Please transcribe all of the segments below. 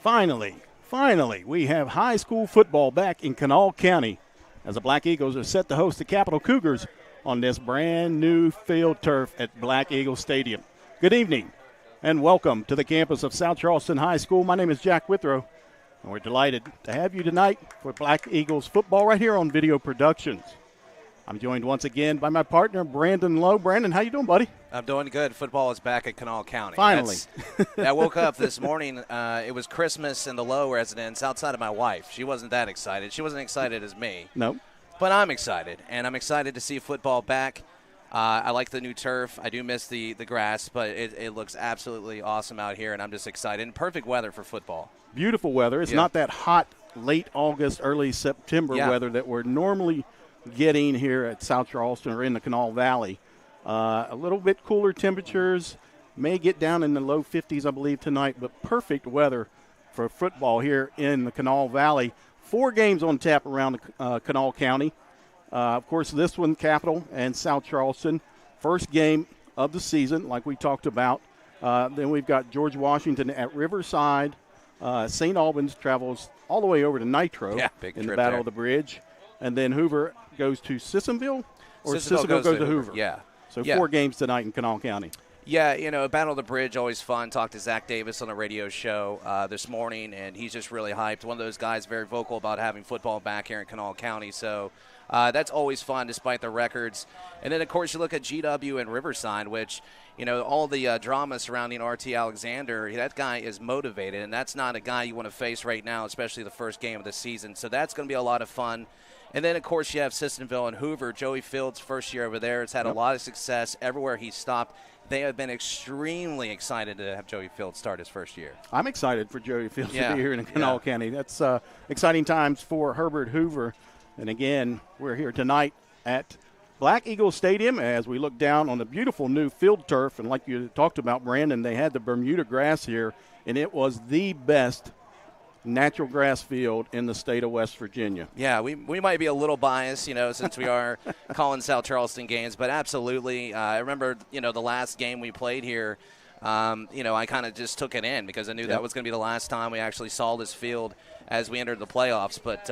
Finally, we have high school football back in Kanawha County as the Black Eagles are set to host the Capital Cougars on this brand new field turf at Black Eagle Stadium. Good evening and welcome to the campus of South Charleston High School. My name is Jack Withrow, and we're delighted to have you tonight for Black Eagles football right here on Video Productions. I'm joined once again by my partner, Brandon Lowe. Brandon, how you doing, buddy? I'm doing good. Football is back at Kanawha County. Finally. I woke up this morning. It was Christmas in the Lowe residence outside of my wife. She wasn't that excited. She wasn't excited as me. No. But I'm excited, and I'm excited to see football back. I like the new turf. I do miss the grass, but it looks absolutely awesome out here, and I'm just excited. And perfect weather for football. Beautiful weather. It's not that hot late August, early September weather that we're normally getting here at South Charleston or in the Kanawha Valley. A little bit cooler temperatures, may get down in the low 50s, I believe, tonight, but perfect weather for football here in the Kanawha Valley. 4 games on tap around Kanawha County. Of course, this one, Capital and South Charleston. First game of the season, like we talked about. Then we've got George Washington at Riverside. St. Albans travels all the way over to Nitro in the Battle of the Bridge. And then Hoover goes to Sissonville, or Sissonville goes to Hoover. Yeah. So 4 games tonight in Kanawha County. Yeah, you know, Battle of the Bridge, always fun. Talked to Zach Davis on a radio show this morning, and he's just really hyped. One of those guys very vocal about having football back here in Kanawha County. So that's always fun despite the records. And then, of course, you look at GW and Riverside, which, you know, all the drama surrounding RT Alexander, that guy is motivated, and that's not a guy you want to face right now, especially the first game of the season. So that's going to be a lot of fun. And then, of course, you have Sissonville and Hoover. Joey Fields' first year over there has had a lot of success everywhere he's stopped. They have been extremely excited to have Joey Fields start his first year. I'm excited for Joey Fields to be here in Kanawha County. That's exciting times for Herbert Hoover. And, again, we're here tonight at Black Eagle Stadium as we look down on the beautiful new field turf. And like you talked about, Brandon, they had the Bermuda grass here, and it was the best natural grass field in the state of West Virginia. Yeah, we might be a little biased, you know, since we are calling South Charleston games, but absolutely. I remember, you know, the last game we played here, you know, I kind of just took it in because I knew that was going to be the last time we actually saw this field as we entered the playoffs. But,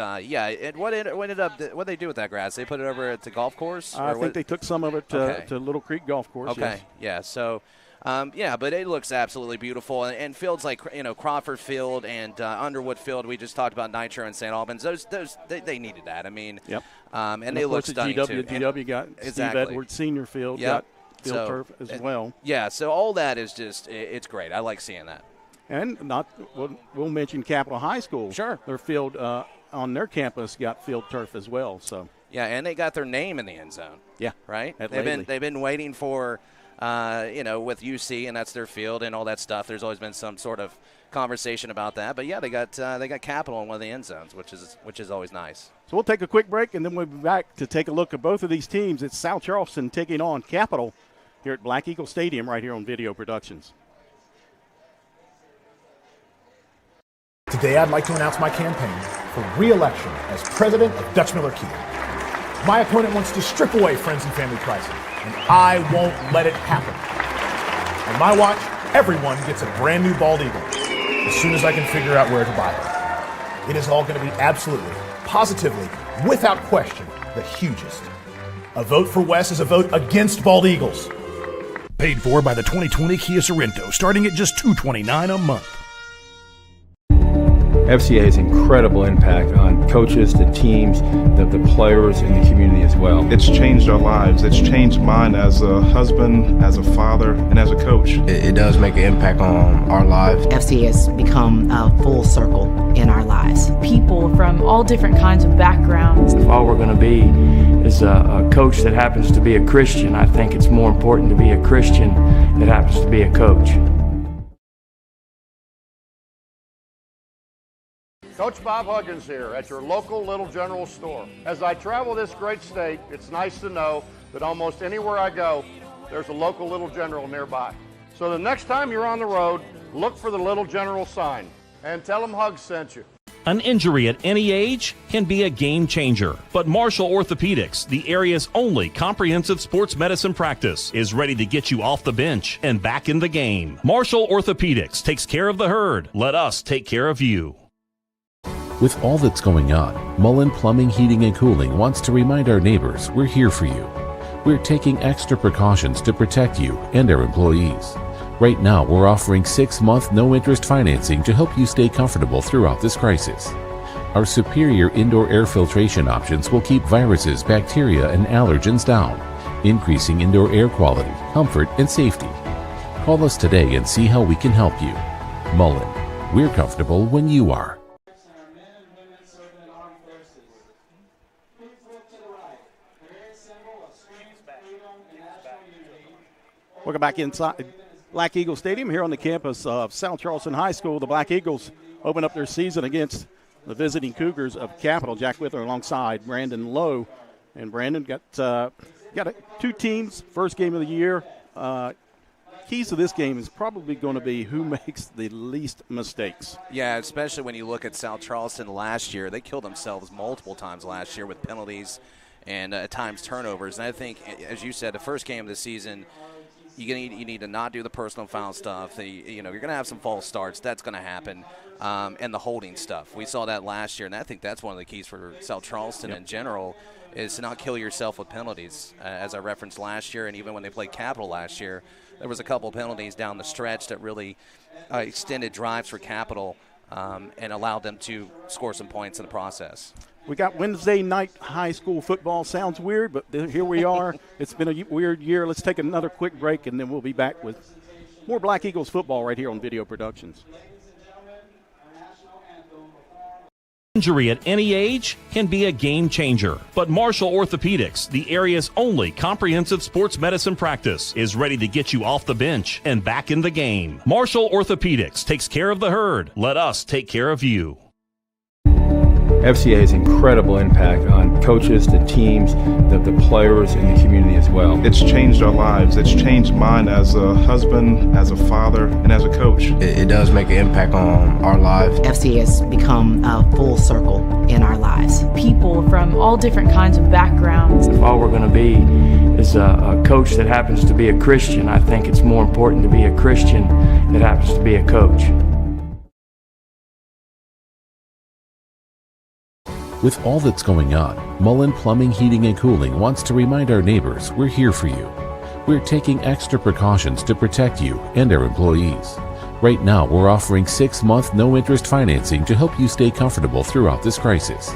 what did they do with that grass? They put it over at the golf course? I think they took some of it to Little Creek Golf Course. Okay, so – but it looks absolutely beautiful. And fields like, you know, Crawford Field and Underwood Field, we just talked about Nitro and St. Albans. They needed that. I mean, and they look stunning too. GW got Steve Edwards Senior Field, got field turf as well. Yeah, so all that is just, it's great. I like seeing that. And we'll mention Capital High School. Sure. Their field on their campus got field turf as well. So yeah, and they got their name in the end zone. Yeah, right. They've been waiting for. You know, with UC, and that's their field and all that stuff. There's always been some sort of conversation about that. But, yeah, they got Capital in one of the end zones, which is always nice. So we'll take a quick break, and then we'll be back to take a look at both of these teams. It's South Charleston taking on Capital here at Black Eagle Stadium right here on Video Productions. Today I'd like to announce my campaign for re-election as president of Dutch Miller Kia. My opponent wants to strip away friends and family pricing, and I won't let it happen. On my watch, everyone gets a brand new bald eagle as soon as I can figure out where to buy it. It is all going to be absolutely, positively, without question, the hugest. A vote for Wes is a vote against bald eagles. Paid for by the 2020 Kia Sorrento, starting at just $229 a month. FCA has incredible impact on coaches, the teams, the players, and the community as well. It's changed our lives. It's changed mine as a husband, as a father, and as a coach. It does make an impact on our lives. FCA has become a full circle in our lives. People from all different kinds of backgrounds. If all we're going to be is a coach that happens to be a Christian, I think it's more important to be a Christian that happens to be a coach. Coach Bob Huggins here at your local Little General store. As I travel this great state, it's nice to know that almost anywhere I go, there's a local Little General nearby. So the next time you're on the road, look for the Little General sign and tell them Hugs sent you. An injury at any age can be a game changer, but Marshall Orthopedics, the area's only comprehensive sports medicine practice, is ready to get you off the bench and back in the game. Marshall Orthopedics takes care of the herd. Let us take care of you. With all that's going on, Mullen Plumbing, Heating, and Cooling wants to remind our neighbors we're here for you. We're taking extra precautions to protect you and our employees. Right now, we're offering 6-month no-interest financing to help you stay comfortable throughout this crisis. Our superior indoor air filtration options will keep viruses, bacteria, and allergens down, increasing indoor air quality, comfort, and safety. Call us today and see how we can help you. Mullen, we're comfortable when you are. Welcome back inside Black Eagle Stadium here on the campus of South Charleston High School. The Black Eagles open up their season against the visiting Cougars of Capital. Jack Withler alongside Brandon Lowe. And Brandon got two teams, first game of the year. Keys to this game is probably going to be who makes the least mistakes. Yeah, especially when you look at South Charleston last year. They killed themselves multiple times last year with penalties and at times turnovers. And I think, as you said, the first game of the season, you need to not do the personal foul stuff. You're going to have some false starts. That's going to happen. And the holding stuff. We saw that last year, and I think that's one of the keys for South Charleston in general is to not kill yourself with penalties. As I referenced last year, and even when they played Capital last year, there was a couple of penalties down the stretch that really extended drives for Capital and allowed them to score some points in the process. We got Wednesday night high school football. Sounds weird, but here we are. It's been a weird year. Let's take another quick break, and then we'll be back with more Black Eagles football right here on Video Productions. Injury at any age can be a game changer, but Marshall Orthopedics, the area's only comprehensive sports medicine practice, is ready to get you off the bench and back in the game. Marshall Orthopedics takes care of the herd. Let us take care of you. FCA has incredible impact on coaches, the teams, the players, and the community as well. It's changed our lives. It's changed mine as a husband, as a father, and as a coach. It does make an impact on our lives. FCA has become a full circle in our lives. People from all different kinds of backgrounds. If all we're going to be is a coach that happens to be a Christian, I think it's more important to be a Christian that happens to be a coach. With all that's going on, Mullen Plumbing, Heating, and Cooling wants to remind our neighbors we're here for you. We're taking extra precautions to protect you and our employees. Right now, we're offering 6-month no-interest financing to help you stay comfortable throughout this crisis.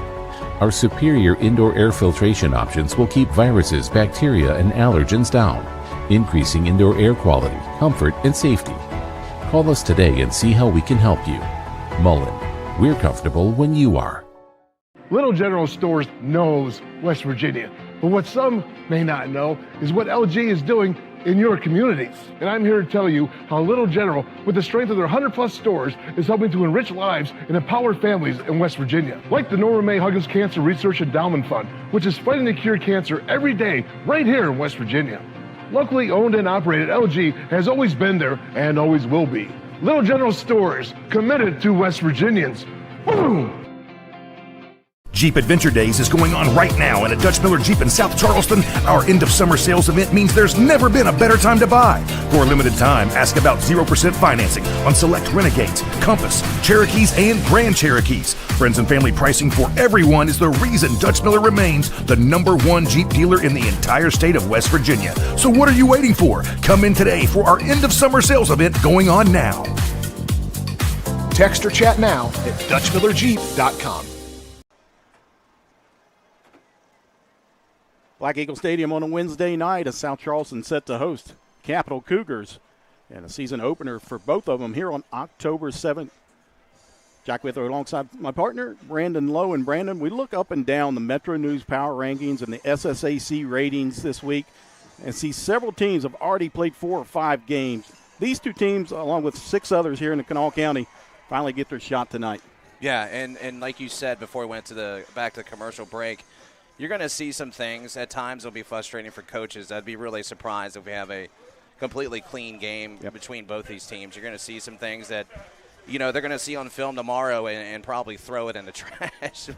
Our superior indoor air filtration options will keep viruses, bacteria, and allergens down, increasing indoor air quality, comfort, and safety. Call us today and see how we can help you. Mullen, we're comfortable when you are. Little General Stores knows West Virginia, but what some may not know is what LG is doing in your communities. And I'm here to tell you how Little General, with the strength of their 100+ stores, is helping to enrich lives and empower families in West Virginia. Like the Norma May Huggins Cancer Research Endowment Fund, which is fighting to cure cancer every day right here in West Virginia. Locally owned and operated, LG has always been there and always will be. Little General Stores, committed to West Virginians. Boom! Jeep Adventure Days is going on right now, and at Dutch Miller Jeep in South Charleston, our end-of-summer sales event means there's never been a better time to buy. For a limited time, ask about 0% financing on select Renegades, Compass, Cherokees, and Grand Cherokees. Friends and family pricing for everyone is the reason Dutch Miller remains the #1 Jeep dealer in the entire state of West Virginia. So what are you waiting for? Come in today for our end-of-summer sales event going on now. Text or chat now at DutchMillerJeep.com. Black Eagle Stadium on a Wednesday night as South Charleston set to host Capital Cougars. And a season opener for both of them here on October 7th. Jack Withler alongside my partner, Brandon Lowe. And Brandon, we look up and down the Metro News Power Rankings and the SSAC ratings this week and see several teams have already played 4 or 5 games. These two teams, along with 6 others here in the Kanawha County, finally get their shot tonight. Yeah, and like you said before we went to back to the commercial break, you're going to see some things. At times it'll be frustrating for coaches. I'd be really surprised if we have a completely clean game between both these teams. You're going to see some things that, they're going to see on film tomorrow and probably throw it in the trash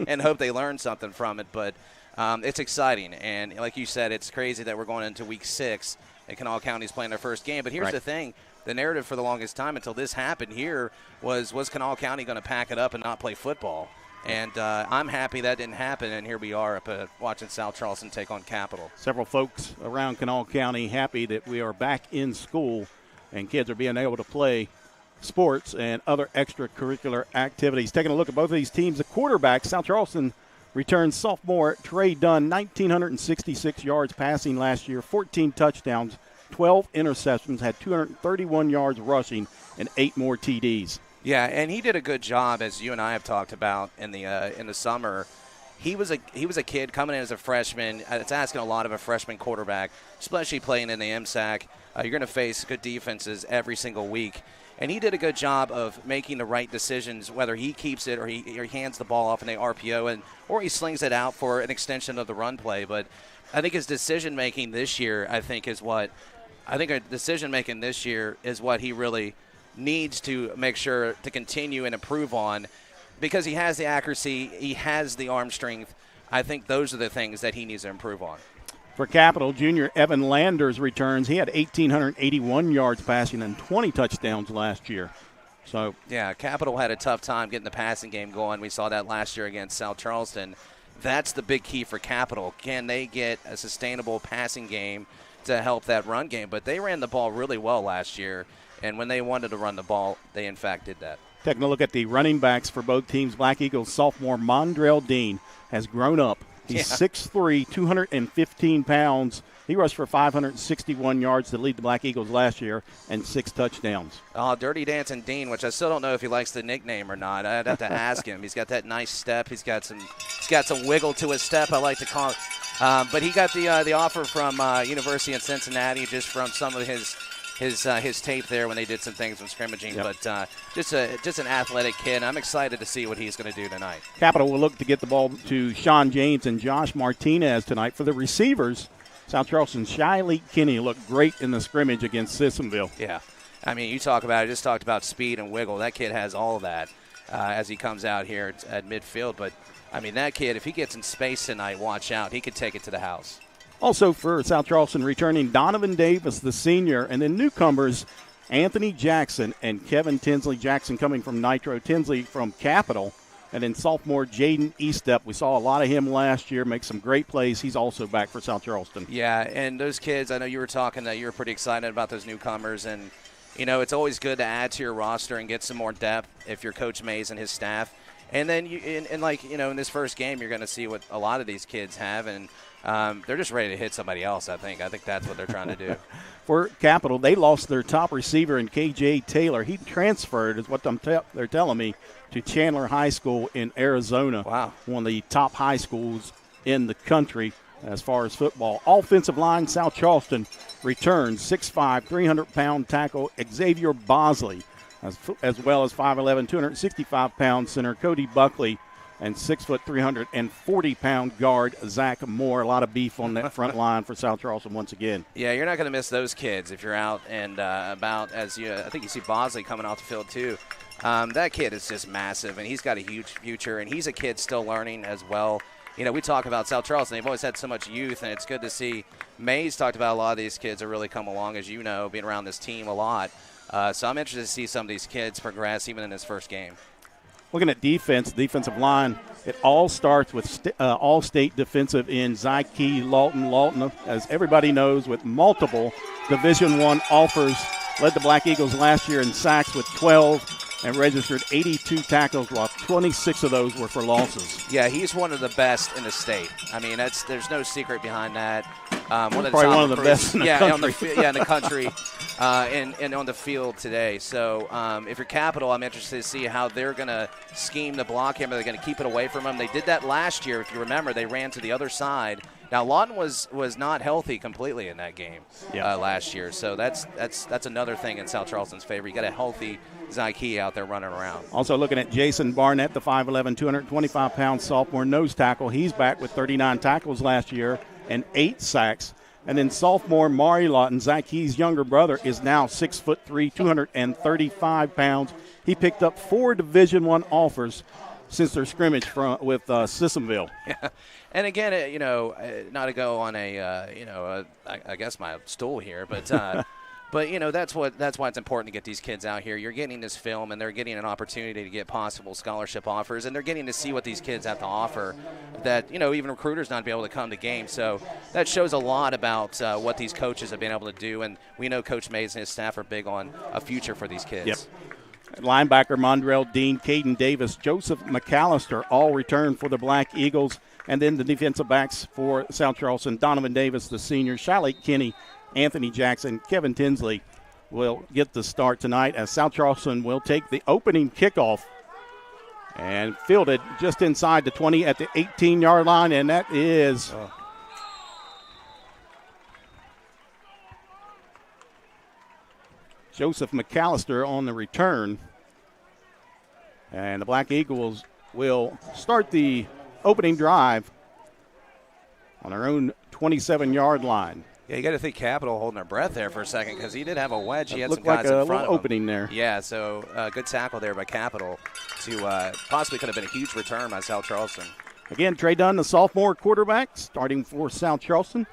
and hope they learn something from it. But it's exciting. And like you said, it's crazy that we're going into week 6 and Kanawha County's playing their first game. But here's the thing. The narrative for the longest time until this happened here was Kanawha County going to pack it up and not play football? And I'm happy that didn't happen, and here we are up watching South Charleston take on Capital. Several folks around Kanawha County happy that we are back in school and kids are being able to play sports and other extracurricular activities. Taking a look at both of these teams, the quarterback, South Charleston returns sophomore Trey Dunn, 1,966 yards passing last year, 14 touchdowns, 12 interceptions, had 231 yards rushing, and 8 more TDs. Yeah, and he did a good job, as you and I have talked about in the summer. He was a kid coming in as a freshman. It's asking a lot of a freshman quarterback, especially playing in the MSAC. You're going to face good defenses every single week. And he did a good job of making the right decisions, whether he keeps it or he hands the ball off in the RPO or he slings it out for an extension of the run play. But I think his decision-making this year, is what he really needs to make sure to continue and improve on, because he has the accuracy, he has the arm strength. I think those are the things that he needs to improve on. For Capital, junior Evan Landers returns. He had 1,881 yards passing and 20 touchdowns last year. So yeah, Capital had a tough time getting the passing game going. We saw that last year against South Charleston. That's the big key for Capital. Can they get a sustainable passing game to help that run game? But they ran the ball really well last year. And when they wanted to run the ball, they, in fact, did that. Taking a look at the running backs for both teams, Black Eagles sophomore Mondrell Dean has grown up. He's 6'3", 215 pounds. He rushed for 561 yards to lead the Black Eagles last year and 6 touchdowns. Dirty Dancing Dean, which I still don't know if he likes the nickname or not. I'd have to ask him. He's got that nice step. He's got some wiggle to his step, I like to call it. But he got the offer from University of Cincinnati just from some of his tape there when they did some things when scrimmaging. Yep. But just an athletic kid. I'm excited to see what he's going to do tonight. Capital will look to get the ball to Sean James and Josh Martinez tonight. For the receivers, South Charleston's Shiley Kinney looked great in the scrimmage against Sissonville. Yeah. I mean, I just talked about speed and wiggle. That kid has all of that as he comes out here at midfield. But, I mean, that kid, if he gets in space tonight, watch out. He could take it to the house. Also for South Charleston, returning Donovan Davis, the senior, and then newcomers Anthony Jackson and Kevin Tinsley. Jackson coming from Nitro, Tinsley from Capital, and then sophomore Jaden Eastep. We saw a lot of him last year, make some great plays. He's also back for South Charleston. Yeah, and those kids, I know you were talking that you were pretty excited about those newcomers, and, it's always good to add to your roster and get some more depth if you're Coach Mays and his staff. And then, in this first game, you're going to see what a lot of these kids have, and they're just ready to hit somebody else, I think. I think that's what they're trying to do. For Capital, they lost their top receiver in K.J. Taylor. He transferred, is what they're telling me, to Chandler High School in Arizona. Wow. One of the top high schools in the country as far as football. Offensive line, South Charleston returns 6'5", 300-pound tackle Xavier Bosley, as well as 5'11", 265-pound center Cody Buckley, and 6', 340-pound guard Zach Moore. A lot of beef on that front line for South Charleston once again. Yeah, you're not going to miss those kids if you're out and about. I think you see Bosley coming off the field too. That kid is just massive, and he's got a huge future, and he's a kid still learning as well. We talk about South Charleston. They've always had so much youth, and it's good to see. Mays talked about a lot of these kids are really come along, as you know, being around this team a lot. So I'm interested to see some of these kids progress even in this first game. Looking at defensive line, it all starts with all-state defensive end Zyke Lawton. Lawton, as everybody knows, with multiple Division I offers, led the Black Eagles last year in sacks with 12 and registered 82 tackles, while 26 of those were for losses. Yeah, he's one of the best in the state. I mean, there's no secret behind that. One of the best in the country. In the country and on the field today. So if you're Capital, I'm interested to see how they're going to scheme to block him. Are they going to keep it away from him? They did that last year. If you remember, they ran to the other side. Now, Lawton was not healthy completely in that game last year. So that's another thing in South Charleston's favor. You got a healthy Zyke out there running around. Also looking at Jason Barnett, the 5'11", 225-pound sophomore nose tackle. He's back with 39 tackles last year and 8 sacks. And then sophomore Mari Lawton, Zyke's younger brother, is now 6'3", 235 pounds. he picked up 4 Division I offers since their scrimmage with Sissonville. Yeah. And again, not to go on I guess my stool here, but but that's why it's important to get these kids out here. You're getting this film, and they're getting an opportunity to get possible scholarship offers, and they're getting to see what these kids have to offer. That even recruiters not be able to come to games. So that shows a lot about what these coaches have been able to do, and we know Coach Mays and his staff are big on a future for these kids. Yep. Linebacker Mondrell Dean, Caden Davis, Joseph McAllister all returned for the Black Eagles. And then the defensive backs for South Charleston, Donovan Davis, the senior, Shiley Kinney, Anthony Jackson, Kevin Tinsley will get the start tonight as South Charleston will take the opening kickoff and fielded just inside the 20 at the 18-yard line, and that is Joseph McAllister on the return. And the Black Eagles will start the opening drive on their own 27-yard line. Yeah, you got to think Capital holding their breath there for a second because he did have a wedge. He had some guys guys in front of him. Looked like a little opening there. Yeah, so good tackle there by Capital to possibly could have been a huge return by South Charleston. Again, Trey Dunn, the sophomore quarterback, starting for South Charleston.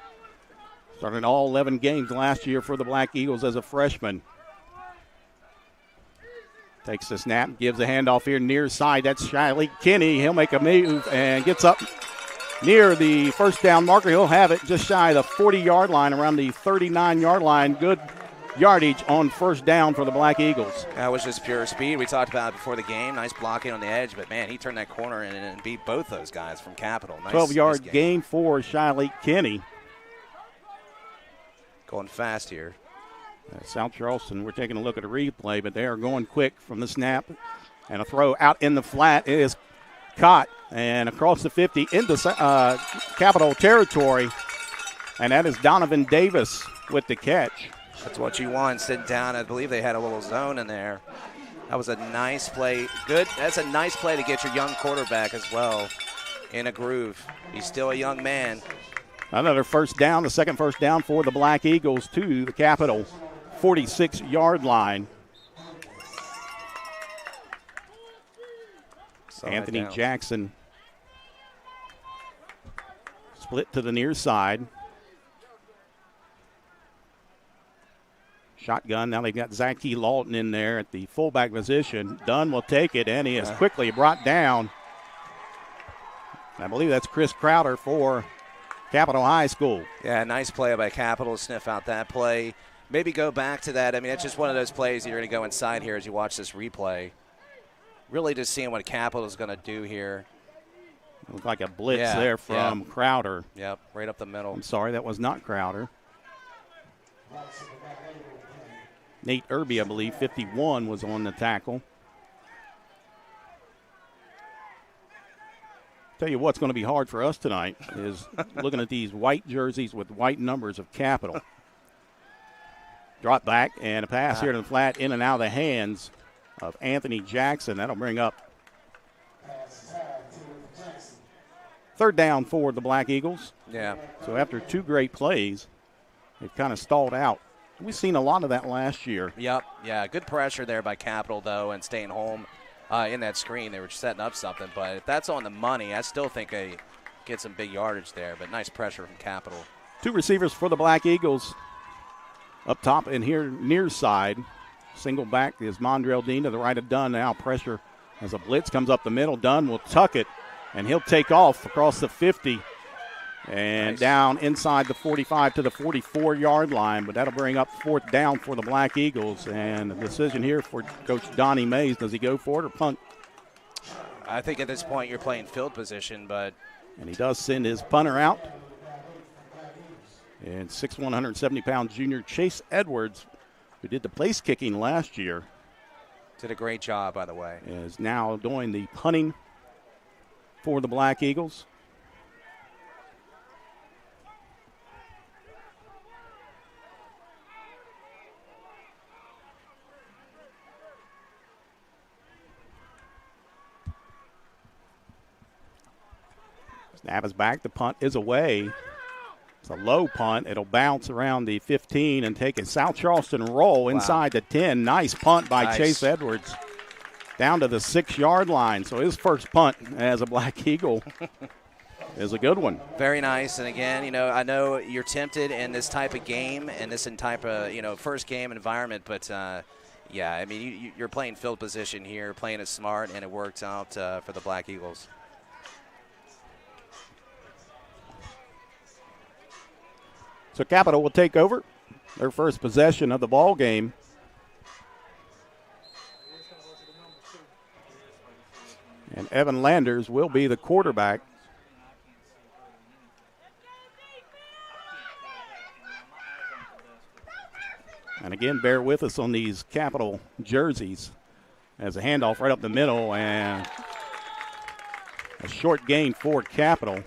Started all 11 games last year for the Black Eagles as a freshman. Takes the snap, gives a handoff here near side. That's Shiley Kinney. He'll make a move and gets up near the first down marker. He'll have it just shy of the 40-yard line, around the 39-yard line. Good yardage on first down for the Black Eagles. That was just pure speed. We talked about it before the game. Nice blocking on the edge, but, man, he turned that corner and beat both those guys from Capital. Nice, 12-yard nice gain for Shiley Kinney. Going fast here. South Charleston, we're taking a look at a replay, but they are going quick from the snap. And a throw out in the flat. It is caught and across the 50 into Capital territory. And that is Donovan Davis with the catch. That's what you want, sitting down. I believe they had a little zone in there. That was a nice play. Good. That's a nice play to get your young quarterback as well in a groove. He's still a young man. Another first down, the second first down for the Black Eagles to the Capital 46-yard line. Anthony Jackson split to the near side. Shotgun. Now they've got Zachy Lawton in there at the fullback position. Dunn will take it, and he is quickly brought down. I believe that's Chris Crowder for Capital High School. Yeah, nice play by Capital to sniff out that play. Maybe go back to that. I mean, it's just one of those plays that you're going to go inside here as you watch this replay. Really just seeing what Capital is going to do here. Looked like a blitz there from Crowder. Yep, right up the middle. I'm sorry, that was not Crowder. Nate Irby, I believe, 51, was on the tackle. Tell you what's going to be hard for us tonight is looking at these white jerseys with white numbers of Capital. Drop back and a pass here to the flat, in and out of the hands of Anthony Jackson. That'll bring up third down for the Black Eagles. Yeah. So after two great plays, they've kind of stalled out. We've seen a lot of that last year. Yep. Yeah, good pressure there by Capital, though, and staying home in that screen. They were setting up something. But if that's on the money, I still think they get some big yardage there. But nice pressure from Capital. Two receivers for the Black Eagles. Up top and here near side. Single back is Mondrell Dean to the right of Dunn. Now pressure as a blitz comes up the middle. Dunn will tuck it, and he'll take off across the 50 and down inside the 45 to the 44-yard line. But that'll bring up fourth down for the Black Eagles. And the decision here for Coach Donnie Mays. Does he go for it or punt? I think at this point you're playing field position, but. And he does send his punter out. And 6'1", 170-pound junior Chase Edwards, who did the place kicking last year. Did a great job, by the way. Is now doing the punting for the Black Eagles. Snap is back. The punt is away. It's a low punt. It'll bounce around the 15 and take a South Charleston roll inside the 10. Nice punt by Chase Edwards. down to the 6-yard line. So his first punt as a Black Eagle is a good one. Very nice. And again, I know you're tempted in this type of game and this type of, first game environment, but yeah, I mean, you're playing field position here, playing it smart, and it worked out for the Black Eagles. So Capital will take over their first possession of the ball game. And Evan Landers will be the quarterback. And again, bear with us on these Capital jerseys as a handoff right up the middle and a short gain for Capital.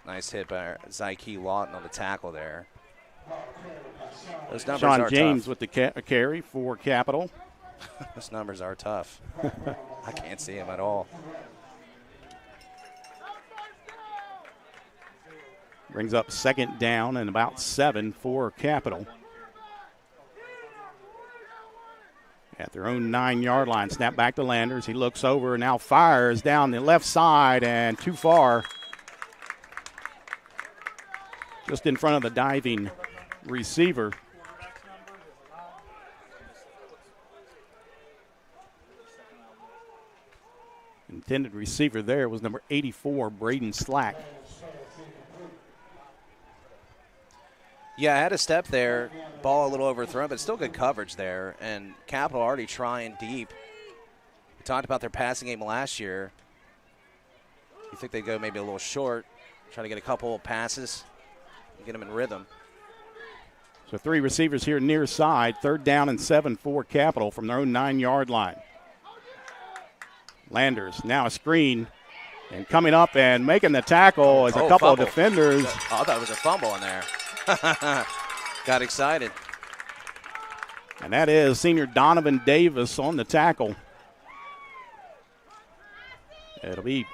Nice hit by Zyke Lawton on the tackle there. Those numbers Sean are James tough. with the carry for Capital. Those numbers are tough. I can't see him at all. Brings up second down and about 7 for Capital. At their own 9-yard line, snap back to Landers. He looks over and now fires down the left side and too far. Just in front of the diving receiver. Intended receiver there was number 84, Braden Slack. Yeah, I had a step there, ball a little overthrown, but still good coverage there. And Capital already trying deep. We talked about their passing game last year. You think they go maybe a little short, trying to get a couple of passes, get them in rhythm. So 3 receivers here near side, 3rd down and 7 for Capital from their own 9-yard line. Landers now a screen, and coming up and making the tackle is a couple of defenders. I thought it was a fumble in there. Got excited. And that is senior Donovan Davis on the tackle. It'll be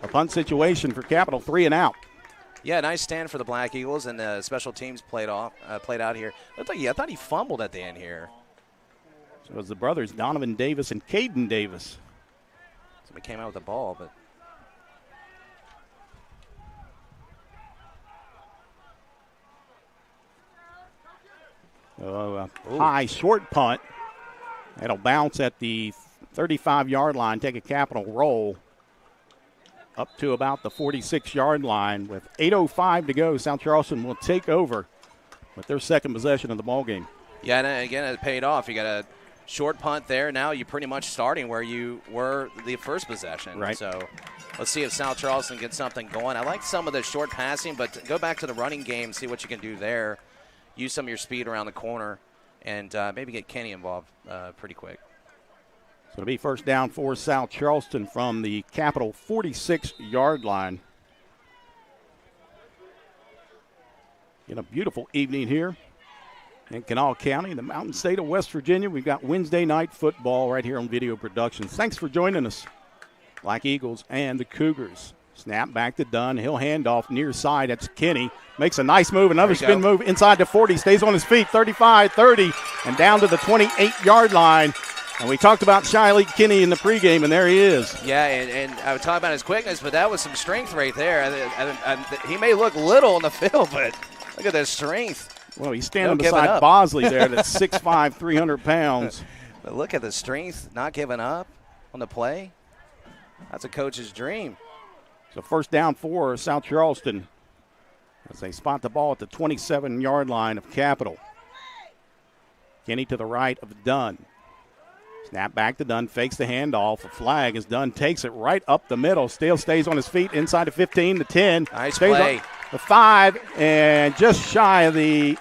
a punt situation for Capital, 3 and out. Yeah, nice stand for the Black Eagles, and the special teams played out here. I thought he fumbled at the end here. So it was the brothers, Donovan Davis and Caden Davis. Somebody came out with the ball, but high short punt. It'll bounce at the 35-yard line, take a Capital roll up to about the 46-yard line. With 8:05 to go, South Charleston will take over with their second possession of the ball game. Yeah, and again, it paid off. You got a short punt there. Now you're pretty much starting where you were the first possession. Right. So let's see if South Charleston gets something going. I like some of the short passing, but go back to the running game, see what you can do there. Use some of your speed around the corner, and maybe get Kenny involved pretty quick. So it'll be first down for South Charleston from the Capital 46-yard line. In a beautiful evening here in Kanawha County, the Mountain State of West Virginia. We've got Wednesday night football right here on Video Productions. Thanks for joining us, Black Eagles and the Cougars. Snap back to Dunn. He'll hand off near side. That's Kenny. Makes a nice move. Another spin move inside the 40. Stays on his feet. 35, 30, and down to the 28-yard line. And we talked about Shiley Kenny in the pregame, and there he is. Yeah, and I was talking about his quickness, but that was some strength right there. He may look little on the field, but look at that strength. Well, he's standing beside Bosley there that's 6'5", 300 pounds. But look at the strength, not giving up on the play. That's a coach's dream. So first down for South Charleston as they spot the ball at the 27-yard line of Capital. Kenny to the right of Dunn. Snap back to Dunn, fakes the handoff. A flag as Dunn takes it right up the middle. Still stays on his feet inside the 15, the 10. Nice play. The 5, and just shy of the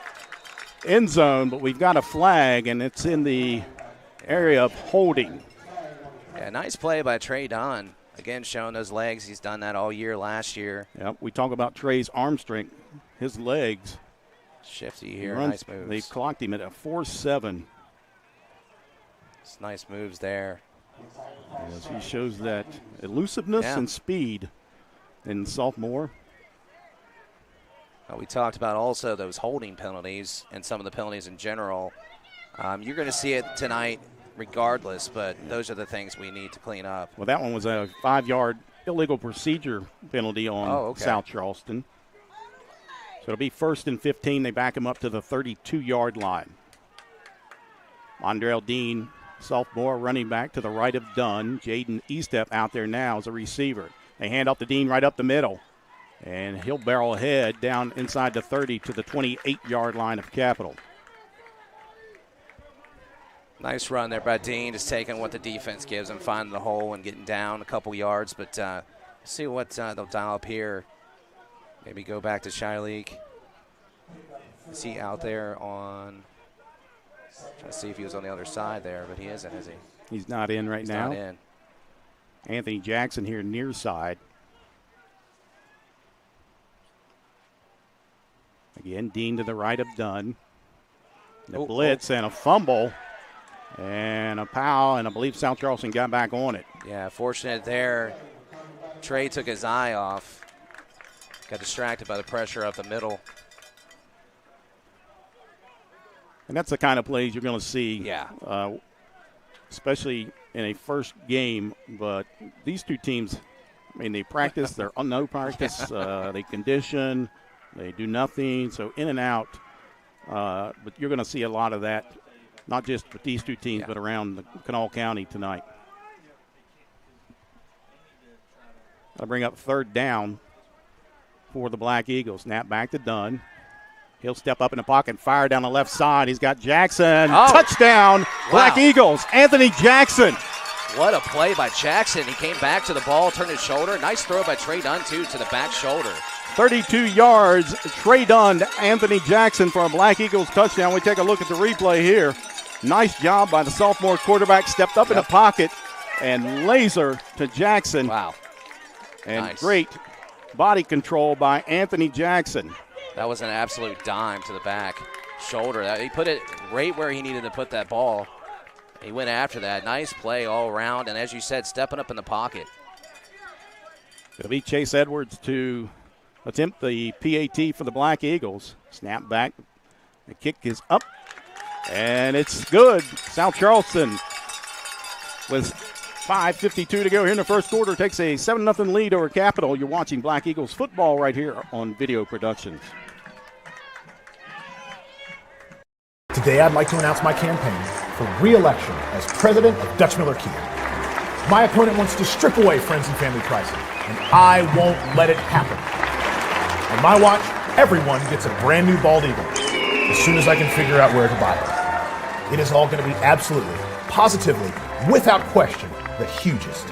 end zone, but we've got a flag, and it's in the area of holding. Yeah, nice play by Trey Dunn. Again, showing those legs. He's done that all year last year. Yep, we talk about Trey's arm strength, his legs. Shifty here, nice moves. They clocked him at a 4.7. It's nice moves there. As he shows that elusiveness and speed in sophomore. We talked about also those holding penalties and some of the penalties in general. You're going to see it tonight regardless, but those are the things we need to clean up. Well, that one was a 5-yard illegal procedure penalty on South Charleston. So it'll be 1st and 15. They back him up to the 32-yard line. Mondrell Dean, sophomore, running back to the right of Dunn. Jaden Estep out there now as a receiver. They hand off to Dean right up the middle. And he'll barrel ahead down inside the 30 to the 28-yard line of Capital. Nice run there by Dean, just taking what the defense gives him, finding the hole and getting down a couple yards. But see what they'll dial up here. Maybe go back to Shyleek. Is he out there on – trying to see if he was on the other side there, but he isn't, is he? He's not in right now. Not in. Anthony Jackson here near side. Again, Dean to the right of Dunn. The blitz and a fumble and a foul, and I believe South Charleston got back on it. Yeah, fortunate there. Trey took his eye off. Got distracted by the pressure up the middle. And that's the kind of plays you're going to see. Yeah. Especially in a first game. But these two teams, I mean, they practice. They're on no practice. They condition. They do nothing. So in and out. But you're going to see a lot of that, not just with these two teams, but around the Kanawha County tonight. I'll bring up 3rd down for the Black Eagles. Snap back to Dunn. He'll step up in the pocket and fire down the left side. He's got Jackson. Touchdown, Black Eagles. Anthony Jackson. What a play by Jackson. He came back to the ball, turned his shoulder. Nice throw by Trey Dunn, too, to the back shoulder. 32 yards. Trey Dunn, Anthony Jackson for a Black Eagles touchdown. We take a look at the replay here. Nice job by the sophomore quarterback. Stepped up in the pocket and laser to Jackson. Wow. And great body control by Anthony Jackson. That was an absolute dime to the back shoulder. He put it right where he needed to put that ball. He went after that. Nice play all around, and as you said, stepping up in the pocket. It'll be Chase Edwards to attempt the PAT for the Black Eagles. Snap back. The kick is up, and it's good. South Charleston with 5:52 to go here in the first quarter takes a 7-0 lead over Capital. You're watching Black Eagles football right here on Video Productions. Today, I'd like to announce my campaign for re-election as president of Dutch Miller Kia. My opponent wants to strip away friends and family pricing, and I won't let it happen. On my watch, everyone gets a brand new bald eagle as soon as I can figure out where to buy it. It is all going to be absolutely, positively, without question, the hugest.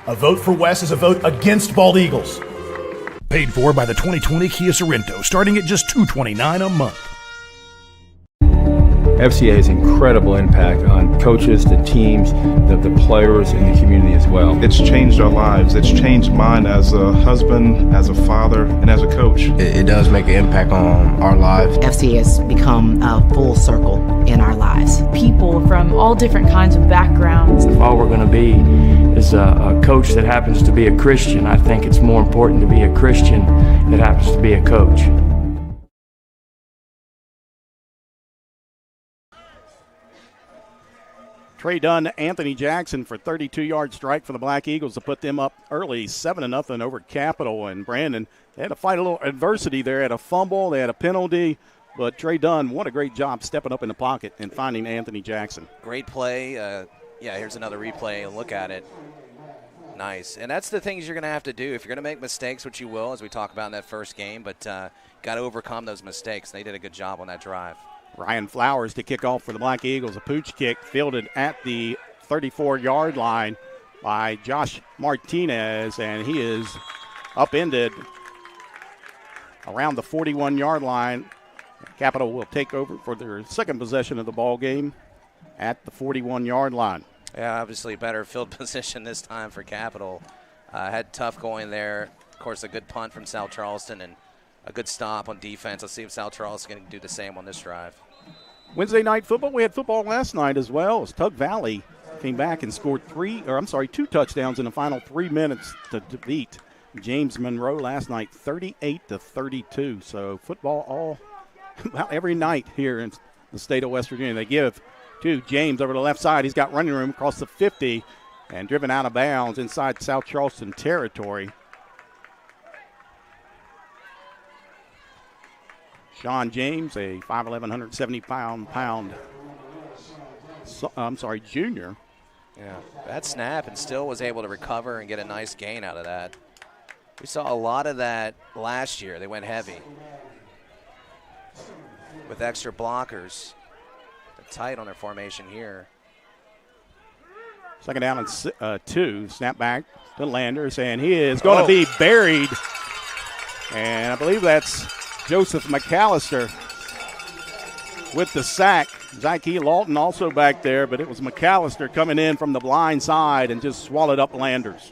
A vote for Wes is a vote against bald eagles. Paid for by the 2020 Kia Sorrento, starting at just $229 a month. FCA has incredible impact on coaches, the teams, the players, and the community as well. It's changed our lives. It's changed mine as a husband, as a father, and as a coach. It does make an impact on our lives. FCA has become a full circle in our lives. People from all different kinds of backgrounds. If all we're going to be is a coach that happens to be a Christian, I think it's more important to be a Christian that happens to be a coach. Trey Dunn, Anthony Jackson for 32-yard strike for the Black Eagles to put them up early, 7-0 over Capital. And Brandon, they had to fight a little adversity there. They had a fumble, they had a penalty, but Trey Dunn, what a great job stepping up in the pocket and finding Anthony Jackson. Great play. Here's another replay. Look at it. Nice. And that's the things you're going to have to do. If you're going to make mistakes, which you will, as we talk about in that first game, but got to overcome those mistakes. They did a good job on that drive. Ryan Flowers to kick off for the Black Eagles. A pooch kick fielded at the 34-yard line by Josh Martinez, and he is upended around the 41-yard line. Capital will take over for their second possession of the ball game at the 41-yard line. Yeah, obviously better field position this time for Capital. Had tough going there. Of course, a good punt from South Charleston and a good stop on defense. Let's see if South Charleston can do the same on this drive. Wednesday night football. We had football last night as well as Tug Valley came back and scored two touchdowns in the final 3 minutes to beat James Monroe last night, 38-32. So football all about every night here in the state of West Virginia. They give to James over the left side. He's got running room across the 50 and driven out of bounds inside South Charleston territory. Sean James, a 5'11", 170-pound junior. Yeah, bad snap, and still was able to recover and get a nice gain out of that. We saw a lot of that last year. They went heavy with extra blockers. They're tight on their formation here. Second down and 2. Snap back to Landers, and he is going to be buried. And I believe that's Joseph McAllister with the sack. Zyke Lawton also back there, but it was McAllister coming in from the blind side and just swallowed up Landers.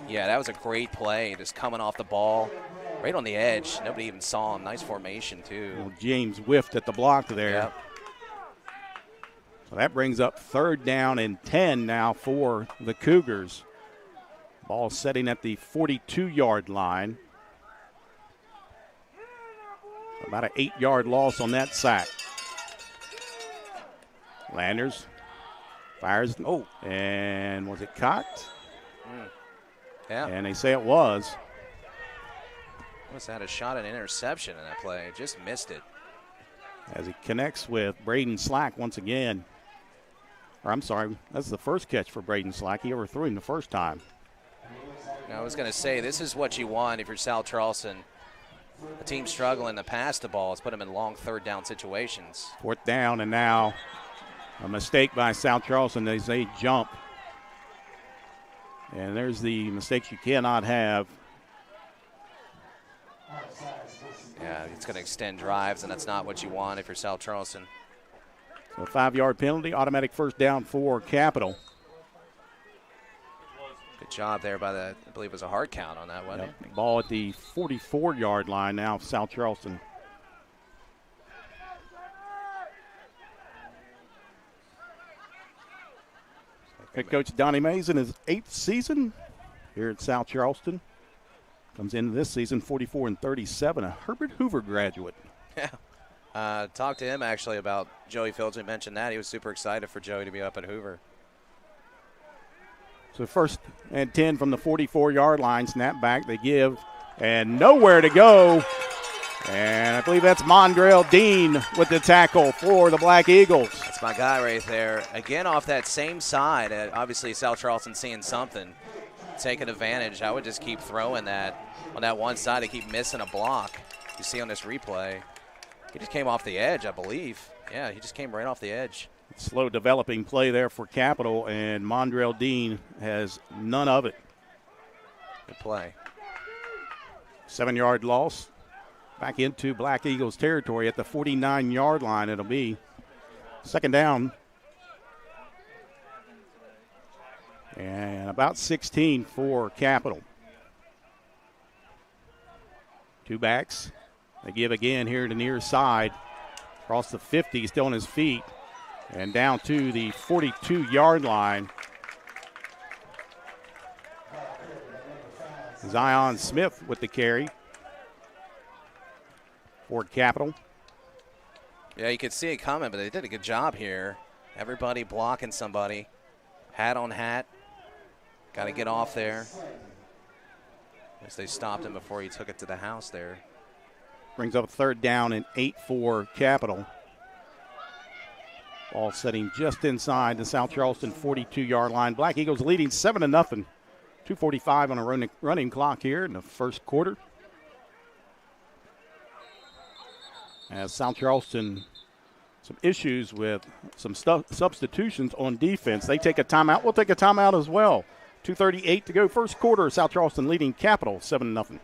Yeah, that was a great play, just coming off the ball, right on the edge. Nobody even saw him. Nice formation, too. Well, James whiffed at the block there. Yep. So that brings up 3rd down and 10 now for the Cougars. Ball setting at the 42-yard line. About an 8-yard loss on that sack. Landers fires. And was it caught? Yeah. And they say it was. Almost had a shot at an interception in that play. Just missed it. As he connects with Braden Slack once again. Or I'm sorry, that's the first catch for Braden Slack. He overthrew him the first time. Now, I was going to say, this is what you want if you're South Charleston. A team struggling to pass the ball has put them in long 3rd down situations. 4th down, and now a mistake by South Charleston as they jump. And there's the mistakes you cannot have. Yeah, it's going to extend drives, and that's not what you want if you're South Charleston. So a 5-yard penalty, automatic 1st down for Capital. Good job there by the, I believe it was a hard count on that one. Yep. Ball at the 44-yard line now, South Charleston. Head coach Donnie Mays in his 8th season here at South Charleston. Comes into this season 44-37, a Herbert Hoover graduate. Yeah. Talked to him actually about Joey Fields. We mentioned that. He was super excited for Joey to be up at Hoover. So 1st and 10 from the 44-yard line. Snap back, they give, and nowhere to go. And I believe that's Mondrell Dean with the tackle for the Black Eagles. That's my guy right there. Again, off that same side. Obviously, South Charleston seeing something, taking advantage. I would just keep throwing that on that one side. They keep missing a block. You see on this replay. He just came off the edge, I believe. Yeah, he just came right off the edge. Slow developing play there for Capital, and Mondrell Dean has none of it. Good play. 7-yard loss. Back into Black Eagles territory at the 49-yard line. It'll be 2nd down. And about 16 for Capital. 2 backs. They give again here to near side. Across the 50, still on his feet. And down to the 42-yard line. Zion Smith with the carry for Capital. Yeah, you could see it coming, but they did a good job here. Everybody blocking somebody. Hat on hat. Got to get off there. As they stopped him before he took it to the house there. Brings up 3rd down and 8 for Capital. Ball setting just inside the South Charleston 42-yard line. Black Eagles leading 7-0. 2:45 on a running clock here in the first quarter. As South Charleston, some issues with some substitutions on defense. They take a timeout. We'll take a timeout as well. 2:38 to go, first quarter. South Charleston leading Capital 7-0.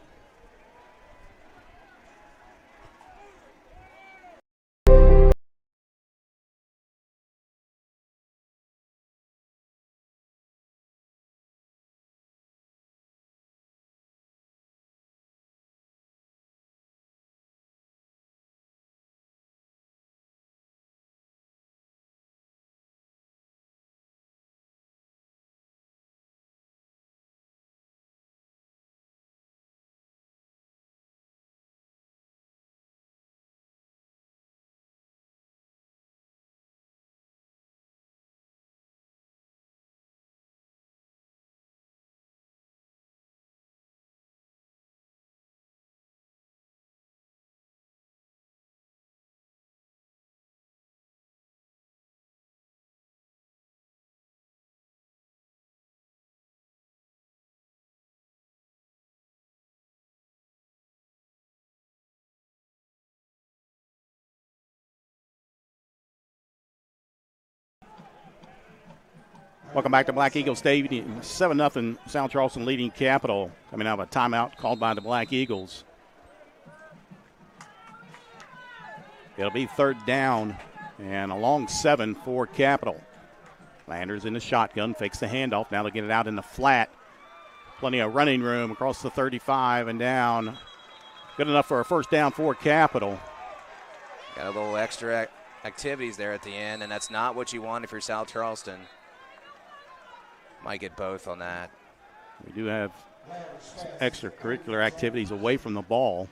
Welcome back to Black Eagle Stadium. 7-0 South Charleston leading Capital, coming out of a timeout called by the Black Eagles. It'll be third down and a long 7 for Capital. Landers in the shotgun, fakes the handoff. Now they'll get it out in the flat. Plenty of running room across the 35 and down. Good enough for a first down for Capital. Got a little extra activities there at the end, and that's not what you want if you're South Charleston. Might get both on that. We do have extracurricular activities away from the ball.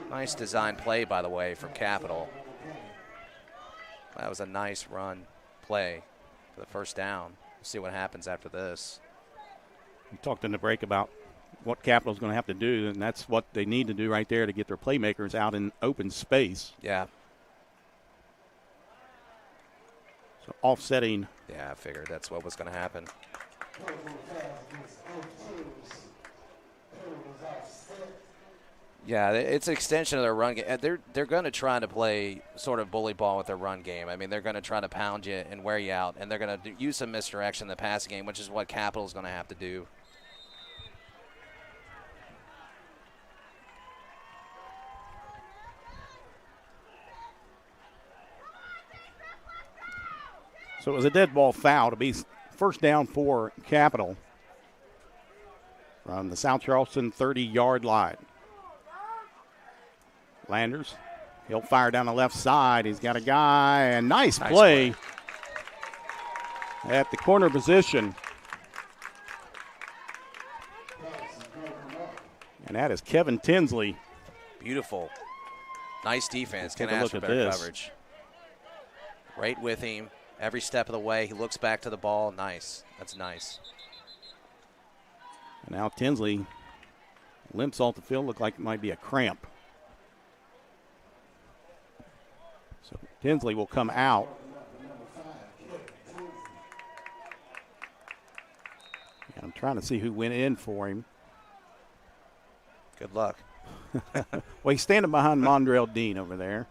Nice design play, by the way, from Capital. That was a nice run play for the first down. We'll see what happens after this. We talked in the break about what Capital's going to have to do, and that's what they need to do right there to get their playmakers out in open space. Yeah. So offsetting. Yeah, I figured that's what was going to happen. Yeah, it's an extension of their run game. They're going to try to play sort of bully ball with their run game. I mean, they're going to try to pound you and wear you out, and they're going to use some misdirection in the passing game, which is what Capital's going to have to do. So it was a dead ball foul to be first down for Capital from the South Charleston 30-yard line. Landers, he'll fire down the left side. He's got a guy, and nice play at the corner position. And that is Kevin Tinsley. Beautiful. Nice defense. Take Can a ask look for at better this. coverage. Right with him. Every step of the way, he looks back to the ball. Nice. That's nice. And now Tinsley limps off the field. Looked like it might be a cramp. So Tinsley will come out. And I'm trying to see who went in for him. Good luck. Well, he's standing behind Mondrell Dean over there.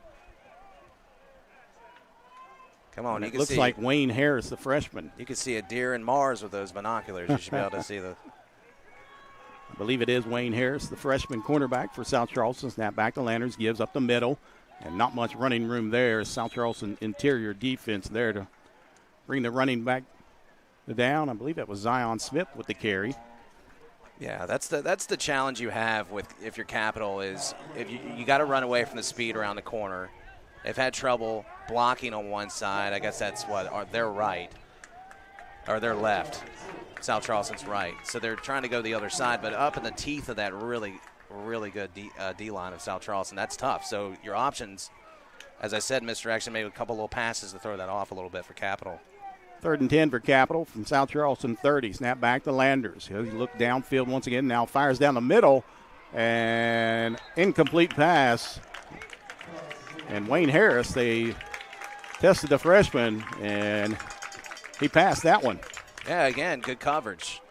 Come on, And you it can looks see, like Wayne Harris, the freshman. You can see a deer in Mars with those binoculars. You should be able to see the. I believe it is Wayne Harris, the freshman cornerback for South Charleston. Snap back to Landers, gives up the middle, and not much running room there. South Charleston interior defense there to bring the running back down. I believe that was Zion Smith with the carry. Yeah, that's the challenge you have with if your Capital is if you got to run away from the speed around the corner. They've had trouble blocking on one side. I guess that's their right or their left. South Charleston's right. So they're trying to go the other side, but up in the teeth of that really, really good D-line of South Charleston, that's tough. So your options, as I said, misdirection, maybe a couple little passes to throw that off a little bit for Capital. 3rd and 10 for Capital from South Charleston 30. Snap back to Landers. He looked downfield once again. Now fires down the middle, and incomplete pass. And Wayne Harris, they tested the freshman, and he passed that one. Yeah, again, good coverage.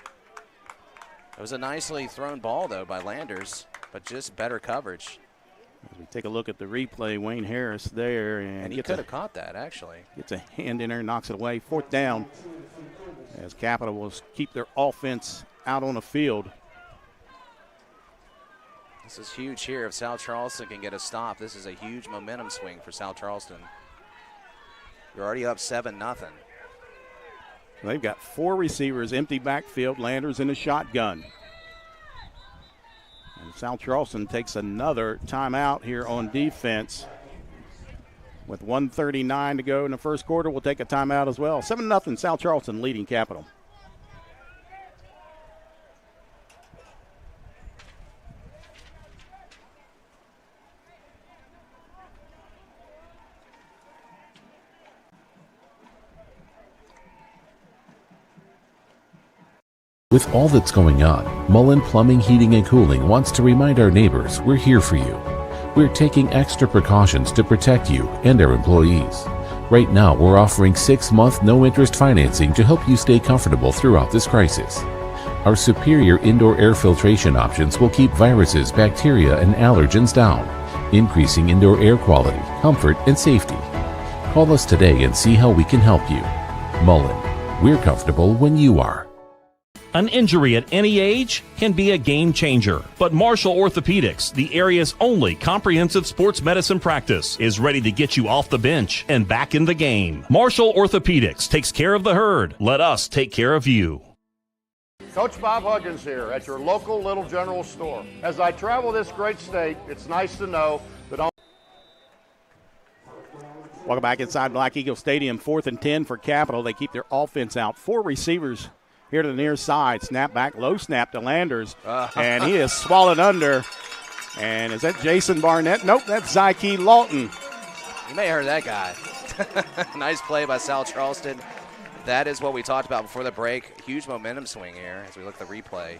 It was a nicely thrown ball, though, by Landers, but just better coverage. As we take a look at the replay, Wayne Harris there. And he could have caught that, actually. Gets a hand in there and knocks it away. 4th down as Capital will keep their offense out on the field. This is huge here. If South Charleston can get a stop, this is a huge momentum swing for South Charleston. You're already up 7-0. They've got 4 receivers, empty backfield, Landers in a shotgun. And South Charleston takes another timeout here on defense. With 1:39 to go in the first quarter, we'll take a timeout as well. 7-0 South Charleston leading Capital. With all that's going on, Mullen Plumbing, Heating, and Cooling wants to remind our neighbors we're here for you. We're taking extra precautions to protect you and our employees. Right now, we're offering 6-month no-interest financing to help you stay comfortable throughout this crisis. Our superior indoor air filtration options will keep viruses, bacteria, and allergens down, increasing indoor air quality, comfort, and safety. Call us today and see how we can help you. Mullen, We're comfortable when you are. An injury at any age can be a game changer, but Marshall Orthopedics, the area's only comprehensive sports medicine practice, is ready to get you off the bench and back in the game. Marshall Orthopedics takes care of the herd. Let us take care of you. Coach Bob Huggins here at your local Little General store. As I travel this great state, it's nice to know that Welcome back inside Black Eagle Stadium. 4th and 10 for Capital. They keep their offense out. 4 receivers here to the near side. Snap back, low snap to Landers. And he is swallowed under. And is that Jason Barnett? Nope, that's Zyke Lawton. You may have heard that guy. Nice play by South Charleston. That is what we talked about before the break. Huge momentum swing here as we look at the replay.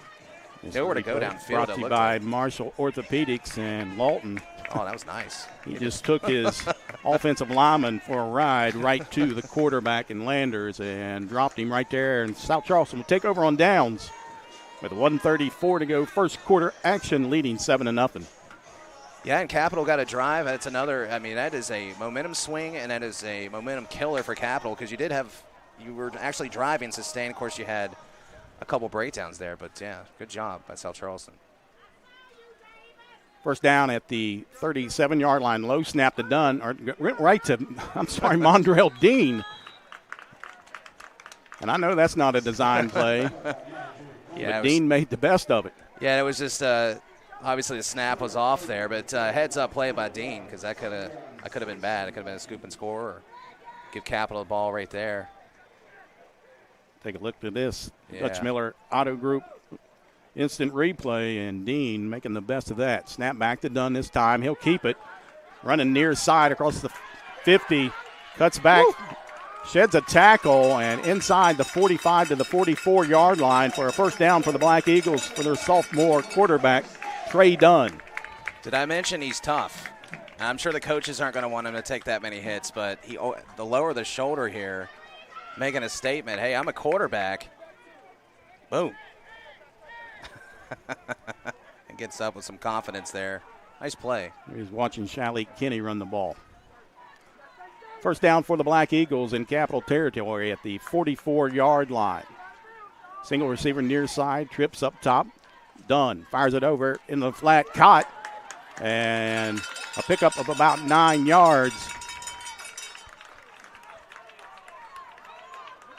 Nowhere to go downfield. Brought to you by Marshall Orthopedics and Lawton. Oh, that was nice. He just took his offensive lineman for a ride right to the quarterback in Landers and dropped him right there. And South Charleston will take over on downs with 1:34 to go. First quarter action, leading 7-0. Yeah, and Capital got a drive. That's another. I mean, that is a momentum swing, and that is a momentum killer for Capital because you were actually driving, sustained. Of course, you had a couple breakdowns there, but yeah, good job by South Charleston. First down at the 37-yard line. Low snap to Dunn. Or went right to, Mondrell Dean. And I know that's not a design play. But Dean made the best of it. Yeah, it was just obviously the snap was off there, but heads-up play by Dean because that could have been bad. It could have been a scoop and score or give Capital the ball right there. Take a look at this. Dutch Miller Auto Group instant replay, and Dean making the best of that. Snap back to Dunn this time. He'll keep it. Running near side across the 50. Cuts back. Woo! Sheds a tackle, and inside the 45 to the 44-yard line for a first down for the Black Eagles for their sophomore quarterback, Trey Dunn. Did I mention he's tough? I'm sure the coaches aren't going to want him to take that many hits, but the lower the shoulder here, making a statement, hey, I'm a quarterback. Boom. And gets up with some confidence there. Nice play. He's watching Shalik Kinney run the ball. First down for the Black Eagles in Capital territory at the 44-yard line. Single receiver near side, trips up top. Dunn fires it over in the flat, caught, and a pickup of about 9 yards.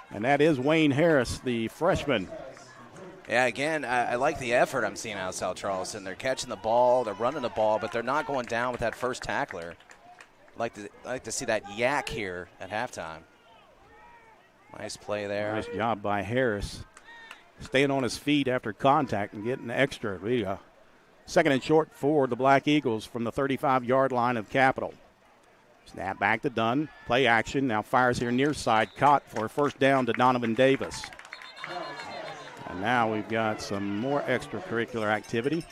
And that is Wayne Harris, the freshman. Yeah, again, I like the effort I'm seeing out of South Charleston. They're catching the ball, they're running the ball, but they're not going down with that first tackler. Like to see that yak here at halftime. Nice play there. Nice job by Harris. Staying on his feet after contact and getting extra. Second and short for the Black Eagles from the 35-yard line of Capital. Snap back to Dunn. Play action. Now fires here near side. Caught for a first down to Donovan Davis. And now we've got some more extracurricular activity.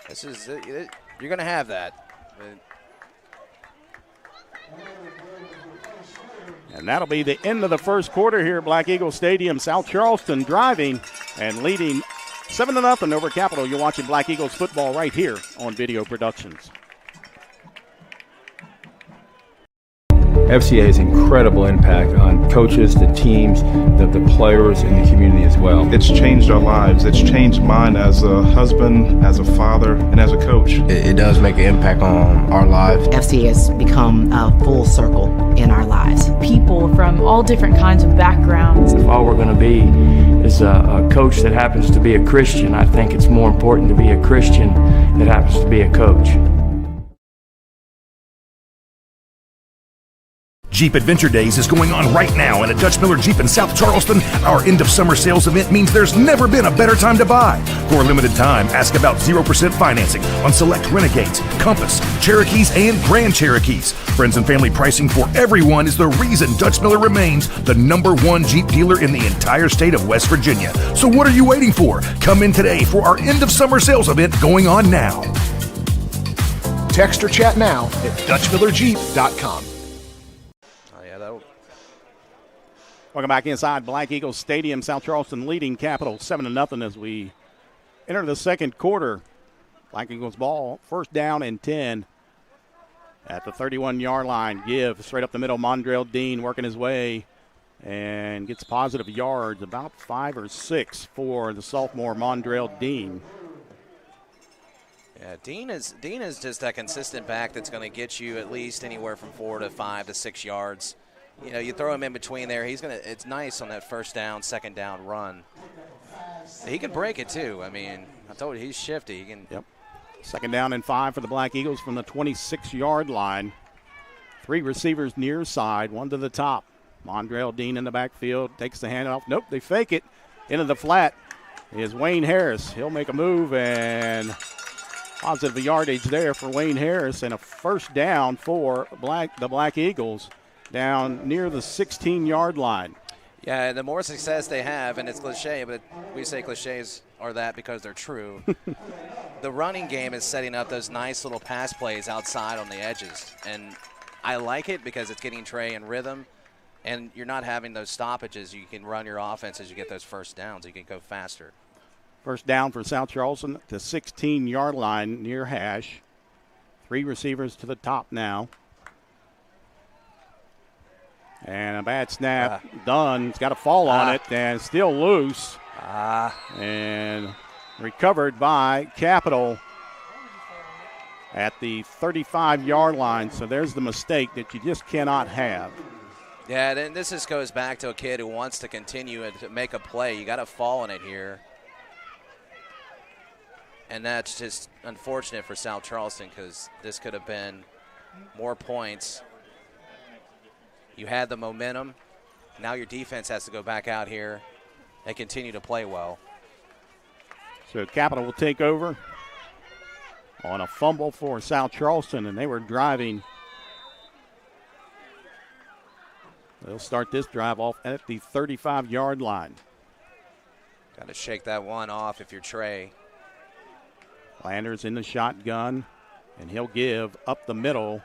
This is you're going to have that. And that'll be the end of the first quarter here at Black Eagle Stadium. South Charleston driving and leading 7-0 over Capital. You're watching Black Eagles football right here on Video Productions. FCA has incredible impact on coaches, the teams, the players, and the community as well. It's changed our lives. It's changed mine as a husband, as a father, and as a coach. It does make an impact on our lives. FCA has become a full circle in our lives. People from all different kinds of backgrounds. If all we're going to be is a coach that happens to be a Christian, I think it's more important to be a Christian that happens to be a coach. Jeep Adventure Days is going on right now, and at Dutch Miller Jeep in South Charleston, our end-of-summer sales event means there's never been a better time to buy. For a limited time, ask about 0% financing on select Renegades, Compass, Cherokees, and Grand Cherokees. Friends and family pricing for everyone is the reason Dutch Miller remains the #1 Jeep dealer in the entire state of West Virginia. So what are you waiting for? Come in today for our end-of-summer sales event going on now. Text or chat now at DutchMillerJeep.com. Welcome back inside Black Eagle Stadium. South Charleston leading Capital 7-0 as we enter the second quarter. Black Eagles ball, first down and 10 At the 31-yard line, give straight up the middle. Mondrell Dean working his way and gets positive yards, about 5 or 6 for the sophomore Mondrell Dean. Yeah, Dean is just that consistent back that's going to get you at least anywhere from 4 to 5 to 6 yards. You know, you throw him in between there, it's nice on that first down, second down run. He can break it too. I mean, I told you he's shifty. He can. Yep. Second down and 5 for the Black Eagles from the 26-yard line. 3 receivers near side, 1 to the top. Mondrell Dean in the backfield, takes the handoff. Nope, they fake it. Into the flat is Wayne Harris. He'll make a move, and positive yardage there for Wayne Harris, and a first down for the Black Eagles down near the 16-yard line. Yeah, the more success they have, and it's cliche, but we say cliches are that because they're true. The running game is setting up those nice little pass plays outside on the edges, and I like it because it's getting Trey in rhythm, and you're not having those stoppages. You can run your offense as you get those first downs. You can go faster. First down for South Charleston at the 16-yard line near hash. 3 receivers to the top now. And a bad snap. Dunn's got a fall on it and still loose. And recovered by Capital at the 35-yard line. So there's the mistake that you just cannot have. Yeah, then this just goes back to a kid who wants to continue and to make a play. You got to fall on it here. And that's just unfortunate for South Charleston because this could have been more points. You had the momentum. Now your defense has to go back out here and continue to play well. So Capital will take over on a fumble for South Charleston, and they were driving. They'll start this drive off at the 35-yard line. Got to shake that one off if you're Trey. Landers in the shotgun, and he'll give up the middle.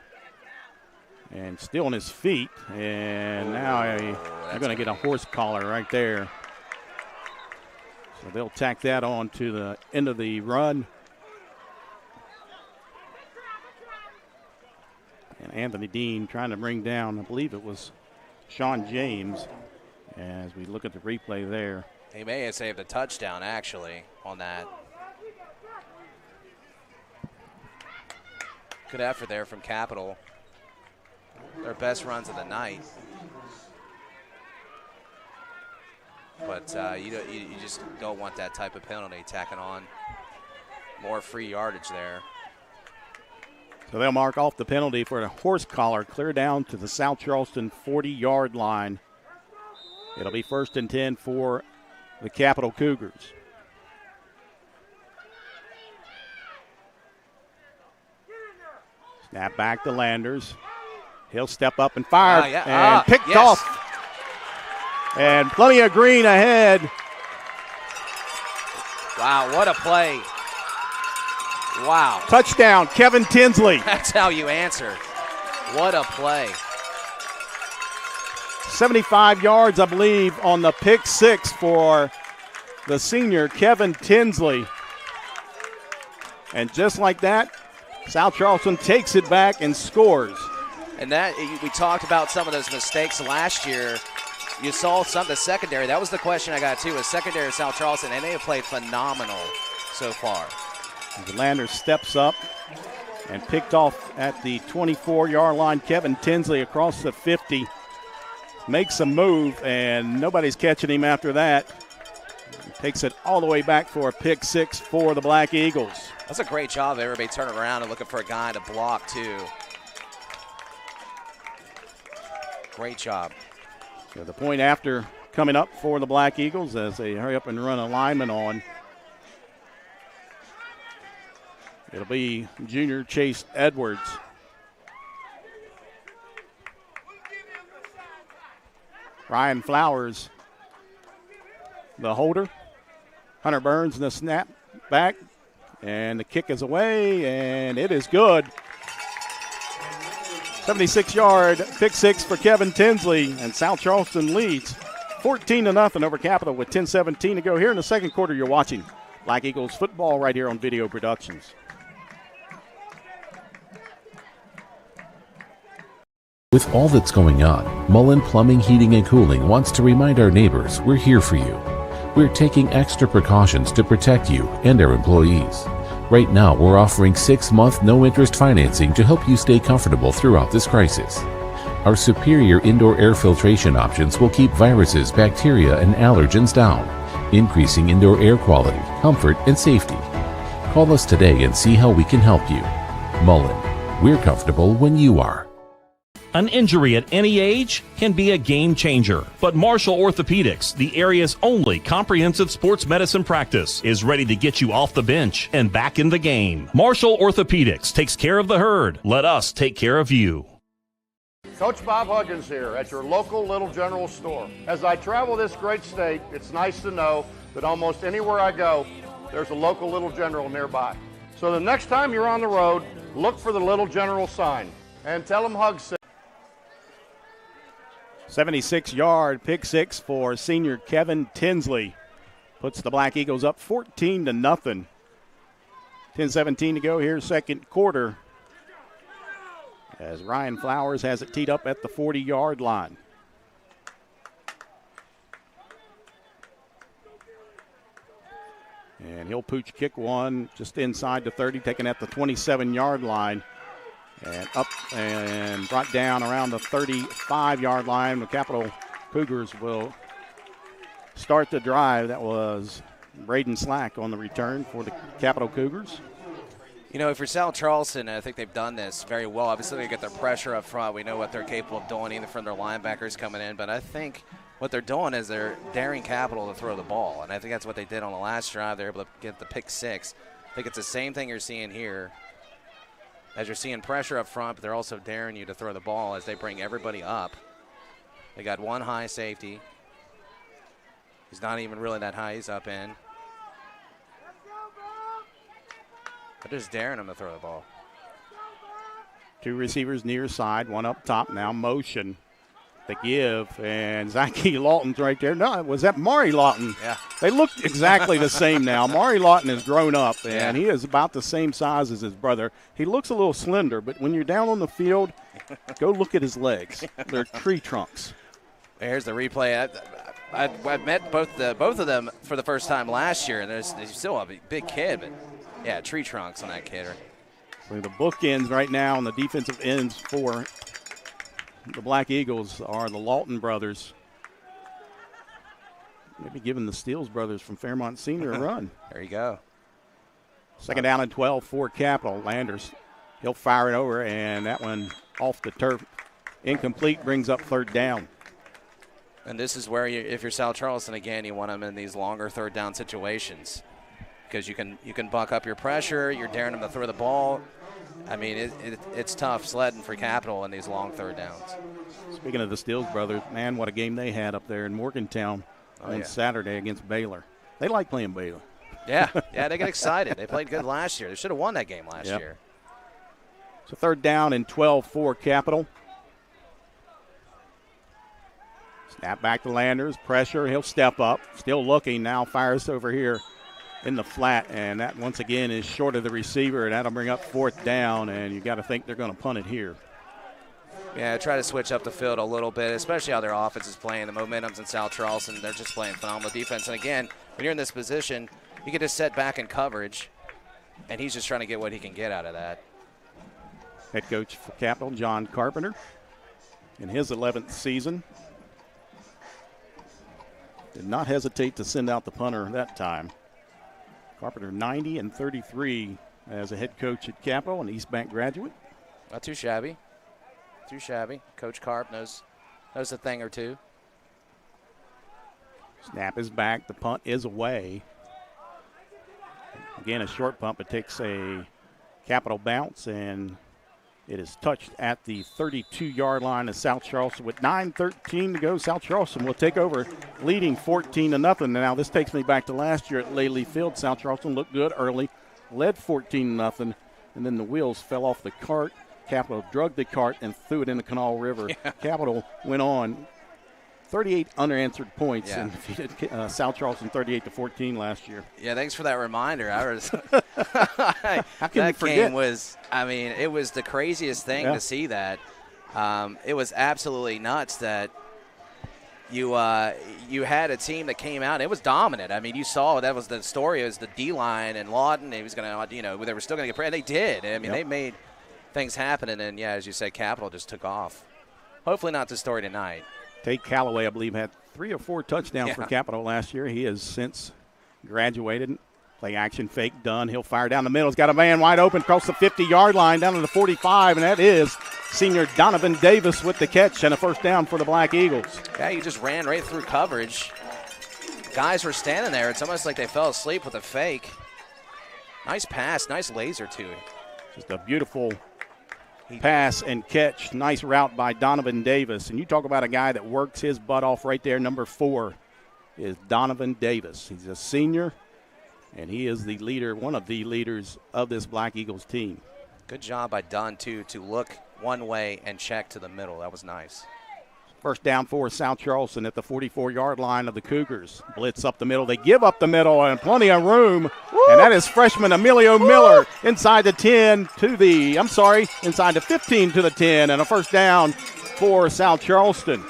And still on his feet, and now they're going to get a horse collar right there. So they'll tack that on to the end of the run. And Anthony Dean trying to bring down, I believe it was Sean James, as we look at the replay there. He may have saved a touchdown, actually, on that. Good effort there from Capital. Their best runs of the night. But you just don't want that type of penalty tacking on more free yardage there. So they'll mark off the penalty for a horse collar, clear down to the South Charleston 40-yard line. It'll be 1st and 10 for the Capital Cougars. Snap back to Landers. He'll step up and fire and picked off. And plenty of green ahead. Wow, what a play. Wow. Touchdown, Kevin Tinsley. That's how you answer. What a play. 75 yards, I believe, on the pick 6 for the senior, Kevin Tinsley. And just like that, South Charleston takes it back and scores. And that we talked about some of those mistakes last year. You saw some the secondary. That was the question I got too. Was secondary of South Charleston, and they have played phenomenal so far. Landers steps up and picked off at the 24-yard line. Kevin Tinsley across the 50 makes a move, and nobody's catching him after that. Takes it all the way back for a pick 6 for the Black Eagles. That's a great job of everybody turning around and looking for a guy to block too. Great job. So the point after coming up for the Black Eagles as they hurry up and run a lineman on. It'll be junior Chase Edwards. Ryan Flowers, the holder. Hunter Burns in the snap back. And the kick is away, and it is good. 76-yard pick 6 for Kevin Tinsley, and South Charleston leads 14-0 over Capital with 10:17 to go. Here in the second quarter, you're watching Black Eagles football right here on Video Productions. With all that's going on, Mullen Plumbing, Heating, and Cooling wants to remind our neighbors we're here for you. We're taking extra precautions to protect you and our employees. Right now, we're offering 6-month no-interest financing to help you stay comfortable throughout this crisis. Our superior indoor air filtration options will keep viruses, bacteria, and allergens down, increasing indoor air quality, comfort, and safety. Call us today and see how we can help you. Mullen, we're comfortable when you are. An injury at any age can be a game changer, but Marshall Orthopedics, the area's only comprehensive sports medicine practice, is ready to get you off the bench and back in the game. Marshall Orthopedics takes care of the herd. Let us take care of you. Coach Bob Huggins here at your local Little General store. As I travel this great state, it's nice to know that almost anywhere I go, there's a local Little General nearby. So the next time you're on the road, look for the Little General sign and tell them Hug said. 76-yard pick six for senior Kevin Tinsley. Puts the Black Eagles up 14-0. 10:17 to go here, second quarter. As Ryan Flowers has it teed up at the 40-yard line. And he'll pooch kick one just inside the 30, taken at the 27-yard line. And up and brought down around the 35-yard line. The Capital Cougars will start the drive. That was Braden Slack on the return for the Capital Cougars. You know, for South Charleston, I think they've done this very well. Obviously, they get their pressure up front. We know what they're capable of doing, even from their linebackers coming in. But I think what they're doing is they're daring Capital to throw the ball. And I think that's what they did on the last drive. They're able to get the pick six. I think it's the same thing you're seeing here. As you're seeing pressure up front, but they're also daring you to throw the ball as they bring everybody up. They got one high safety. He's not even really that high. He's up in. They're just daring him to throw the ball. Two receivers near side, one up top now, motion. The give, and Zachy Lawton's right there. No, was that Maury Lawton? Yeah. They look exactly the same now. Maury Lawton has grown up, and he is about the same size as his brother. He looks a little slender, but when you're down on the field, go look at his legs. They're tree trunks. Here's the replay. I met both of them for the first time last year, and he's still a big kid, but, yeah, tree trunks on that kid. So the bookends right now on the defensive ends for the Black Eagles are the Lawton brothers. Maybe giving the Steele brothers from Fairmont Senior a run. There you go. Second down and 12 for Capital. Landers, he'll fire it over, and that one off the turf. Incomplete, brings up third down. And this is where, if you're South Charleston, again, you want them in these longer third down situations because you can buck up your pressure. You're daring them to throw the ball. I mean, it's tough sledding for Capital in these long third downs. Speaking of the Steele brothers, man, what a game they had up there in Morgantown on Saturday against Baylor. They like playing Baylor. Yeah, they get excited. They played good last year. They should have won that game last year. So third down and 12 for Capital. Snap back to Landers, pressure, he'll step up. Still looking now, fires over here in the flat, and that once again is short of the receiver, and that'll bring up fourth down, and you got to think they're going to punt it here. Yeah, try to switch up the field a little bit, especially how their offense is playing. The momentum's in South Charleston. They're just playing phenomenal defense. And again, when you're in this position, you can just set back in coverage, and he's just trying to get what he can get out of that. Head coach for Capital, John Carpenter, in his 11th season. Did not hesitate to send out the punter that time. Carpenter 90-33 as a head coach at Capital, an East Bank graduate. Not too shabby. Too shabby. Coach Carp knows a thing or two. Snap is back. The punt is away. Again, a short punt, but takes a Capital bounce, and it is touched at the 32-yard line of South Charleston. With 9:13 to go, South Charleston will take over, leading 14-0. Now, this takes me back to last year at Laley Field. South Charleston looked good early, led 14-0, and then the wheels fell off the cart. Capital drugged the cart and threw it in the Kanawha River. Yeah. Capital went on 38 unanswered points and defeated South Charleston 38-14 last year. Yeah, thanks for that reminder. How can you forget? Game was, it was the craziest thing to see that. It was absolutely nuts that you had a team that came out. It was dominant. I mean, you saw that was the story. It was the D-line and Lawton. He was going to, they were still going to get – and they did. I mean, they made things happen. And then, as you said, Capital just took off. Hopefully not the story tonight. Tate Callaway, I believe, had 3 or 4 touchdowns for Capital last year. He has since graduated. Play action fake done. He'll fire down the middle. He's got a man wide open across the 50-yard line down to the 45, and that is senior Donovan Davis with the catch and a first down for the Black Eagles. Yeah, you just ran right through coverage. Guys were standing there. It's almost like they fell asleep with a fake. Nice pass, nice laser to it. Just a beautiful pass and catch. Nice route by Donovan Davis. And you talk about a guy that works his butt off right there. Number 4 is Donovan Davis. He's a senior, and he is the leader, one of the leaders of this Black Eagles team. Good job by Dunn, too, to look one way and check to the middle. That was nice. First down for South Charleston at the 44-yard line of the Cougars. Blitz up the middle. They give up the middle and plenty of room. Woo! And that is freshman Emilio Miller inside the 10 to the, inside the 15 to the 10, and a first down for South Charleston.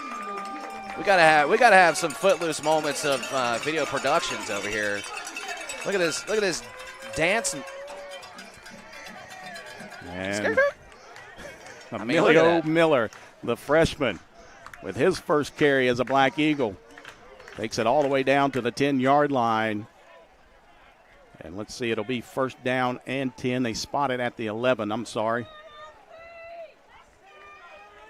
We gotta have some footloose moments of video productions over here. Look at this dance. And Emilio Miller, the freshman, with his first carry as a Black Eagle, takes it all the way down to the 10-yard line. And let's see, it'll be first down and 10. They spot it at the 11, 2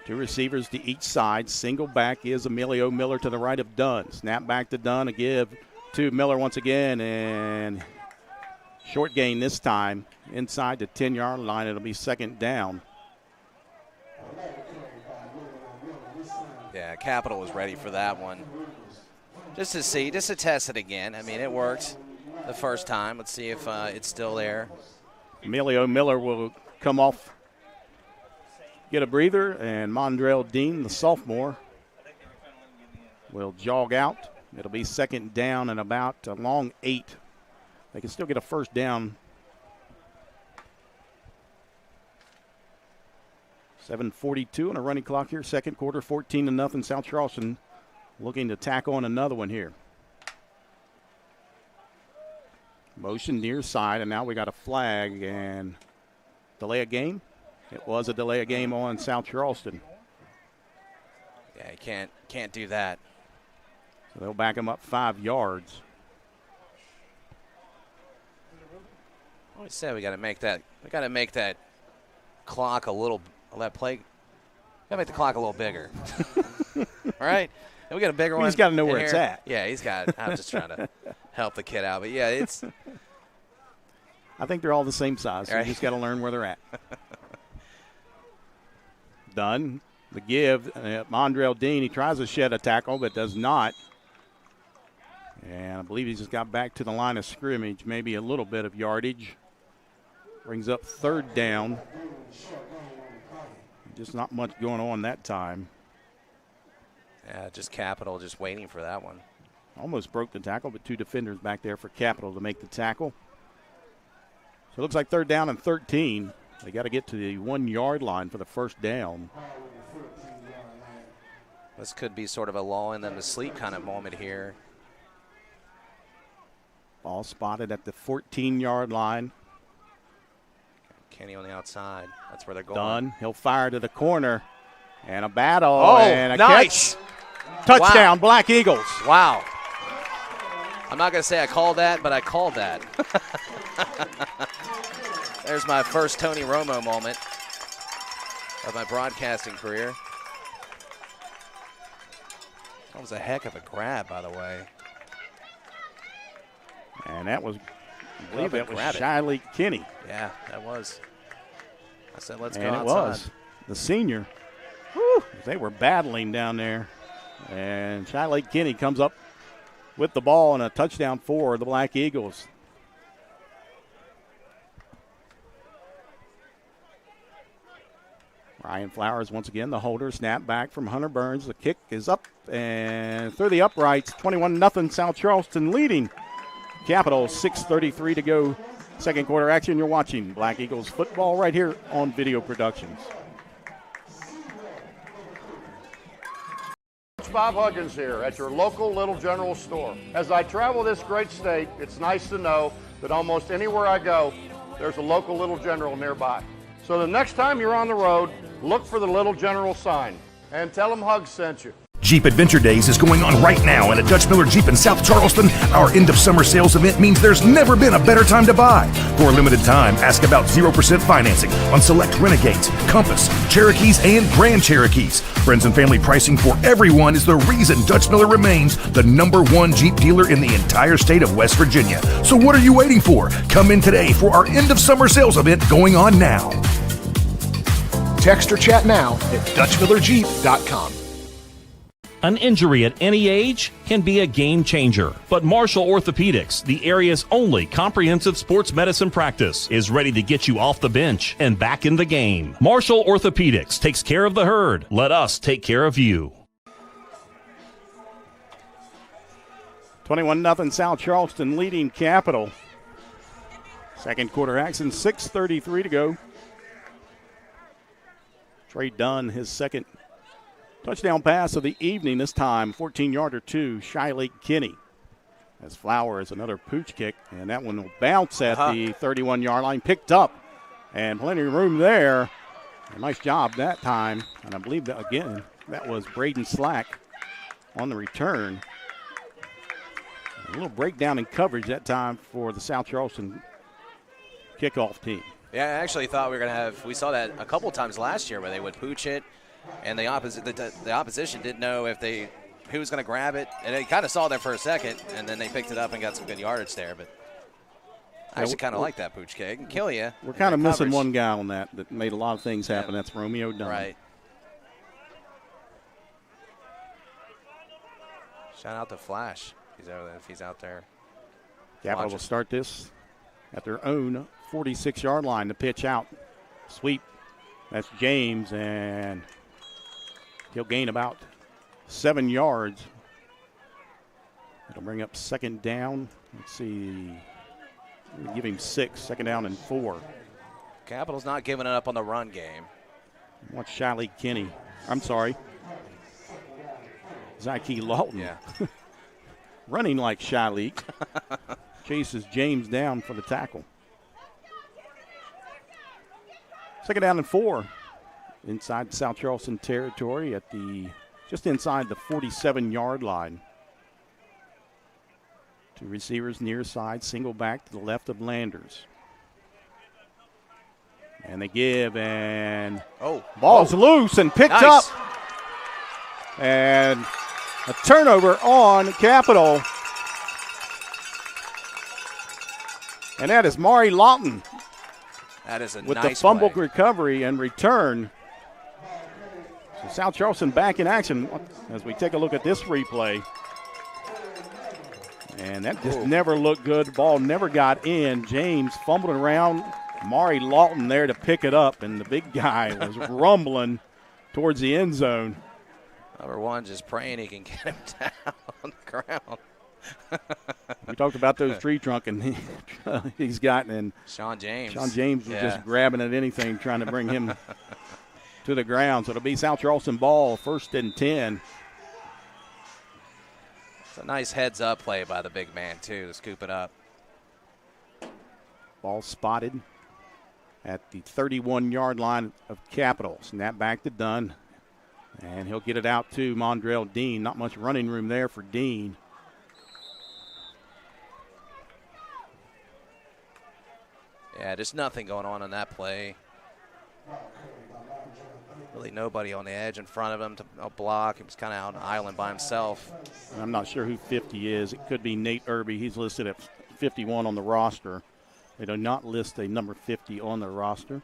receivers to each side. Single back is Emilio Miller to the right of Dunn. Snap back to Dunn, a give to Miller once again, and short gain this time inside the 10-yard line. It'll be second down. Yeah, Capital was ready for that one. Just to test it again. I mean, it worked the first time. Let's see if it's still there. Emilio Miller will come off, get a breather, and Mondrell Dean, the sophomore, will jog out. It'll be second down and about a long 8. They can still get a first down. 7:42 on a running clock here. Second quarter, 14-0. South Charleston looking to tack on another one here. Motion near side, and now we got a flag and delay a game. It was a delay of game on South Charleston. Yeah, you can't do that. So they'll back him up 5 yards. I always say we got to make that. We got to make that clock a little. That play. Got to make the clock a little bigger. All right, and we got a bigger one. He's got to know where it's at. Yeah, he's got. I'm just trying to help the kid out, but yeah, it's. I think they're all the same size. So right. You just got to learn where they're at. Dunn, the give. Mondrell Dean, he tries to shed a tackle, but does not. And I believe he's just got back to the line of scrimmage, maybe a little bit of yardage. Brings up third down. Just not much going on that time. Yeah, just Capital just waiting for that one. Almost broke the tackle, but 2 defenders back there for Capital to make the tackle. So it looks like third down and 13. They got to get to the 1-yard line for the first down. This could be sort of a lulling them to sleep kind of moment here. Ball spotted at the 14-yard line. Kenny on the outside. That's where they're going. Dunn. He'll fire to the corner. And a battle. Oh, and a nice. Catch. Touchdown, wow. Black Eagles. Wow. I'm not going to say I called that, but I called that. There's my first Tony Romo moment of my broadcasting career. That was a heck of a grab, by the way. And that was, I believe that was Shiley Kinney. Yeah, that was. I said, let's go outside. And it was. The senior. Whew, they were battling down there. And Shiley Kinney comes up with the ball and a touchdown for the Black Eagles. Ryan Flowers once again, the holder. Snap back from Hunter Burns. The kick is up and through the uprights. 21-0 South Charleston leading. Capital, 6:33 to go. Second quarter action. You're watching Black Eagles football right here on Video Productions. Bob Huggins here at your local Little General store. As I travel this great state, it's nice to know that almost anywhere I go, there's a local Little General nearby. So the next time you're on the road, look for the Little General sign and tell them Hugs sent you. Jeep Adventure Days is going on right now, and at Dutch Miller Jeep in South Charleston, our end-of-summer sales event means there's never been a better time to buy. For a limited time, ask about 0% financing on select Renegades, Compass, Cherokees, and Grand Cherokees. Friends and family pricing for everyone is the reason Dutch Miller remains the #1 Jeep dealer in the entire state of West Virginia. So what are you waiting for? Come in today for our end-of-summer sales event going on now. Text or chat now at DutchMillerJeep.com. An injury at any age can be a game changer, but Marshall Orthopedics, the area's only comprehensive sports medicine practice, is ready to get you off the bench and back in the game. Marshall Orthopedics takes care of the herd. Let us take care of you. 21-0 South Charleston leading Capital. Second quarter action, 6:33 to go. Trey Dunn, his second touchdown pass of the evening this time, 14-yarder to Shiley Kinney. As Flowers, another pooch kick, and that one will bounce at the 31-yard line, picked up, and plenty of room there. A nice job that time, and I believe that, again, that was Braden Slack on the return. A little breakdown in coverage that time for the South Charleston kickoff team. Yeah, I actually thought we were going to have – we saw that a couple times last year where they would pooch it, and the opposition didn't know if who was going to grab it. And they kind of saw there for a second, and then they picked it up and got some good yardage there. But I actually kind of like that pooch kick. It can kill you. We're kind of missing one guy on that made a lot of things happen. Yeah. That's Romeo Dunn. Right. Shout out to Flash if he's out there. Capital will start this at their own 46-yard line. The pitch out. Sweep. That's James, and he'll gain about 7 yards. It'll bring up second down. Let's see. We'll give him 6, second down and 4. Capital's not giving it up on the run game. Watch Shiley Kinney. I'm sorry. Zyke Lawton. Yeah. Running like Shiley. Chases James down for the tackle. Second down and 4 inside South Charleston territory at just inside the 47-yard line. Two receivers near side, single back to the left of Landers. And they give, and ball's loose and picked up. And a turnover on Capital. And that is Mari Lawton. That is with the fumble recovery and return. So South Charleston back in action as we take a look at this replay. And that just never looked good. The ball never got in. James fumbled around. Mari Lawton there to pick it up, and the big guy was rumbling towards the end zone. Number one just praying he can get him down on the ground. We talked about those tree trunk, and he's gotten in. Sean James was just grabbing at anything, trying to bring him to the ground. So it'll be South Charleston ball, 1st and 10. It's a nice heads-up play by the big man, too, to scoop it up. Ball spotted at the 31-yard line of Capital. Snap back to Dunn, and he'll get it out to Mondrell Dean. Not much running room there for Dean. Yeah, just nothing going on in that play. Really nobody on the edge in front of him to block. He was kind of out on an island by himself. I'm not sure who 50 is. It could be Nate Irby. He's listed at 51 on the roster. They do not list a number 50 on their roster.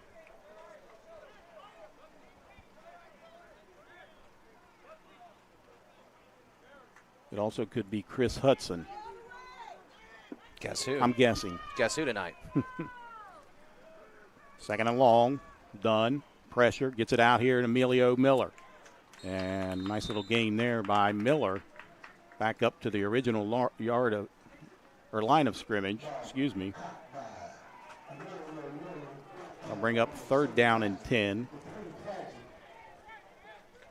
It also could be Chris Hudson. Guess who? I'm guessing. Guess who tonight? Second and long. Dunn. Pressure. Gets it out here to Emilio Miller. And nice little gain there by Miller. Back up to the original line of scrimmage. Excuse me. I'll bring up 3rd down and 10.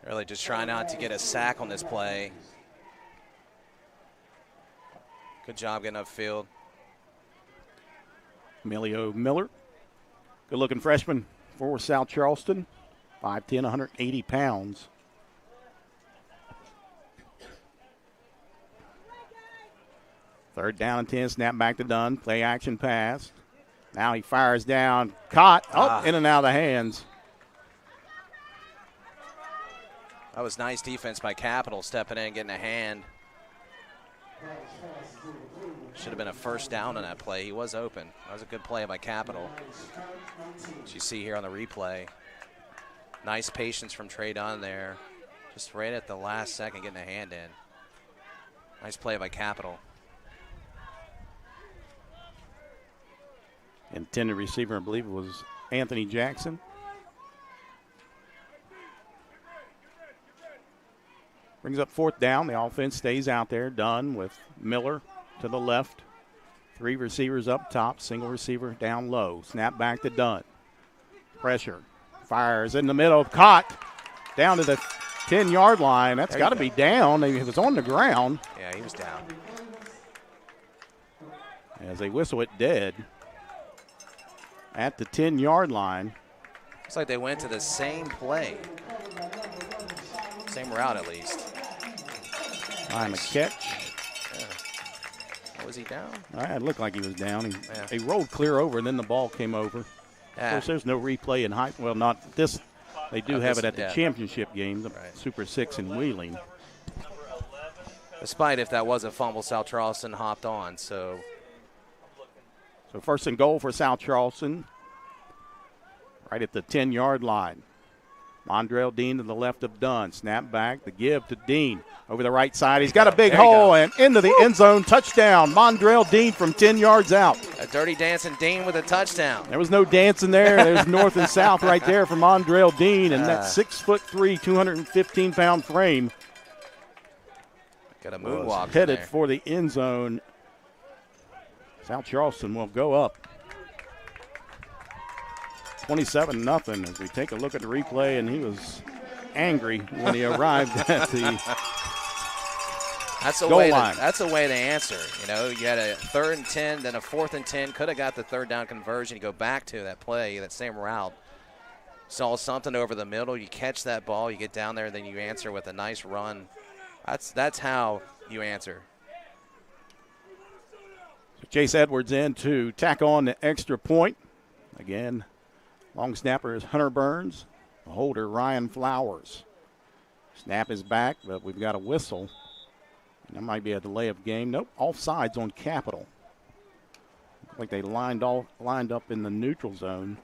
Really just trying not to get a sack on this play. Good job getting upfield. Emilio Miller, good-looking freshman for South Charleston, 5'10", 180 pounds. Third down and 10, snap back to Dunn, play action pass. Now he fires down, caught, in and out of the hands. That was nice defense by Capital, stepping in, getting a hand. Should have been a first down on that play. He was open. That was a good play by Capital. As you see here on the replay. Nice patience from Trey Dunn there. Just right at the last second getting a hand in. Nice play by Capital. Intended receiver, I believe it was Anthony Jackson. Brings up fourth down. The offense stays out there. Dunn with Miller to the left. 3 receivers up top. Single receiver down low. Snap back to Dunn. Pressure. Fires in the middle. Caught. Down to the 10-yard line. That's got to be down. He was on the ground. Yeah, he was down. As they whistle it dead. At the 10-yard line. Looks like they went to the same play. Same route, at least. Behind the catch. Yeah. Was he down? It looked like he was down. He rolled clear over, and then the ball came over. Yeah. Of course, there's no replay in high. Well, not this. They do have it at the championship game, the Super 6 in Wheeling. Despite if that was a fumble, South Charleston hopped on. So first and goal for South Charleston. Right at the 10-yard line. Mondrell Dean to the left of Dunn. Snap back, the give to Dean. Over the right side, he's got a big hole and into the end zone. Touchdown, Mondrell Dean from 10 yards out. A dirty dancing Dean with a touchdown. There was no dancing there. There's north and south right there for Mondrell Dean, and that 6'3", 215-pound frame. Got a moonwalk headed for the end zone. South Charleston will go up 27-0 as we take a look at the replay, and he was angry when he arrived at the goal line. That's a way to answer. You know, you had a 3rd and 10, then a 4th and 10. Could have got the 3rd down conversion. You go back to that play, that same route. Saw something over the middle. You catch that ball. You get down there, then you answer with a nice run. That's how you answer. So Chase Edwards in to tack on the extra point. Again, long snapper is Hunter Burns. Holder Ryan Flowers. Snap is back, but we've got a whistle. And that might be a delay of game. Nope, offsides on Capital. Looks like they lined up in the neutral zone.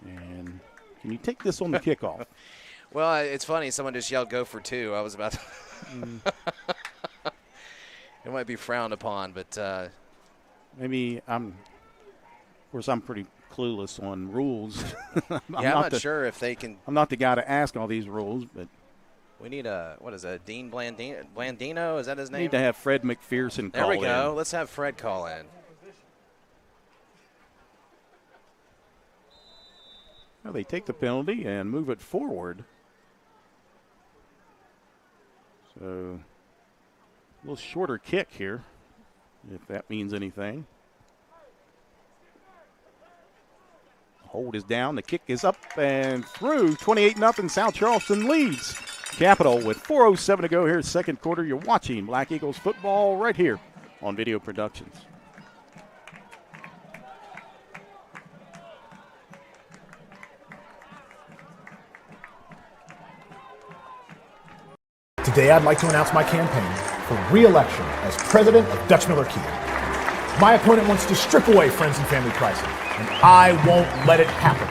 And can you take this on the kickoff? Well, it's funny. Someone just yelled, "Go for 2." I was about to. It might be frowned upon, but maybe of course, I'm pretty clueless on rules. I'm not sure if they can. I'm not the guy to ask all these rules, but we need Dean Blandino? Is that his name? We need to have Fred McPherson call in. There we go. Let's have Fred call in. Well, they take the penalty and move it forward. So a little shorter kick here, if that means anything. Hold is down. The kick is up and through. 28-0. South Charleston leads Capital with 4:07 to go here, second quarter. You're watching Black Eagles football right here on Video Productions. Today, I'd like to announce my campaign for re-election as president of Dutch Miller Kia. My opponent wants to strip away friends and family pricing, and I won't let it happen.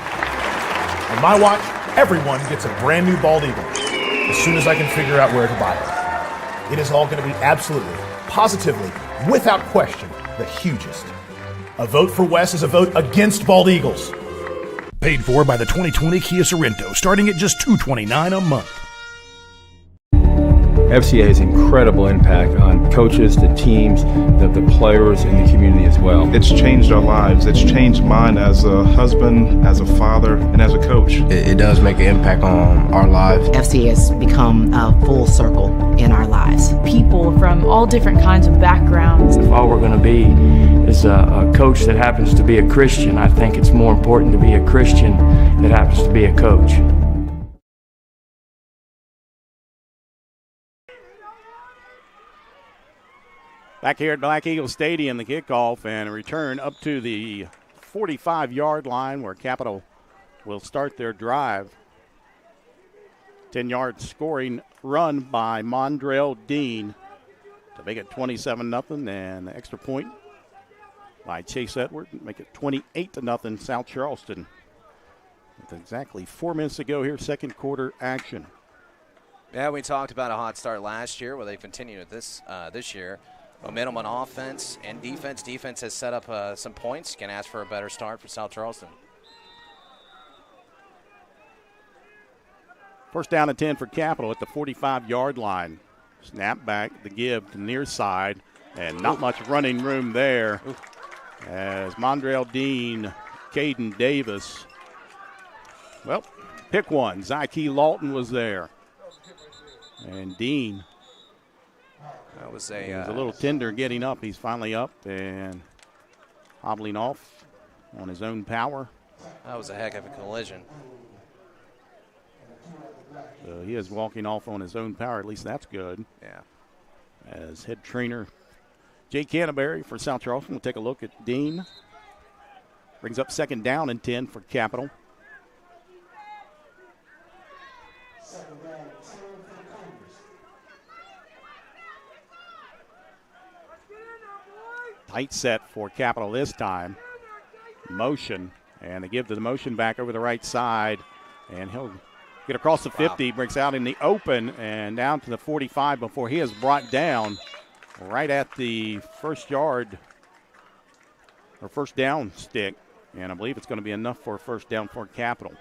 On my watch, everyone gets a brand new bald eagle as soon as I can figure out where to buy it. It is all going to be absolutely, positively, without question, the hugest. A vote for Wes is a vote against bald eagles. Paid for by the 2020 Kia Sorento, starting at just $229 a month. FCA has incredible impact on coaches, the teams, the players, and the community as well. It's changed our lives. It's changed mine as a husband, as a father, and as a coach. It does make an impact on our lives. FCA has become a full circle in our lives. People from all different kinds of backgrounds. If all we're going to be is a coach that happens to be a Christian, I think it's more important to be a Christian that happens to be a coach. Back here at Black Eagle Stadium, the kickoff and a return up to the 45-yard line where Capital will start their drive. 10-yard scoring run by Mondrell Dean to make it 27-0, and the extra point by Chase Edward to make it 28-0 South Charleston. With exactly 4 minutes to go here, second quarter action. Yeah, we talked about a hot start last year. Well, they continued it this year. Momentum on offense and defense. Defense has set up some points. Can ask for a better start for South Charleston. First down and 10 for Capital at the 45-yard line. Snap back, the give to near side, and not much running room there. As Mondrell Dean, Caden Davis, well, pick one. Zyke Lawton was there. And Dean was a little tender getting up. He's finally up and hobbling off on his own power. That was a heck of a collision. So he is walking off on his own power. At least that's good. Yeah. As head trainer Jay Canterbury for South Charleston will take a look at Dean. Brings up second down and 10 for Capital. Tight set for Capital this time. Motion, and they give the motion back over the right side, and he'll get across the 50, breaks out in the open and down to the 45 before he is brought down right at the first yard or first down stick, and I believe it's going to be enough for a first down for Capital.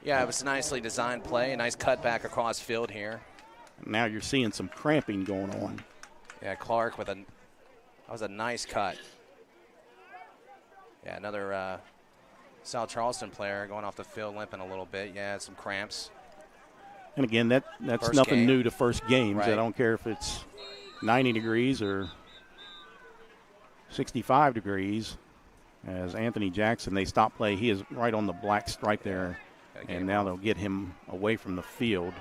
Yeah, it was a nicely designed play, a nice cutback across field here. Now you're seeing some cramping going on. Yeah, Clark with that was a nice cut. Yeah, another South Charleston player going off the field limping a little bit. Yeah, some cramps. And again, that's first nothing game. new to first games. Right. I don't care if it's 90 degrees or 65 degrees. As Anthony Jackson, they stop play. He is right on the black stripe there. And now they'll get him away from the field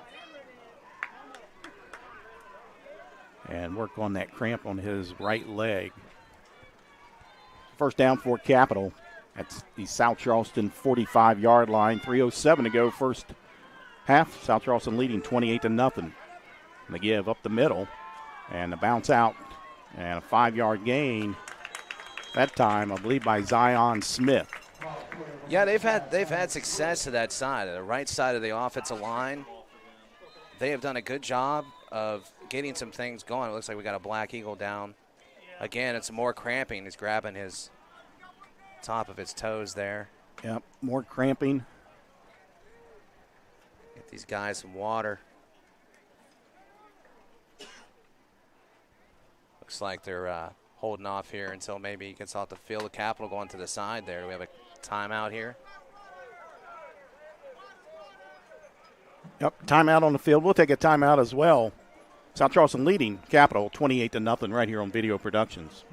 and work on that cramp on his right leg. First down for Capital at the South Charleston 45-yard line. 3:07 to go first half. South Charleston leading 28-0. And they give up the middle and the bounce out and a 5-yard gain. That time, I believe, by Zion Smith. Yeah, they've had success to that side, the right side of the offensive line. They have done a good job of getting some things going. It looks like we got a Black Eagle down. Again, it's more cramping. He's grabbing his top of his toes there. Yep, more cramping. Get these guys some water. Looks like they're holding off here until maybe he gets off the field. The Capital going to the side there. Do we have a timeout here? Yep, timeout on the field. We'll take a timeout as well. South Charleston leading Capital 28-0 right here on Video Productions.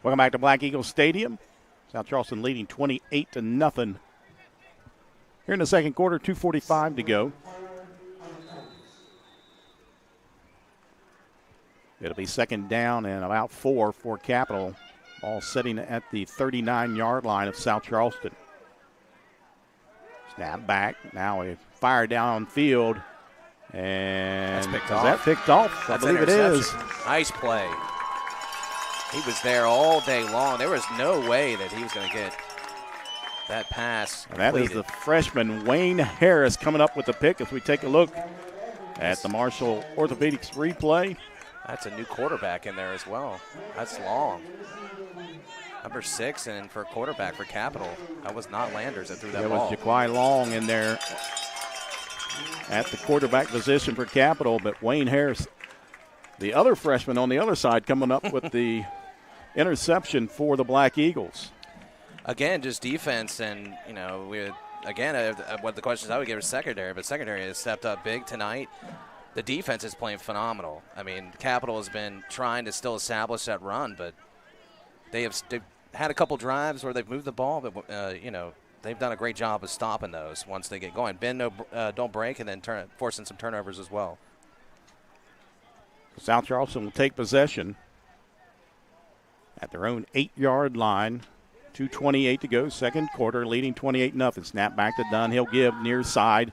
Welcome back to Black Eagle Stadium. South Charleston leading 28-0. Here in the second quarter, 2:45 to go. It'll be second down and about 4 for Capital. Ball sitting at the 39-yard line of South Charleston. Snap back. Now a fire downfield. And that's picked off. That picked off? I believe it is. Nice play. He was there all day long. There was no way that he was going to get that pass completed. That is the freshman Wayne Harris coming up with the pick as we take a look at the Marshall Orthopedics replay. That's a new quarterback in there as well. That's long. Number 6, and for a quarterback for Capital, that was not Landers that threw that ball. It was Jaquai Long in there at the quarterback position for Capital, but Wayne Harris, the other freshman on the other side, coming up with the interception for the Black Eagles. Again, just defense, and, you know, what the questions I would give is secondary, but secondary has stepped up big tonight. The defense is playing phenomenal. I mean, Capital has been trying to still establish that run, but they've had a couple drives where they've moved the ball, but, you know, they've done a great job of stopping those once they get going. Bend, don't break, and then forcing some turnovers as well. South Charleston will take possession at their own 8-yard line. 2:28 to go, second quarter, leading 28-0. Snap back to Dunn. He'll give near side.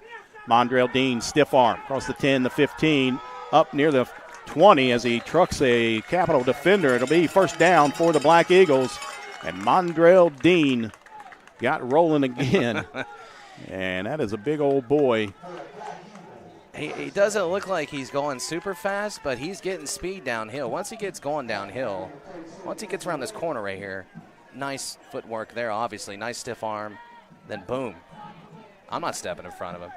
Mondrell Dean, stiff arm, across the 10, the 15, up near the 20 as he trucks a Capital defender. It'll be first down for the Black Eagles. And Mondrell Dean got rolling again. And that is a big old boy. He doesn't look like he's going super fast, but he's getting speed downhill. Once he gets going downhill, once he gets around this corner right here, nice footwork there, obviously. Nice stiff arm. Then boom. I'm not stepping in front of him.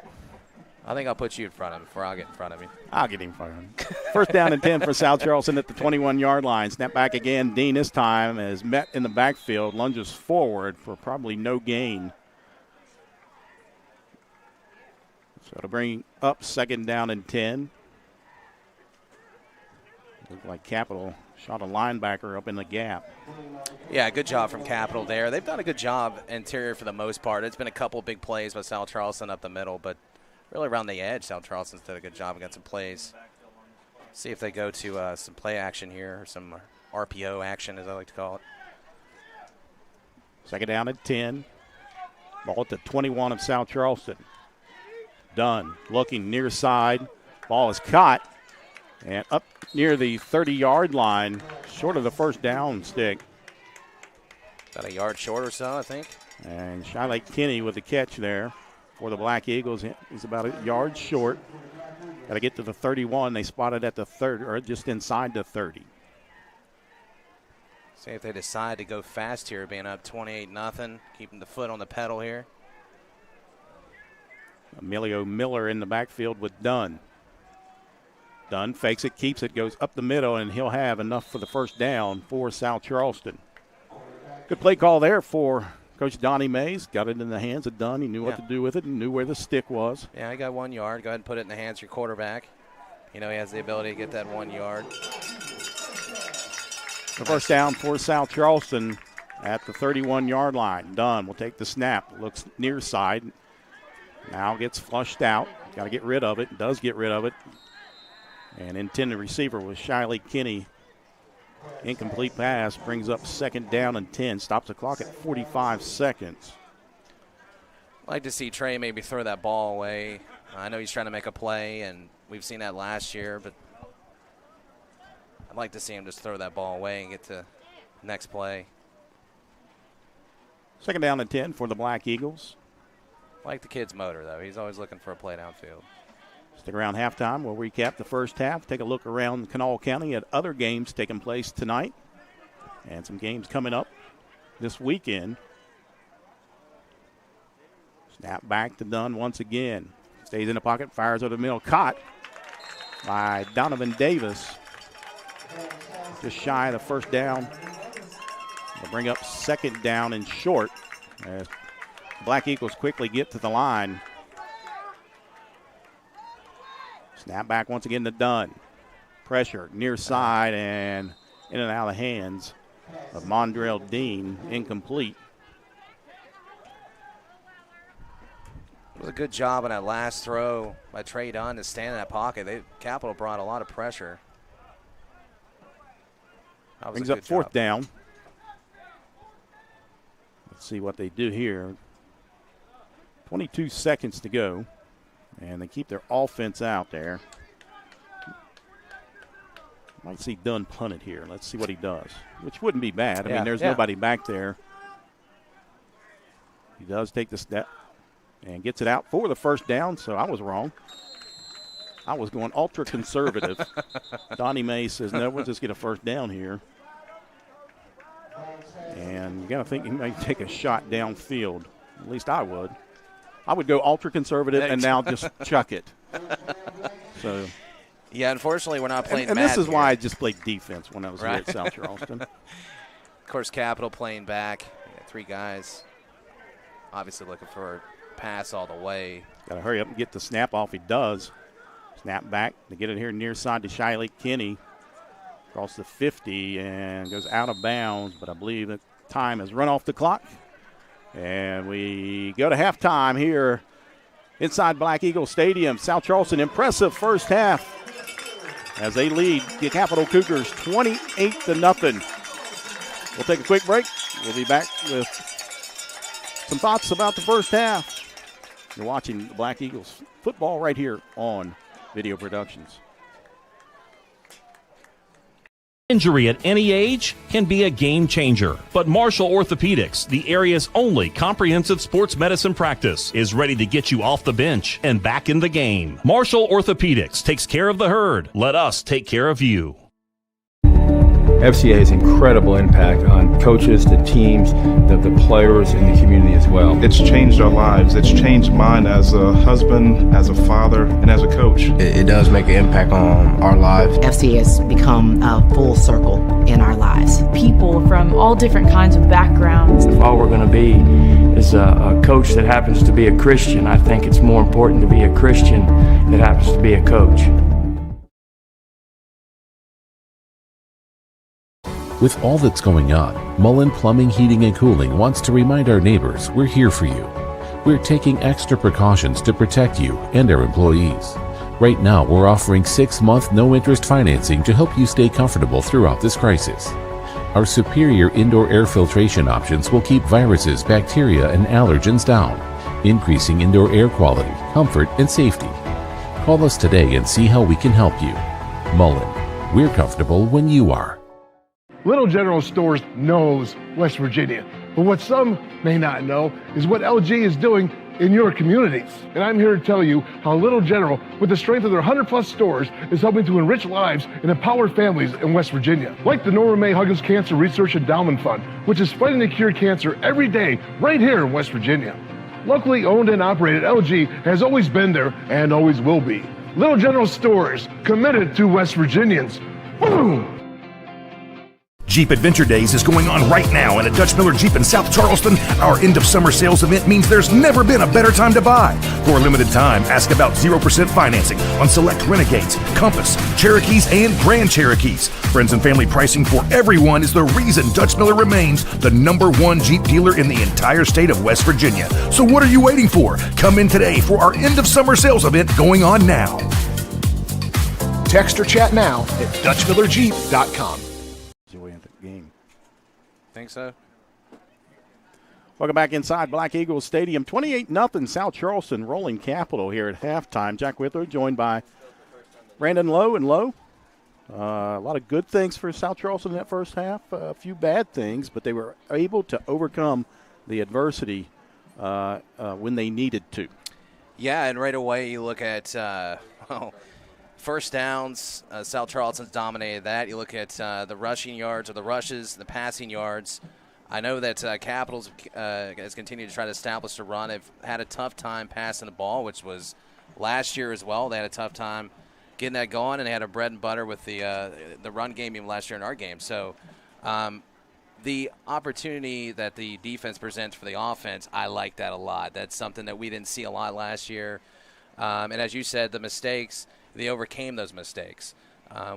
I think I'll put you in front of him before I'll get in front of him. I'll get in front of him. First down and 10 for South Charleston at the 21-yard line. Snap back again. Dean this time is met in the backfield, lunges forward for probably no gain. So to bring up second down and 10. Looked like Capital shot a linebacker up in the gap. Yeah, good job from Capital there. They've done a good job interior for the most part. It's been a couple big plays by South Charleston up the middle, but really around the edge, South Charleston's did a good job and got some plays. See if they go to some play action here, or some RPO action, as I like to call it. Second down at 10. Ball at the 21 of South Charleston. Dunn looking near side. Ball is caught. And up near the 30-yard line, short of the first down stick. About a yard short or so, I think. And Shiley Kinney with the catch there for the Black Eagles. He's about a yard short. Got to get to the 31. They spotted at the 30, or just inside the 30. See if they decide to go fast here, being up 28-0, keeping the foot on the pedal here. Emilio Miller in the backfield with Dunn. Dunn fakes it, keeps it, goes up the middle, and he'll have enough for the first down for South Charleston. Good play call there for Coach Donnie Mays. Got it in the hands of Dunn. He knew what to do with it and knew where the stick was. Yeah, I got 1 yard. Go ahead and put it in the hands of your quarterback. You know he has the ability to get that 1 yard. The first down for South Charleston at the 31-yard line. Dunn will take the snap. Looks near side. Now gets flushed out. Got to get rid of it. Does get rid of it. And intended receiver was Shiley Kinney. Incomplete pass brings up second down and 10. Stops the clock at 45 seconds. I'd like to see Trey maybe throw that ball away. I know he's trying to make a play, and we've seen that last year, but I'd like to see him just throw that ball away and get to the next play. Second down and 10 for the Black Eagles. I like the kid's motor, though. He's always looking for a play downfield. Stick around halftime. We'll recap the first half. Take a look around Kanawha County at other games taking place tonight. And some games coming up this weekend. Snap back to Dunn once again. Stays in the pocket, fires over the middle. Caught by Donovan Davis. Just shy of the first down. They'll bring up second down and short as Black Eagles quickly get to the line. Snap back once again to Dunn. Pressure near side and in and out of the hands of Mondrell Dean, incomplete. It was a good job on that last throw by Trey Dunn to stand in that pocket. Capital brought a lot of pressure. Brings up fourth down. Let's see what they do here. 22 seconds to go, and they keep their offense out there. Might see Dunn punt it here. Let's see what he does, which wouldn't be bad. I mean, there's nobody back there. He does take the step and gets it out for the first down, so I was wrong. I was going ultra conservative. Donnie May says, no, we'll just get a first down here. And you got to think he may take a shot downfield. At least I would. I would go ultra conservative and now just chuck it. So, yeah, unfortunately, we're not playing. And this is why I just played defense when I was here at South Charleston. Of course, Capital playing back. Three guys, obviously looking for a pass all the way. Got to hurry up and get the snap off. He does. Snap back to get it here near side to Shiley Kinney. Across the 50 and goes out of bounds, but I believe that time has run off the clock. And we go to halftime here inside Black Eagle Stadium. South Charleston, impressive first half as they lead the Capital Cougars 28-0. We'll take a quick break. We'll be back with some thoughts about the first half. You're watching the Black Eagles football right here on Video Productions. Injury at any age can be a game changer, but Marshall Orthopedics, the area's only comprehensive sports medicine practice, is ready to get you off the bench and back in the game. Marshall Orthopedics takes care of the herd. Let us take care of you. FCA has incredible impact on coaches, the teams, the players, and the community as well. It's changed our lives. It's changed mine as a husband, as a father, and as a coach. It does make an impact on our lives. FCA has become a full circle in our lives. People from all different kinds of backgrounds. If all we're going to be is a coach that happens to be a Christian, I think it's more important to be a Christian that happens to be a coach. With all that's going on, Mullen Plumbing, Heating, and Cooling wants to remind our neighbors we're here for you. We're taking extra precautions to protect you and our employees. Right now, we're offering 6-month no-interest financing to help you stay comfortable throughout this crisis. Our superior indoor air filtration options will keep viruses, bacteria, and allergens down, increasing indoor air quality, comfort, and safety. Call us today and see how we can help you. Mullen, we're comfortable when you are. Little General Stores knows West Virginia, but what some may not know is what LG is doing in your communities. And I'm here to tell you how Little General, with the strength of their 100+ stores, is helping to enrich lives and empower families in West Virginia. Like the Norma May Huggins Cancer Research Endowment Fund, which is fighting to cure cancer every day right here in West Virginia. Locally owned and operated, LG has always been there and always will be. Little General Stores, committed to West Virginians. Boom! Jeep Adventure Days is going on right now, and at Dutch Miller Jeep in South Charleston, our end-of-summer sales event means there's never been a better time to buy. For a limited time, ask about 0% financing on select Renegades, Compass, Cherokees, and Grand Cherokees. Friends and family pricing for everyone is the reason Dutch Miller remains the #1 Jeep dealer in the entire state of West Virginia. So what are you waiting for? Come in today for our end-of-summer sales event going on now. Text or chat now at DutchMillerJeep.com. Game. Think so? Welcome back inside Black Eagle Stadium. 28-0 South Charleston rolling Capital here at halftime. Jack Withrow joined by Brandon Lowe. And Lowe, a lot of good things for South Charleston in that first half. A few bad things, but they were able to overcome the adversity when they needed to. Yeah, and right away you look at first downs, South Charleston's dominated that. You look at the rushing yards or the rushes, the passing yards. I know that Capitals has continued to try to establish the run. They've had a tough time passing the ball, which was last year as well. They had a tough time getting that going, and they had a bread and butter with the run game even last year in our game. So the opportunity that the defense presents for the offense, I like that a lot. That's something that we didn't see a lot last year. And as you said, the mistakes, they overcame those mistakes,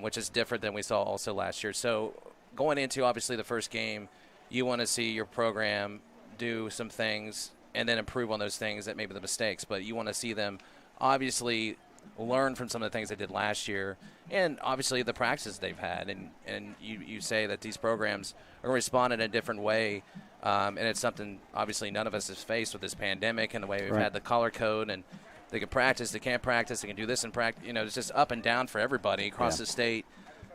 which is different than we saw also last year. So going into obviously the first game, you want to see your program do some things and then improve on those things that maybe the mistakes. But you want to see them obviously learn from some of the things they did last year and obviously the practices they've had. And you say that these programs are going to respond in a different way. And it's something obviously none of us has faced with this pandemic and the way we've had the color code, and they can practice, they can't practice, they can do this and practice. It's just up and down for everybody across the state,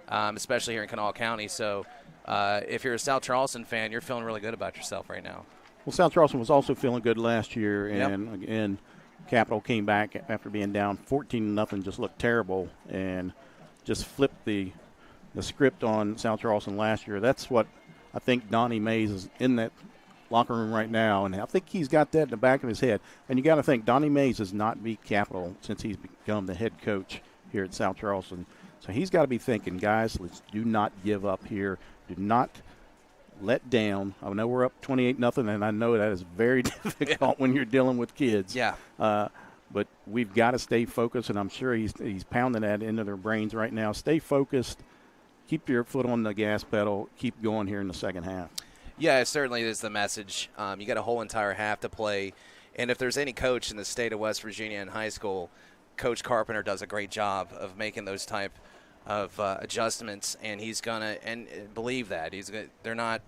especially here in Kanawha County. So if you're a South Charleston fan, you're feeling really good about yourself right now. Well, South Charleston was also feeling good last year, and again, Capital came back after being down 14-0, just looked terrible, and just flipped the script on South Charleston last year. That's what I think Donnie Mays is in that locker room right now, and I think he's got that in the back of his head. And you got to think, Donnie Mays has not beat Capital since he's become the head coach here at South Charleston. So he's got to be thinking, guys, let's do not give up here. Do not let down. I know we're up 28-0, and I know that is very difficult when you're dealing with kids. Yeah. But we've got to stay focused, and I'm sure he's pounding that into their brains right now. Stay focused. Keep your foot on the gas pedal. Keep going here in the second half. Yeah, it certainly is the message. You got a whole entire half to play. And if there's any coach in the state of West Virginia in high school, Coach Carpenter does a great job of making those type of adjustments. And he's going to – and believe that. They're not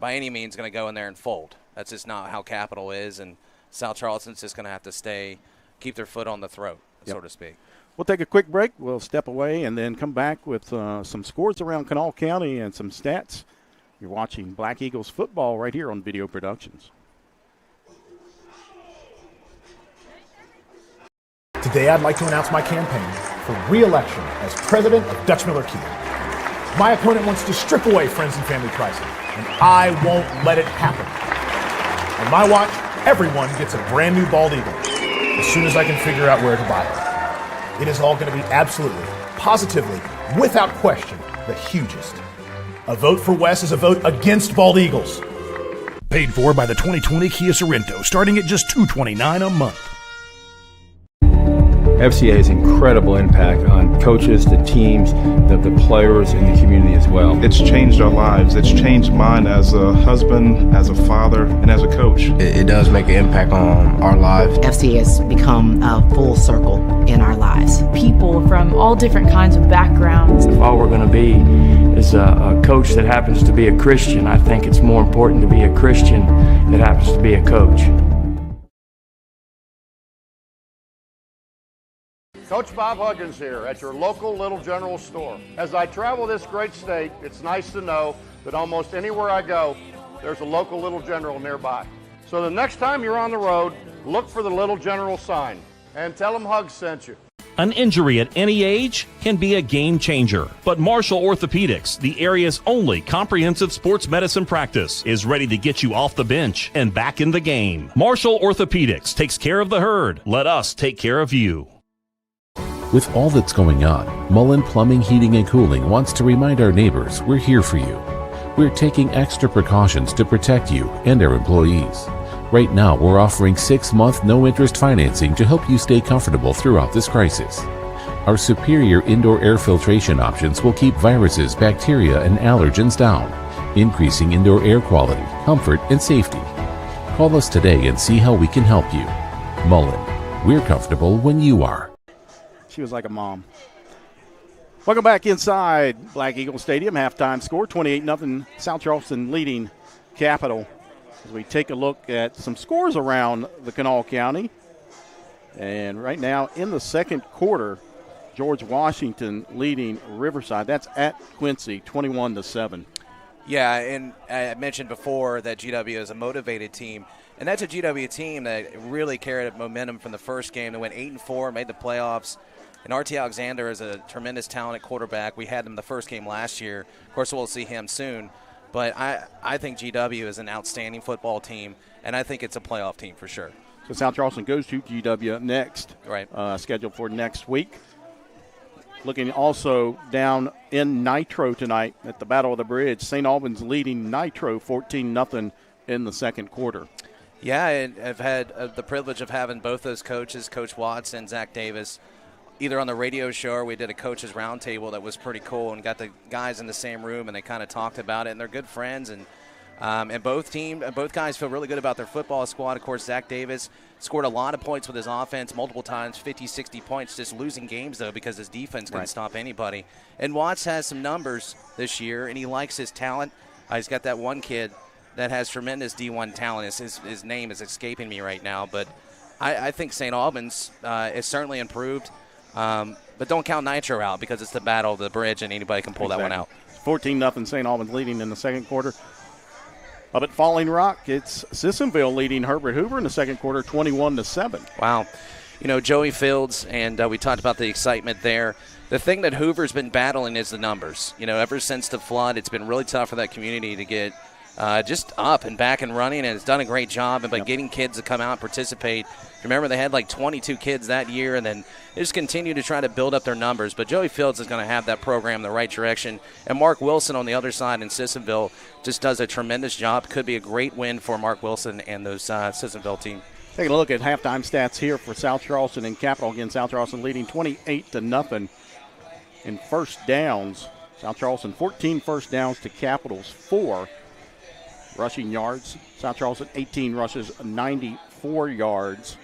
by any means going to go in there and fold. That's just not how Capital is. And South Charleston's just going to have to keep their foot on the throat, so to speak. We'll take a quick break. We'll step away and then come back with some scores around Kanawha County and some stats. You're watching Black Eagles football right here on Video Productions. Today, I'd like to announce my campaign for re-election as president of Dutch Miller Kia. My opponent wants to strip away friends and family pricing, and I won't let it happen. On my watch, everyone gets a brand new bald eagle as soon as I can figure out where to buy it. It is all going to be absolutely, positively, without question, the hugest. A vote for Wes is a vote against bald eagles. Paid for by the 2020 Kia Sorrento, starting at just $229 a month. FCA has incredible impact on coaches, the teams, the players, and the community as well. It's changed our lives. It's changed mine as a husband, as a father, and as a coach. It does make an impact on our lives. FCA has become a full circle in our lives. People from all different kinds of backgrounds. If all we're going to be is a coach that happens to be a Christian, I think it's more important to be a Christian that happens to be a coach. Coach Bob Huggins here at your local Little General store. As I travel this great state, it's nice to know that almost anywhere I go, there's a local Little General nearby. So the next time you're on the road, look for the Little General sign and tell them Hugs sent you. An injury at any age can be a game changer, but Marshall Orthopedics, the area's only comprehensive sports medicine practice, is ready to get you off the bench and back in the game. Marshall Orthopedics takes care of the herd. Let us take care of you. With all that's going on, Mullen Plumbing, Heating, and Cooling wants to remind our neighbors we're here for you. We're taking extra precautions to protect you and our employees. Right now, we're offering 6-month no-interest financing to help you stay comfortable throughout this crisis. Our superior indoor air filtration options will keep viruses, bacteria, and allergens down, increasing indoor air quality, comfort, and safety. Call us today and see how we can help you. Mullen, we're comfortable when you are. She was like a mom. Welcome back inside Black Eagle Stadium. Halftime score, 28-0. South Charleston leading Capital. As we take a look at some scores around the Kanawha County. And right now in the second quarter, George Washington leading Riverside. That's at Quincy, 21-7. Yeah, and I mentioned before that GW is a motivated team. And that's a GW team that really carried momentum from the first game. They went 8-4, made the playoffs. And R.T. Alexander is a tremendous talented quarterback. We had him the first game last year. Of course, we'll see him soon. But I think GW is an outstanding football team, and I think it's a playoff team for sure. So South Charleston goes to GW next, right? Scheduled for next week. Looking also down in Nitro tonight at the Battle of the Bridge. St. Albans leading Nitro 14-0 in the second quarter. Yeah, and I've had the privilege of having both those coaches, Coach Watts and Zach Davis, either on the radio show or we did a coaches roundtable that was pretty cool, and got the guys in the same room and they kind of talked about it, and they're good friends, and both guys feel really good about their football squad. Of course, Zach Davis scored a lot of points with his offense multiple times, 50, 60 points, just losing games, though, because his defense couldn't stop anybody. And Watts has some numbers this year, and he likes his talent. He's got that one kid that has tremendous D1 talent. His name is escaping me right now, but I think St. Albans is certainly improved. But don't count Nitro out, because it's the battle of the bridge, and anybody can pull that one out. 14-0 St. Albans leading in the second quarter. Up at Falling Rock, it's Sissonville leading Herbert Hoover in the second quarter, 21-7. Wow. Joey Fields, and we talked about the excitement there. The thing that Hoover's been battling is the numbers. Ever since the flood, it's been really tough for that community to get just up and back and running, and it's done a great job. But getting kids to come out and participate. Remember, they had like 22 kids that year, and then they just continue to try to build up their numbers. But Joey Fields is going to have that program in the right direction. And Mark Wilson on the other side in Sissonville just does a tremendous job. Could be a great win for Mark Wilson and those Sissonville team. Taking a look at halftime stats here for South Charleston and Capital. Again, South Charleston leading 28-0 in first downs. South Charleston 14 first downs to Capital's 4. Rushing yards, South Charleston 18 rushes, 94 yards.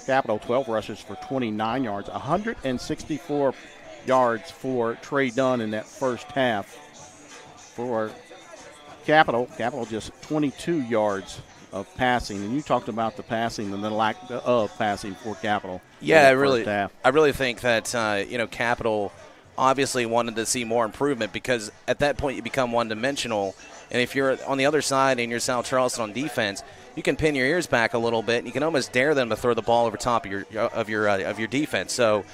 Capital 12 rushes for 29 yards, 164 yards for Trey Dunn in that first half. For Capital just 22 yards of passing. And you talked about the passing and the lack of passing for Capital. Yeah, I really think that Capital obviously wanted to see more improvement, because at that point you become one-dimensional. And if you're on the other side and you're South Charleston on defense, you can pin your ears back a little bit, and you can almost dare them to throw the ball over top of your defense. So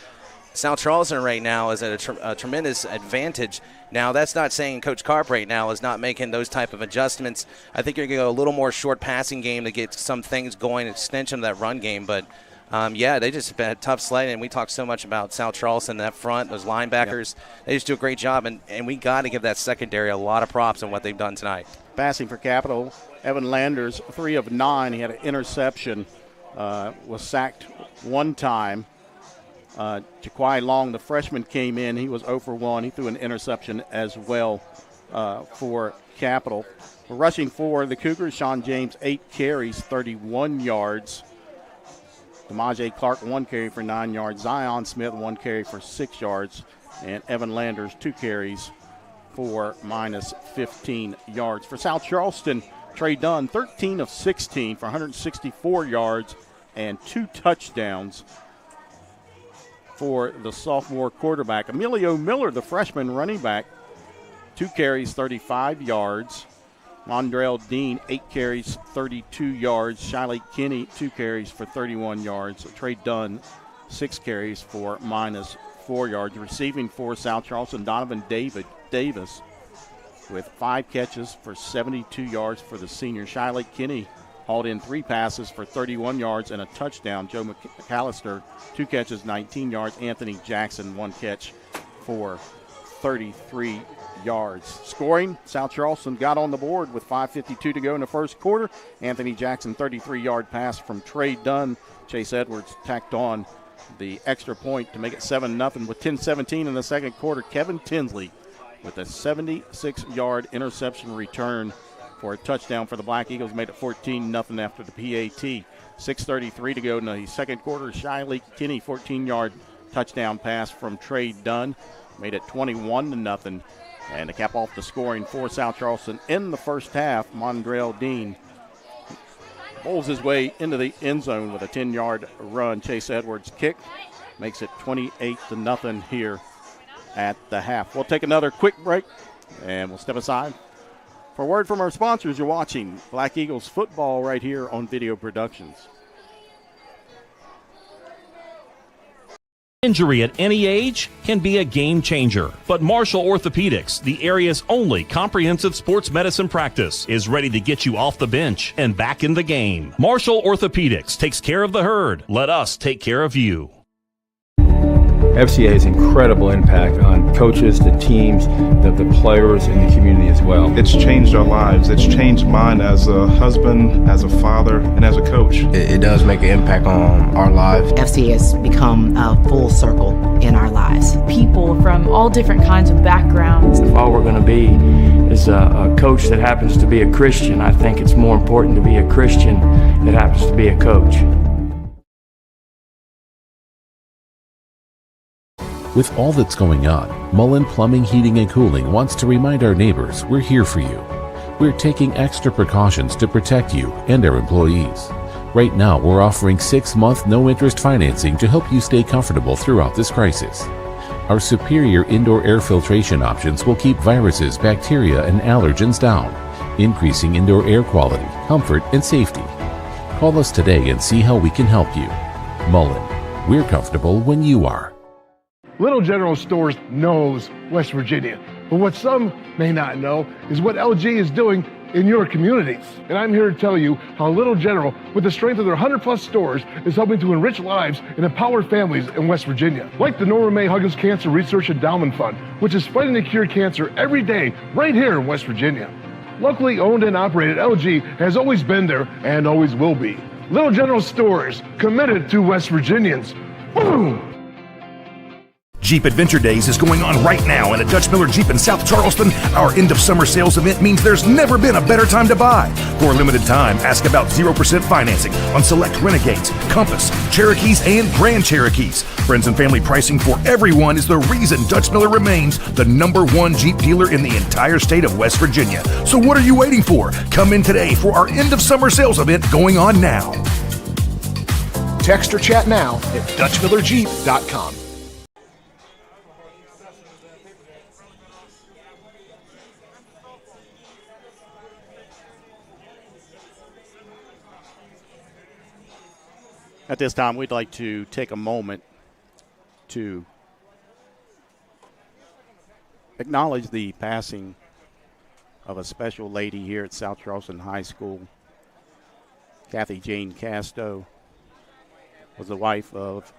South Charleston right now is at a tremendous advantage. Now, that's not saying Coach Karp right now is not making those type of adjustments. I think you're going to go a little more short passing game to get some things going, extension of that run game. But, they just had a tough sled, and we talked so much about South Charleston, that front, those linebackers. Yep. They just do a great job, and we got to give that secondary a lot of props on what they've done tonight. Passing for Capital, Evan Landers, 3 of 9. He had an interception, was sacked one time. Jaquai Long, the freshman, came in. He was 0 for 1. He threw an interception as well for Capital. For rushing for the Cougars, Sean James, 8 carries, 31 yards. Demaje Clark, 1 carry for 9 yards. Zion Smith, 1 carry for 6 yards. And Evan Landers, 2 carries for minus 15 yards. For South Charleston, Trey Dunn, 13 of 16 for 164 yards and 2 touchdowns for the sophomore quarterback. Emilio Miller, the freshman running back, 2 carries, 35 yards. Mondrell Dean, 8 carries, 32 yards. Shiley Kinney, 2 carries for 31 yards. Trey Dunn, 6 carries for minus 4 yards. Receiving for South Charleston, Donovan Davis with 5 catches for 72 yards for the senior. Shiley Kinney hauled in 3 passes for 31 yards and a touchdown. Joe McAllister, 2 catches, 19 yards. Anthony Jackson, 1 catch for 33 yards. Scoring, South Charleston got on the board with 5:52 to go in the first quarter. Anthony Jackson, 33-yard pass from Trey Dunn. Chase Edwards tacked on the extra point to make it 7-0 with 10:17 in the second quarter. Kevin Tinsley with a 76-yard interception return for a touchdown for the Black Eagles, made it 14-0 after the PAT. 6:33 to go in the second quarter. Shiley Kinney, 14-yard touchdown pass from Trey Dunn, made it 21-0. And to cap off the scoring for South Charleston in the first half, Mondrell Dean bowls his way into the end zone with a 10-yard run. Chase Edwards kick makes it 28-0 here at the half. We'll take another quick break, and we'll step aside for a word from our sponsors. You're watching Black Eagles football right here on Video Productions. Injury at any age can be a game changer, but Marshall Orthopedics, the area's only comprehensive sports medicine practice, is ready to get you off the bench and back in the game. Marshall Orthopedics takes care of the herd. Let us take care of you. FCA has incredible impact on coaches, the teams, the players, and the community as well. It's changed our lives. It's changed mine as a husband, as a father, and as a coach. It does make an impact on our lives. FCA has become a full circle in our lives. People from all different kinds of backgrounds. If all we're going to be is a coach that happens to be a Christian, I think it's more important to be a Christian that happens to be a coach. With all that's going on, Mullen Plumbing, Heating, and Cooling wants to remind our neighbors we're here for you. We're taking extra precautions to protect you and our employees. Right now, we're offering 6-month no-interest financing to help you stay comfortable throughout this crisis. Our superior indoor air filtration options will keep viruses, bacteria, and allergens down, increasing indoor air quality, comfort, and safety. Call us today and see how we can help you. Mullen, we're comfortable when you are. Little General Stores knows West Virginia, but what some may not know is what LG is doing in your communities. And I'm here to tell you how Little General, with the strength of their 100+ stores, is helping to enrich lives and empower families in West Virginia. Like the Norma May Huggins Cancer Research Endowment Fund, which is fighting to cure cancer every day right here in West Virginia. Locally owned and operated, LG has always been there and always will be. Little General Stores, committed to West Virginians. Boom! Jeep Adventure Days is going on right now, and at Dutch Miller Jeep in South Charleston, our end-of-summer sales event means there's never been a better time to buy. For a limited time, ask about 0% financing on select Renegades, Compass, Cherokees, and Grand Cherokees. Friends and family pricing for everyone is the reason Dutch Miller remains the #1 Jeep dealer in the entire state of West Virginia. So what are you waiting for? Come in today for our end-of-summer sales event going on now. Text or chat now at DutchMillerJeep.com. At this time, we'd like to take a moment to acknowledge the passing of a special lady here at South Charleston High School. Kathy Jane Casto was the wife of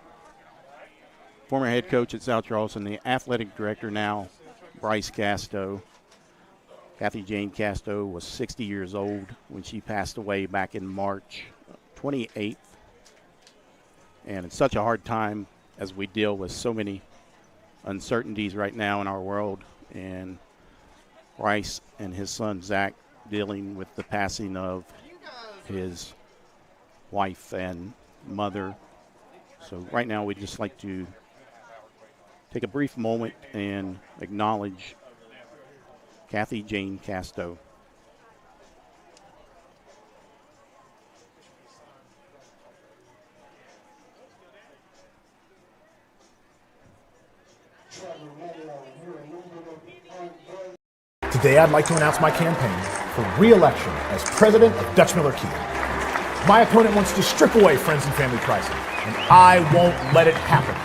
former head coach at South Charleston, the athletic director now, Bryce Casto. Kathy Jane Casto was 60 years old when she passed away back in March 28th. And it's such a hard time as we deal with so many uncertainties right now in our world. And Bryce and his son, Zach, dealing with the passing of his wife and mother. So right now we'd just like to take a brief moment and acknowledge Kathy Jane Casto. Today, I'd like to announce my campaign for re-election as president of Dutch Miller Kia. My opponent wants to strip away friends and family pricing, and I won't let it happen.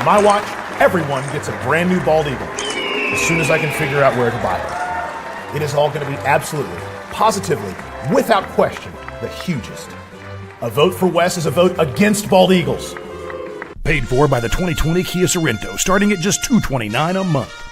On my watch, everyone gets a brand new bald eagle as soon as I can figure out where to buy them. It is all going to be absolutely, positively, without question, the hugest. A vote for Wes is a vote against bald eagles. Paid for by the 2020 Kia Sorento, starting at just $229 a month.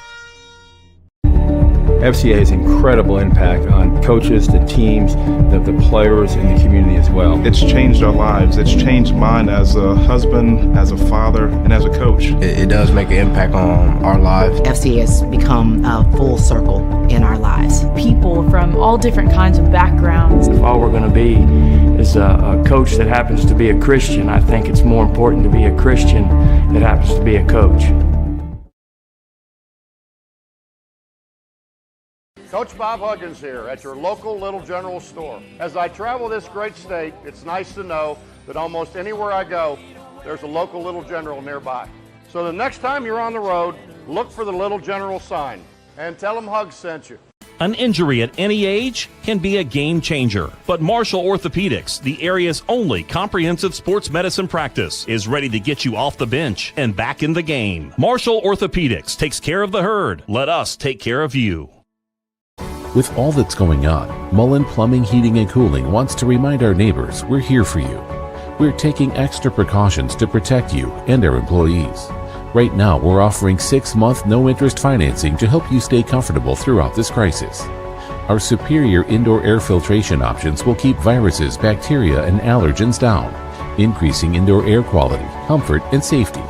FCA has incredible impact on coaches, the teams, the players, and the community as well. It's changed our lives. It's changed mine as a husband, as a father, and as a coach. It does make an impact on our lives. FCA has become a full circle in our lives. People from all different kinds of backgrounds. If all we're going to be is a coach that happens to be a Christian, I think it's more important to be a Christian that happens to be a coach. Coach Bob Huggins here at your local Little General store. As I travel this great state, it's nice to know that almost anywhere I go, there's a local Little General nearby. So the next time you're on the road, look for the Little General sign and tell them Hugs sent you. An injury at any age can be a game changer, but Marshall Orthopedics, the area's only comprehensive sports medicine practice, is ready to get you off the bench and back in the game. Marshall Orthopedics takes care of the herd. Let us take care of you. With all that's going on, Mullen Plumbing, Heating, and Cooling wants to remind our neighbors we're here for you. We're taking extra precautions to protect you and our employees. Right now, we're offering 6-month no-interest financing to help you stay comfortable throughout this crisis. Our superior indoor air filtration options will keep viruses, bacteria, and allergens down, increasing indoor air quality, comfort, and safety.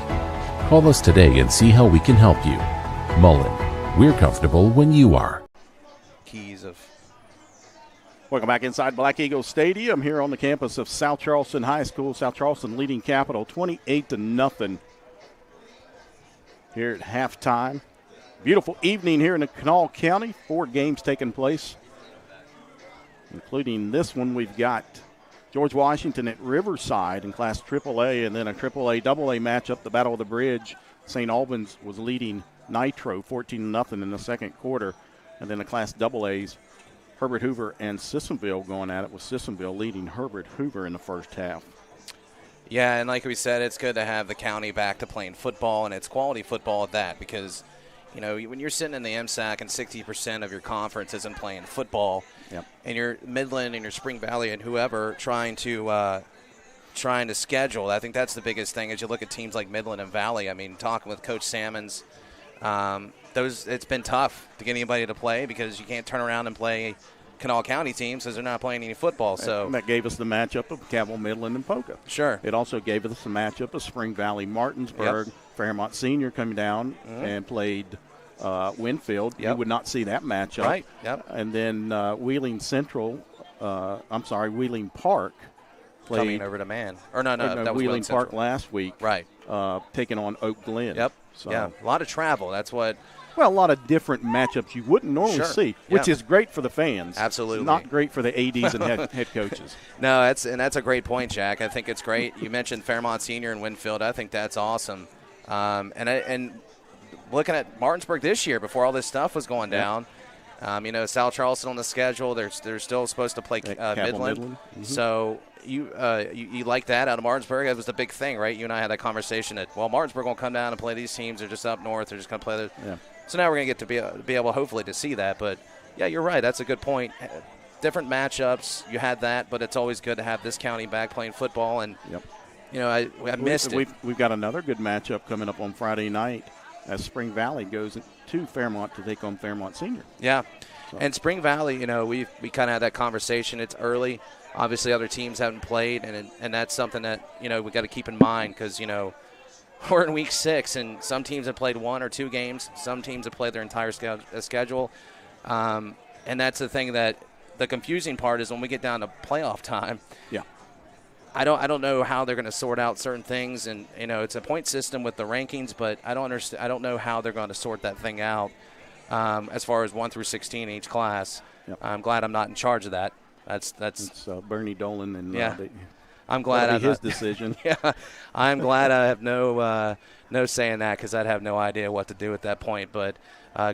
Call us today and see how we can help you. Mullen, we're comfortable when you are. Keys of. Welcome back inside Black Eagle Stadium here on the campus of South Charleston High School. South Charleston leading Capital 28-0 here at halftime. Beautiful evening here in the Kanawha County. 4 games taking place, including this one. We've got George Washington at Riverside in Class AAA, and then a AAA AA matchup, the Battle of the Bridge. St. Albans was leading Nitro 14-0 in the second quarter, and then the Class AA's Herbert Hoover and Sissonville going at it, with Sissonville leading Herbert Hoover in the first half. Yeah, and like we said, it's good to have the county back to playing football, and it's quality football at that, because, you know, when you're sitting in the MSAC and 60% of your conference isn't playing football, yep, and you're Midland and your Spring Valley and whoever trying to schedule, I think that's the biggest thing as you look at teams like Midland and Valley. I mean, talking with Coach Salmons, it's been tough to get anybody to play because you can't turn around and play Kanawha County teams because they're not playing any football. So and that gave us the matchup of Cabell, Midland, and Polka. Sure. It also gave us the matchup of Spring Valley, Martinsburg. Yep. Fairmont Senior coming down and played Winfield. Yep. You would not see that matchup. Right. Yep. And then Wheeling Park played coming over to Man. That was Wheeling Park last week. Right. Taking on Oak Glen. Yep. So, yeah. A lot of travel. That's what. Well, a lot of different matchups you wouldn't normally see, which is great for the fans. Absolutely. It's not great for the ADs and head coaches. No, that's a great point, Jack. I think it's great. You mentioned Fairmont Senior and Winfield. I think that's awesome. And looking at Martinsburg this year, before all this stuff was going down, South Charleston on the schedule. They're still supposed to play Midland. Mm-hmm. So you like that out of Martinsburg? That was the big thing, right? You and I had that conversation that, Martinsburg won't come down and play these teams. They're just up north. They're just going to play Yeah. So now we're going to get to be able, hopefully, to see that. But, yeah, you're right. That's a good point. Different matchups. You had that, but it's always good to have this county back playing football. And, I missed it. We've got another good matchup coming up on Friday night as Spring Valley goes to Fairmont to take on Fairmont Senior. Yeah. So. And Spring Valley, we kind of had that conversation. It's early. Obviously, other teams haven't played, and that's something that, we got to keep in mind because, we're in week 6, and some teams have played 1 or 2 games. Some teams have played their entire schedule. And that's the thing that the confusing part is when we get down to playoff time. Yeah. I don't know how they're going to sort out certain things, and it's a point system with the rankings, but I don't know how they're going to sort that thing out as far as 1 through 16 in each class. Yep. I'm glad I'm not in charge of that. That's it's Bernie Dolan and I'm glad that'll be his decision. Yeah, I'm glad I have no say in that because I'd have no idea what to do at that point. But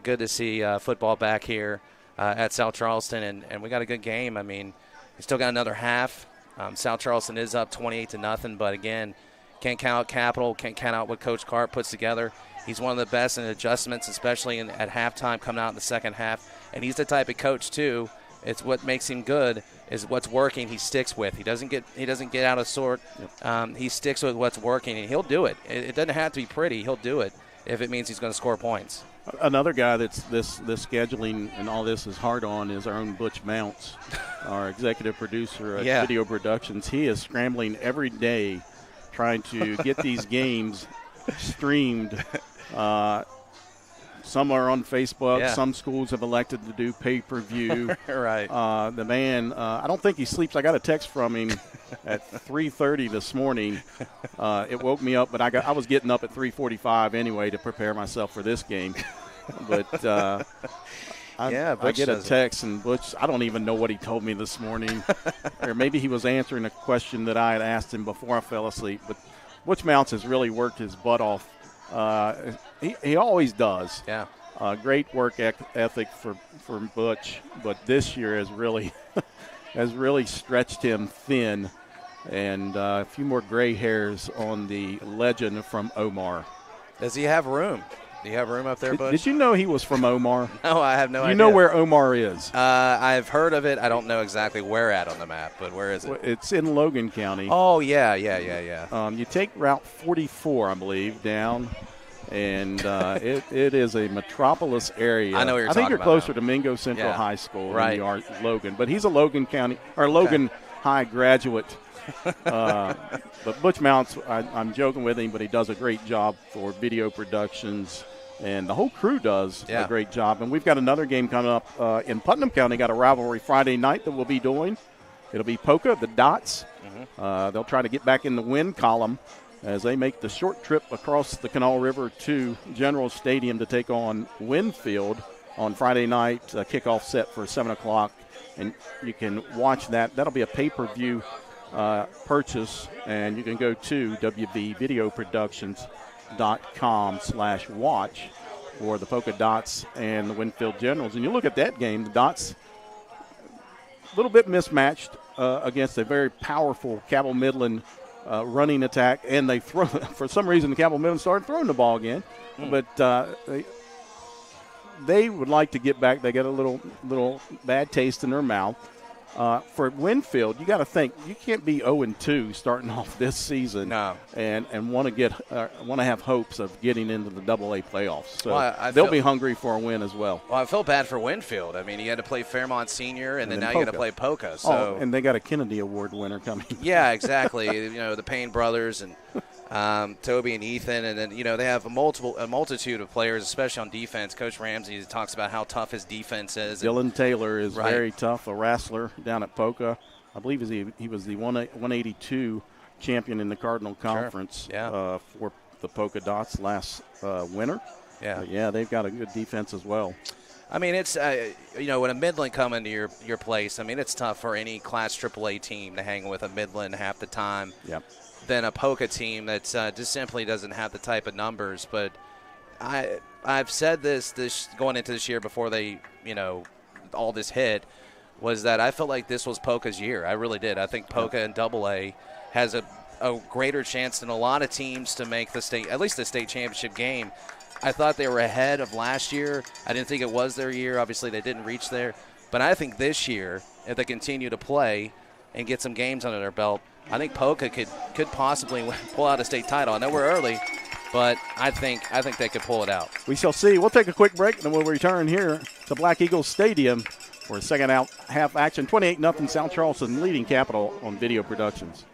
good to see football back here at South Charleston, and we got a good game. I mean, we still got another half. South Charleston is up 28-0, but again, can't count out Capital, can't count out what Coach Cart puts together. He's one of the best in adjustments, especially at halftime, coming out in the second half. And he's the type of coach too. It's what makes him good is what's working. He sticks with. He doesn't get out of sort. Yep. He sticks with what's working, and he'll do it. It doesn't have to be pretty. He'll do it if it means he's going to score points. Another guy that's this scheduling and all this is hard on is our own Butch Mounts, our executive producer at Video Productions. He is scrambling every day trying to get these games streamed. Some are on Facebook. Yeah. Some schools have elected to do pay-per-view. Right. The man, I don't think he sleeps. I got a text from him at 3:30 this morning. It woke me up, but I was getting up at 3:45 anyway to prepare myself for this game. But I get a text, and Butch, I don't even know what he told me this morning. Or maybe he was answering a question that I had asked him before I fell asleep. But Butch Mounts has really worked his butt off. He always does. Yeah. Great work ethic for Butch, but this year has really stretched him thin, and a few more gray hairs on the legend from Omar. Does he have room? Do you have room up there, Bush? Did you know he was from Omar? No, I have no idea. You know where Omar is? I've heard of it. I don't know exactly where at on the map, but where is it? It's in Logan County. Oh, yeah. You take Route 44, I believe, down, and it is a metropolis area. I know what you're I think talking you're about closer now. to Mingo Central Yeah. High School Right. than you are Logan. But he's a Logan County or Logan High graduate. But Butch Mounts, I'm joking with him, but he does a great job for video productions, and the whole crew does a great job. And we've got another game coming up in Putnam County. Got a rivalry Friday night that we'll be doing. It'll be Polka, the Dots. They'll try to get back in the win column as they make the short trip across the Kanawha River to General Stadium to take on Winfield on Friday night. Kickoff set for 7 o'clock, and you can watch that. That'll be a pay-per-view purchase, and you can go to wvvideoproductions.com/watch for the Polka Dots and the Winfield Generals. And you look at that game, the Dots a little bit mismatched against a very powerful Cabell Midland running attack, and they throw for some reason the Cabell Midland started throwing the ball again, but they would like to get back. They get a little bad taste in their mouth. For Winfield, you got to think you can't be 0-2 starting off this season, and want to have hopes of getting into the AA playoffs. So they'll be hungry for a win as well. Well, I feel bad for Winfield. I mean, you had to play Fairmont Senior, and then now you got to play Polka. So and they got a Kennedy Award winner coming. Yeah, exactly. The Payne brothers and Toby and Ethan, and then they have a multitude of players, especially on defense. Coach Ramsey talks about how tough his defense is. Dylan Taylor is very tough, a wrestler down at Polka. I believe he was the 182 champion in the Cardinal Conference for the Polka Dots last winter. Yeah, they've got a good defense as well. I mean, it's when a Midland come into your place, I mean, it's tough for any Class AAA team to hang with a Midland half the time. Yep. Than a Polka team that just simply doesn't have the type of numbers. But I've said this going into this year before they all this hit, was that I felt like this was Polka's year. I really did. I think Polka in AA has a greater chance than a lot of teams to make the state, at least the state championship game. I thought they were ahead of last year. I didn't think it was their year. Obviously, they didn't reach there. But I think this year, if they continue to play and get some games under their belt, I think Polka could possibly pull out a state title. I know we're early, but I think they could pull it out. We shall see. We'll take a quick break, and then we'll return here to Black Eagles Stadium for a second half action. 28-0 South Charleston leading Capital on Video Productions.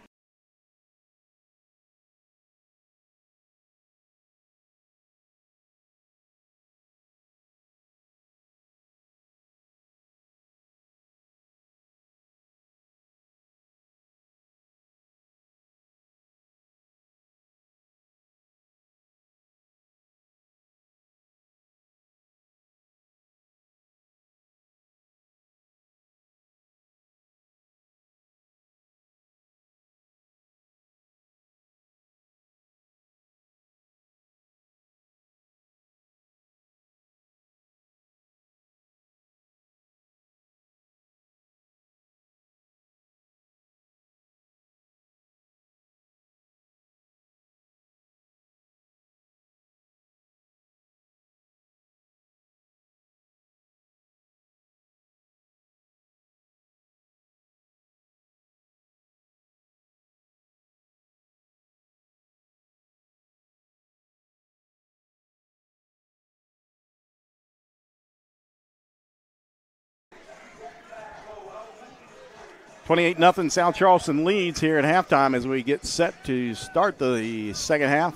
(28-0) South Charleston leads here at halftime as we get set to start the second half.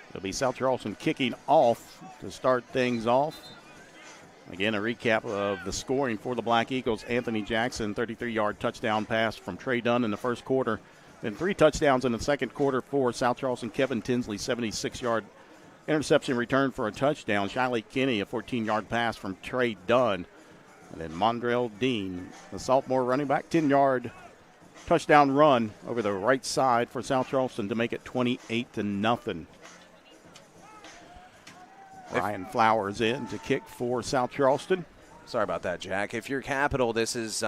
It'll be South Charleston kicking off to start things off. Again, a recap of the scoring for the Black Eagles. Anthony Jackson, 33-yard touchdown pass from Trey Dunn in the first quarter. Then 3 touchdowns in the second quarter for South Charleston. Kevin Tinsley, 76-yard interception return for a touchdown. Shiley Kinney, a 14-yard pass from Trey Dunn. And then Mondrell Dean, the sophomore running back, 10-yard touchdown run over the right side for South Charleston to make it 28-0. Ryan Flowers in to kick for South Charleston. Sorry about that, Jack. If you're Capital, this is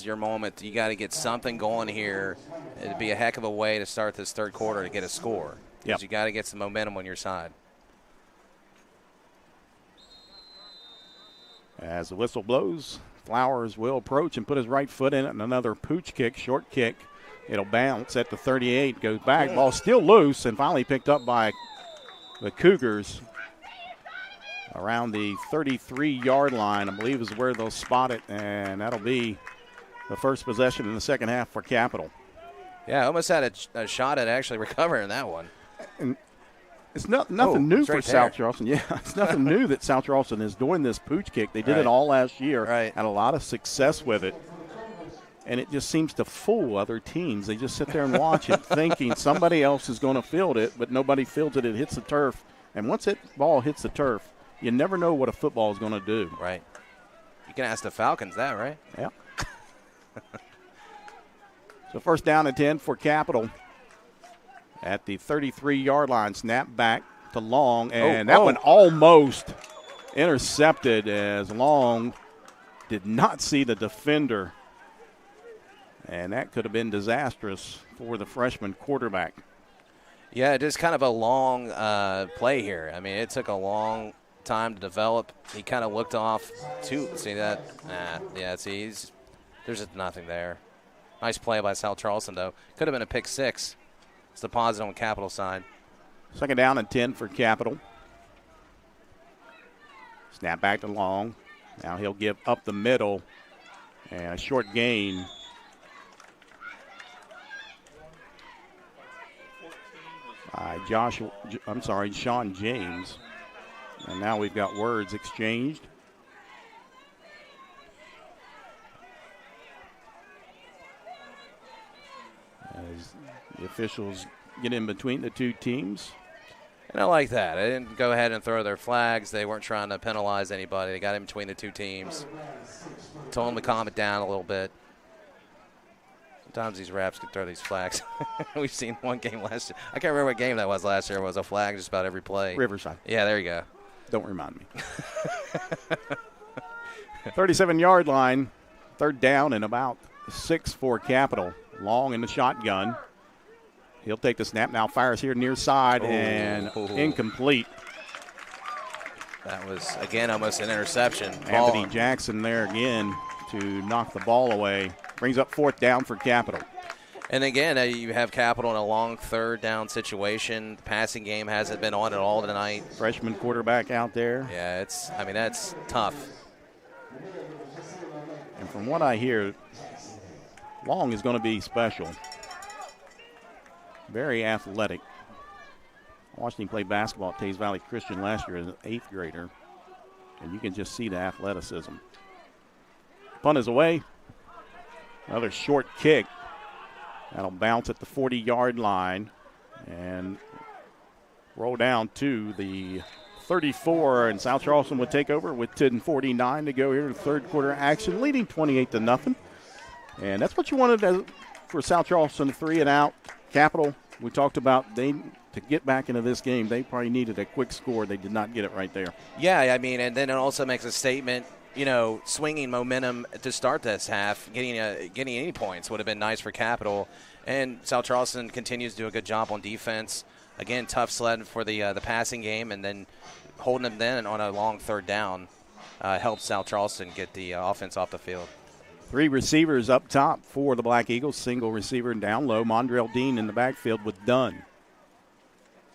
your moment. You got to get something going here. It'd be a heck of a way to start this third quarter to get a score. because you got to get some momentum on your side. As the whistle blows, Flowers will approach and put his right foot in it, and another pooch kick, short kick. It'll bounce at the 38, goes back, ball still loose, and finally picked up by the Cougars around the 33-yard line, I believe is where they'll spot it, and that'll be the first possession in the second half for Capital. Yeah, almost had a shot at actually recovering that one. And it's nothing new for South Charleston. Yeah, it's nothing new that South Charleston is doing this pooch kick. They did it all last year. Right. Had a lot of success with it. And it just seems to fool other teams. They just sit there and watch it thinking somebody else is going to field it, but nobody fields it. It hits the turf. And once that ball hits the turf, you never know what a football is going to do. Right. You can ask the Falcons that, right? Yeah. So first down and 10 for Capital. At the 33-yard line, snap back to Long, and that one almost intercepted as Long did not see the defender. And that could have been disastrous for the freshman quarterback. Yeah, it is kind of a long play here. I mean, it took a long time to develop. He kind of looked off too. See that? Yeah, see, there's just nothing there. Nice play by South Charleston, though. Could have been a pick six. It's the positive on Capital side. Second down and 10 for Capital. Snap back to Long. Now he'll give up the middle. And a short gain. By Sean James. And now we've got words exchanged. As the officials get in between the two teams. And I like that. They didn't go ahead and throw their flags. They weren't trying to penalize anybody. They got in between the two teams. Told them to calm it down a little bit. Sometimes these refs can throw these flags. We've seen one game last year. I can't remember what game that was last year. It was a flag just about every play. Riverside. Yeah, there you go. Don't remind me. 37-yard line. Third down and about 6 for Capital. Long in the shotgun. He'll take the snap now, fires here near side, and incomplete. That was, again, almost an interception. Anthony Jackson there again to knock the ball away. Brings up fourth down for Capital. And again, you have Capital in a long third down situation. The passing game hasn't been on at all tonight. Freshman quarterback out there. Yeah, that's tough. And from what I hear, Long is going to be special. Very athletic. I watched him play basketball at Tays Valley Christian last year as an 8th grader. And you can just see the athleticism. Punt is away. Another short kick. That'll bounce at the 40-yard line and roll down to the 34. And South Charleston would take over with 10:49 to go here in third quarter action, leading 28-0. And that's what you wanted for South Charleston, 3 and out. Capital, we talked about, to get back into this game, they probably needed a quick score. They did not get it right there. Yeah, I mean, and then it also makes a statement, swinging momentum to start this half, getting any points would have been nice for Capital. And South Charleston continues to do a good job on defense. Again, tough sled for the passing game, and then holding them then on a long third down helps South Charleston get the offense off the field. 3 receivers up top for the Black Eagles. Single receiver down low. Mondrell Dean in the backfield with Dunn.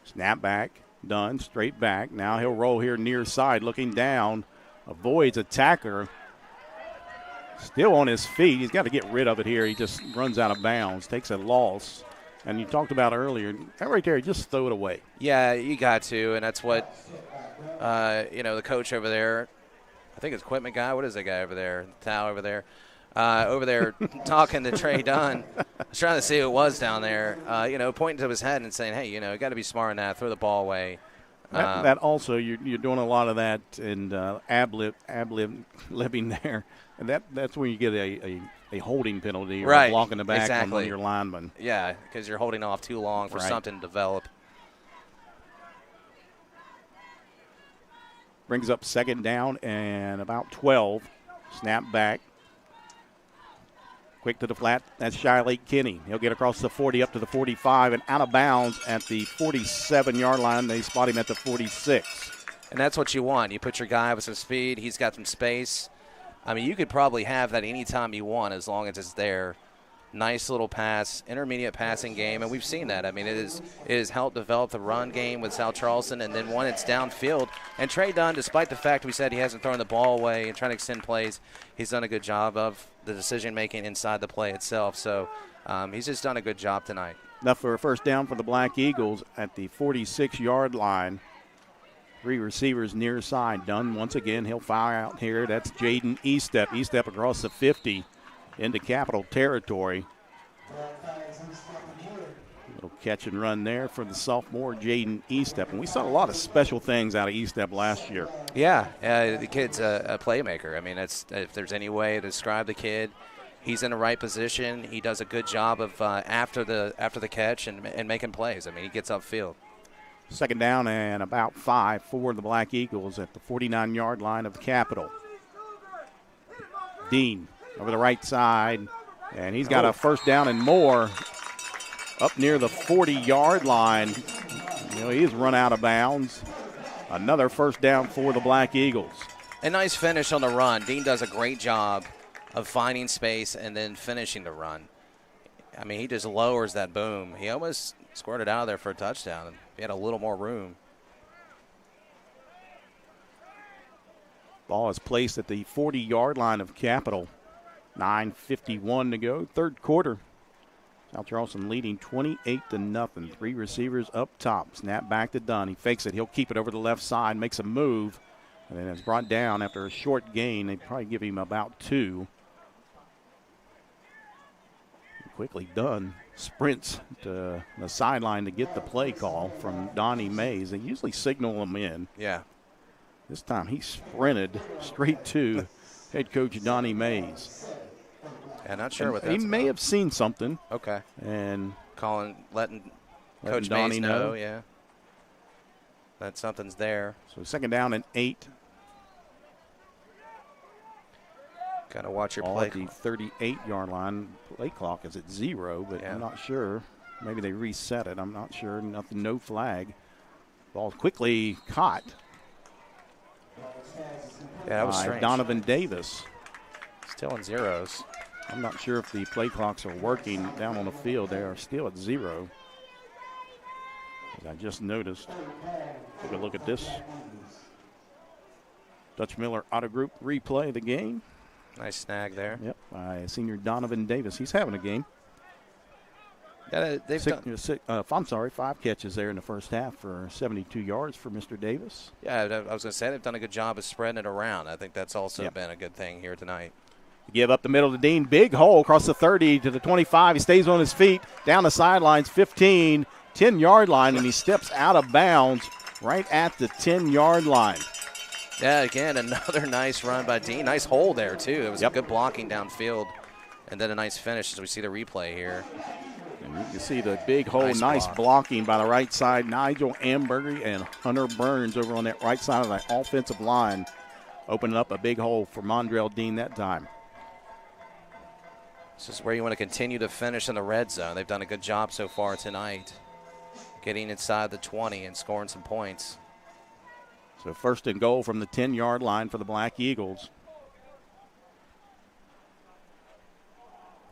Snap back. Dunn straight back. Now he'll roll here near side, looking down. Avoids a tackler. Still on his feet. He's got to get rid of it here. He just runs out of bounds. Takes a loss. And you talked about earlier, that right there, just throw it away. Yeah, you got to. And that's what, the coach over there, I think it's equipment guy. What is that guy over there? Towel over there. Over there talking to Trey Dunn. I was trying to see who it was down there, pointing to his head and saying, hey, you got to be smart in that. Throw the ball away. That also, you're doing a lot of that in ad-libbing there. And that's when you get a holding penalty or right. A block in the back exactly. on one of your linemen. Yeah, because you're holding off too long for something to develop. Brings up second down and about 12. Snap back. Quick to the flat. That's Shiley Kinney. He'll get across the 40 up to the 45 and out of bounds at the 47-yard line. They spot him at the 46. And that's what you want. You put your guy with some speed. He's got some space. I mean, you could probably have that anytime you want as long as it's there. Nice little pass, intermediate passing game, and we've seen that. I mean, it has helped develop the run game with South Charleston, and then when it's downfield. And Trey Dunn, despite the fact we said he hasn't thrown the ball away and trying to extend plays, he's done a good job of the decision-making inside the play itself. So he's just done a good job tonight. Enough for a first down for the Black Eagles at the 46-yard line. 3 receivers near side. Dunn once again, he'll fire out here. That's Jaden Estep. Estep across the 50. Into Capital territory. Little catch and run there for the sophomore Jaden Estep. And we saw a lot of special things out of Estep last year. Yeah, the kid's a playmaker. I mean, if there's any way to describe the kid, he's in the right position. He does a good job of after the catch and making plays. I mean, he gets upfield. Second down and about 5 for the Black Eagles at the 49-yard line of the Capital. Dean over the right side, and he's got a first down and more up near the 40-yard line. He's run out of bounds. Another first down for the Black Eagles. A nice finish on the run. Dean does a great job of finding space and then finishing the run. I mean, he just lowers that boom. He almost squirted out of there for a touchdown. He had a little more room. Ball is placed at the 40-yard line of Capital. 9:51 to go, third quarter. South Charleston leading 28-0. 3 receivers up top. Snap back to Dunn. He fakes it. He'll keep it over the left side, makes a move, and then it's brought down after a short gain. They probably give him about 2. Quickly Dunn sprints to the sideline to get the play call from Donnie Mays. They usually signal him in. Yeah. This time he sprinted straight to head coach Donnie Mays. Yeah, not sure what that's He may about. have seen something. Okay. And letting Coach Donnie Mays know, yeah. That something's there. So second down and 8. Got to watch your Ball play. At the 38-yard line. Play clock is at 0, but Yeah. I'm not sure. Maybe they reset it. I'm not sure. Nothing, no flag. Ball quickly caught. Yeah, that was by strange. Donovan Davis. Still in zeros. I'm not sure if the play clocks are working down on the field. They are still at 0. As I just noticed. Take a look at this. Dutch Miller Auto Group replay the game. Nice snag there. Yep, by senior Donovan Davis. He's having a game. I'm sorry, 5 catches there in the first half for 72 yards for Mr. Davis. Yeah, I was going to say they've done a good job of spreading it around. I think that's also been a good thing here tonight. Give up the middle to Dean. Big hole across the 30 to the 25. He stays on his feet. Down the sidelines, 15, 10-yard line, and he steps out of bounds right at the 10-yard line. Yeah, again, another nice run by Dean. Nice hole there, too. It was good blocking downfield, and then a nice finish as we see the replay here. And you can see the big hole, nice blocking by the right side. Nigel Amberger and Hunter Burns over on that right side of the offensive line, opening up a big hole for Mondrell Dean that time. This is where you want to continue to finish in the red zone. They've done a good job so far tonight, getting inside the 20 and scoring some points. So first and goal from the 10-yard line for the Black Eagles.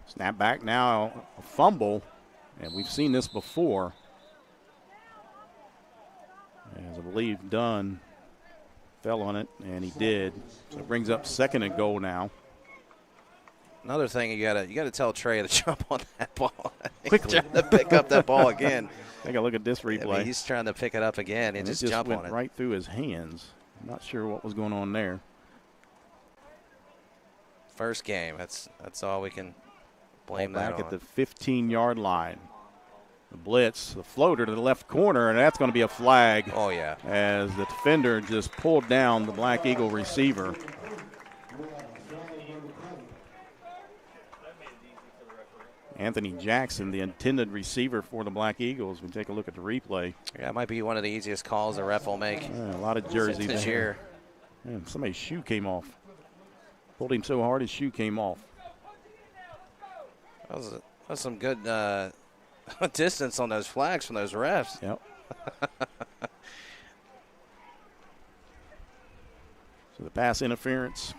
Snap back now, a fumble, and we've seen this before. As I believe Dunn fell on it, and he did. So it brings up second and goal now. Another thing you gotta tell Trey to jump on that ball. Quickly. He's trying to pick up that ball again. Take a look at this replay. I mean, he's trying to pick it up again and just jump went on it. Right through his hands. I'm not sure what was going on there. First game. That's all we can blame that on. Back at the 15-yard line. The blitz, the floater to the left corner, and that's going to be a flag. Oh, yeah. As the defender just pulled down the Black Eagle receiver. Anthony Jackson, the intended receiver for the Black Eagles. We take a look at the replay. Yeah, it might be one of the easiest calls the ref will make. A lot of jerseys this year. Man, somebody's shoe came off. Pulled him so hard his shoe came off. That was some good distance on those flags from those refs. Yep. So the pass interference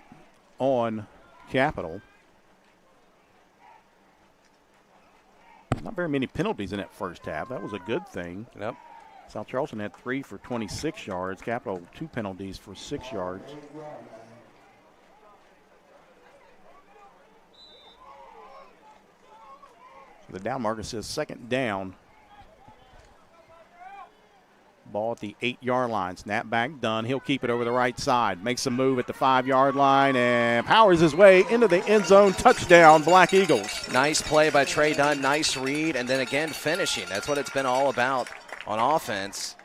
on Capital. Not very many penalties in that first half. That was a good thing. Yep. South Charleston had 3 for 26 yards. Capital 2 penalties for 6 yards. So the down marker says second down. Ball at the 8-yard line. Snap back done. He'll keep it over the right side. Makes a move at the 5-yard line and powers his way into the end zone. Touchdown, Black Eagles. Nice play by Trey Dunn. Nice read. And then again, finishing. That's what it's been all about on offense.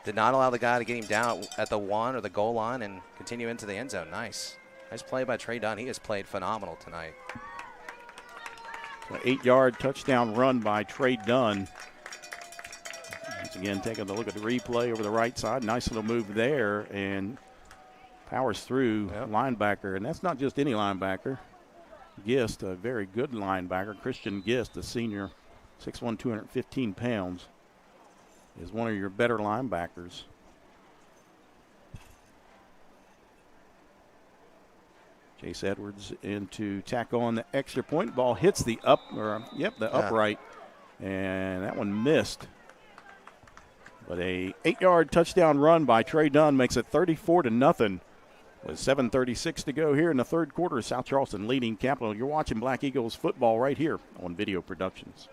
Did not allow the guy to get him down at the 1 or the goal line and continue into the end zone. Nice. Nice play by Trey Dunn. He has played phenomenal tonight. An 8-yard touchdown run by Trey Dunn. Once again, taking a look at the replay over the right side. Nice little move there and powers through linebacker. And that's not just any linebacker. Gist, a very good linebacker. Christian Gist, a senior, 6'1", 215 pounds, is one of your better linebackers. Chase Edwards in to tack on the extra point. Ball hits the upright, and that one missed. But a 8-yard touchdown run by Trey Dunn makes it 34-0. With 7:36 to go here in the third quarter, South Charleston leading Capital. You're watching Black Eagles football right here on Video Productions.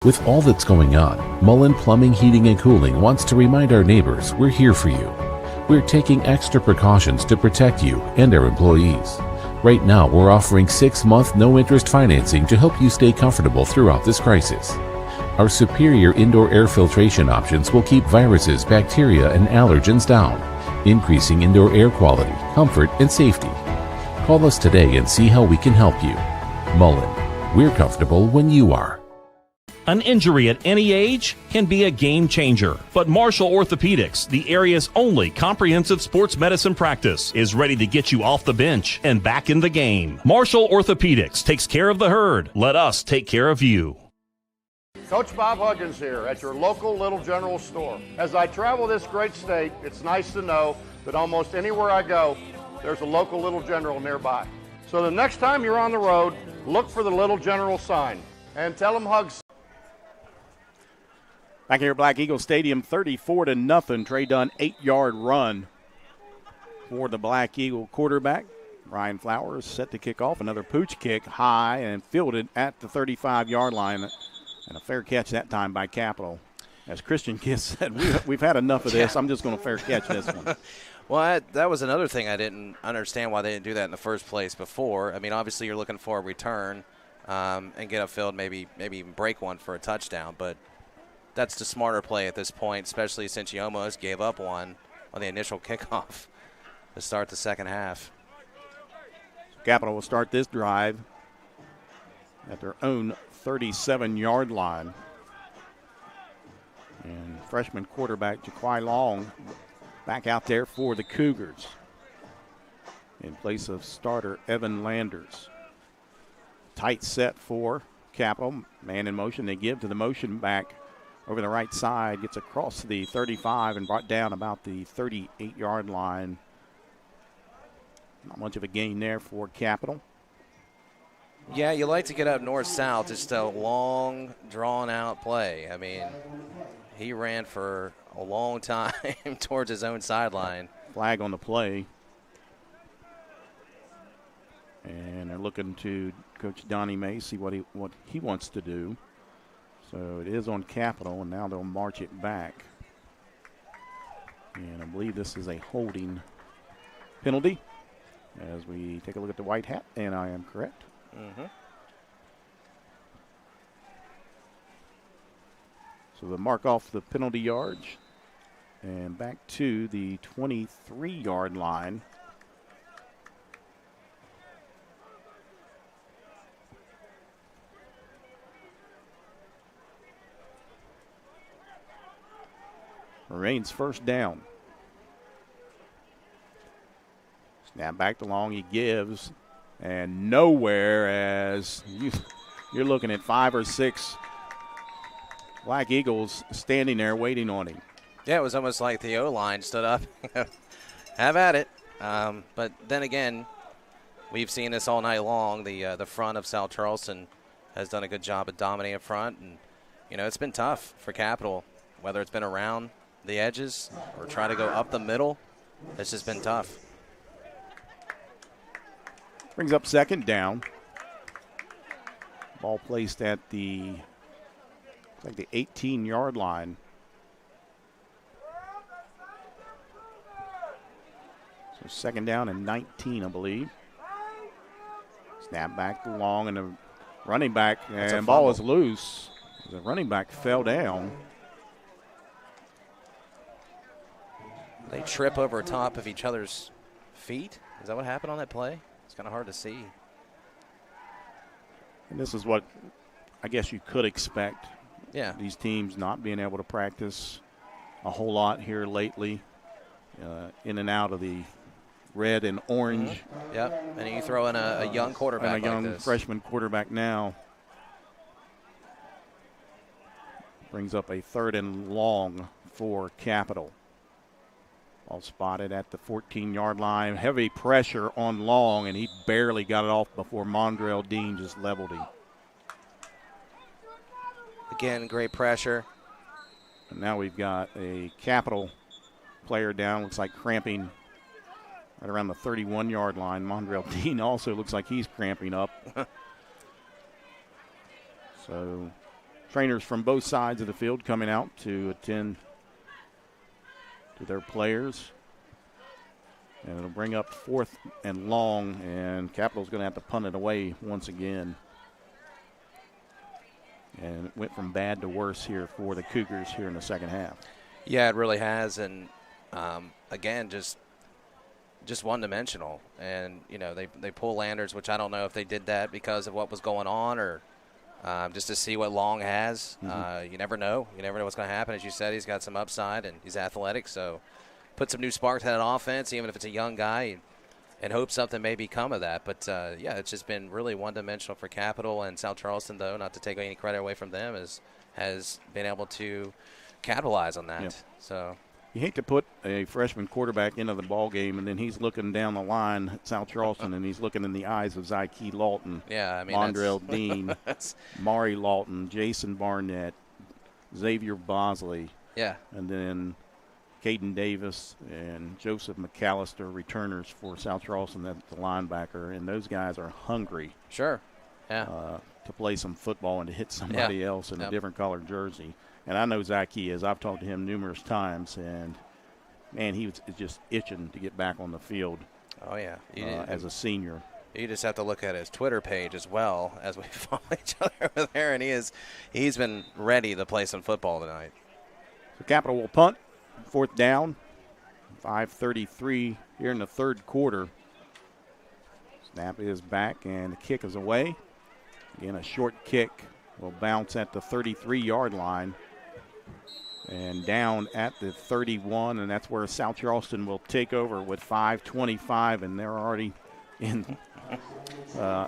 With all that's going on, Mullen Plumbing, Heating, and Cooling wants to remind our neighbors we're here for you. We're taking extra precautions to protect you and our employees. Right now, we're offering 6-month no-interest financing to help you stay comfortable throughout this crisis. Our superior indoor air filtration options will keep viruses, bacteria, and allergens down, increasing indoor air quality, comfort, and safety. Call us today and see how we can help you. Mullen, we're comfortable when you are. An injury at any age can be a game changer, but Marshall Orthopedics, the area's only comprehensive sports medicine practice, is ready to get you off the bench and back in the game. Marshall Orthopedics takes care of the herd. Let us take care of you. Coach Bob Huggins here at your local Little General store. As I travel this great state, it's nice to know that almost anywhere I go, there's a local Little General nearby. So the next time you're on the road, look for the Little General sign and tell them Hugs. Back here at Black Eagle Stadium, 34-0. Trey Dunn, 8-yard run for the Black Eagle quarterback. Ryan Flowers set to kick off. Another pooch kick high and fielded at the 35-yard line. And a fair catch that time by Capital. As Christian Kiss said, we've had enough of this. I'm just going to fair catch this one. Well, that was another thing I didn't understand why they didn't do that in the first place before. I mean, obviously you're looking for a return and get upfield, maybe even break one for a touchdown. But that's the smarter play at this point, especially since you almost gave up one on the initial kickoff to start the second half. Capital will start this drive at their own 37-yard line. And freshman quarterback Jaquai Long back out there for the Cougars in place of starter Evan Landers. Tight set for Capital. Man in motion. They give to the motion back over the right side. Gets across the 35 and brought down about the 38-yard line. Not much of a gain there for Capital. Yeah, you like to get up north-south. Just a long, drawn-out play. I mean, he ran for a long time towards his own sideline. Flag on the play. And they're looking to Coach Donnie May, see what he wants to do. So it is on Capital, and now they'll march it back. And I believe this is a holding penalty as we take a look at the white hat, and I am correct. Mm-hmm. So they'll mark off the penalty yards and back to the 23-yard line. Remains first down. Snap back to Long, he gives, and nowhere, as you're looking at 5 or 6 Black Eagles standing there waiting on him. Yeah, it was almost like the O-line stood up. Have at it. But then again, we've seen this all night long. The front of South Charleston has done a good job of dominating up front. And, it's been tough for Capital, whether it's been around the edges or try to go up the middle. It's just been tough. Brings up second down. Ball placed at the 18-yard line. So second down and 19, I believe. Snap back long, and the running back, and ball is loose. The running back fell down. They trip over top of each other's feet. Is that what happened on that play? It's kind of hard to see. And this is what I guess you could expect. Yeah. These teams not being able to practice a whole lot here lately, in and out of the red and orange. Mm-hmm. Yep, and you throw in a young quarterback and a young like this. freshman quarterback now. Brings up a 3rd and long for Capital. All spotted at the 14-yard line. Heavy pressure on Long, and he barely got it off before Mondrell Dean just leveled him. Again, great pressure. And now we've got a Capital player down. Looks like cramping right around the 31-yard line. Mondrell Dean also looks like he's cramping up. So trainers from both sides of the field coming out to attend to their players. And it'll bring up 4th and long, and Capital's going to have to punt it away once again. And it went from bad to worse here for the Cougars here in the second half. Yeah, it really has. And, again, just one-dimensional. And, they pull Landers, which I don't know if they did that because of what was going on or just to see what Long has. Mm-hmm. You never know. You never know what's going to happen. As you said, he's got some upside, and he's athletic. So put some new spark to that offense, even if it's a young guy, and hope something may become of that. But, it's just been really one-dimensional for Capital. And South Charleston, though, not to take any credit away from them, has been able to capitalize on that. Yeah. So you hate to put a freshman quarterback into the ball game, and then he's looking down the line at South Charleston, and he's looking in the eyes of Zyke Lawton, Mondrell Dean, Maury Lawton, Jason Barnett, Xavier Bosley, and then Caden Davis and Joseph McAllister, returners for South Charleston. That's the linebacker, and those guys are hungry. Sure, to play some football and to hit somebody else in a different colored jersey. And I know Zach is. I've talked to him numerous times, and, man, he was just itching to get back on the field. Oh, yeah. As a senior. You just have to look at his Twitter page as well as we follow each other over there, and he's been ready to play some football tonight. So Capital will punt, 4th down, 5:33 here in the third quarter. Snap is back, and the kick is away. Again, a short kick will bounce at the 33-yard line. And down at the 31, and that's where South Charleston will take over with 5:25, and they're already in a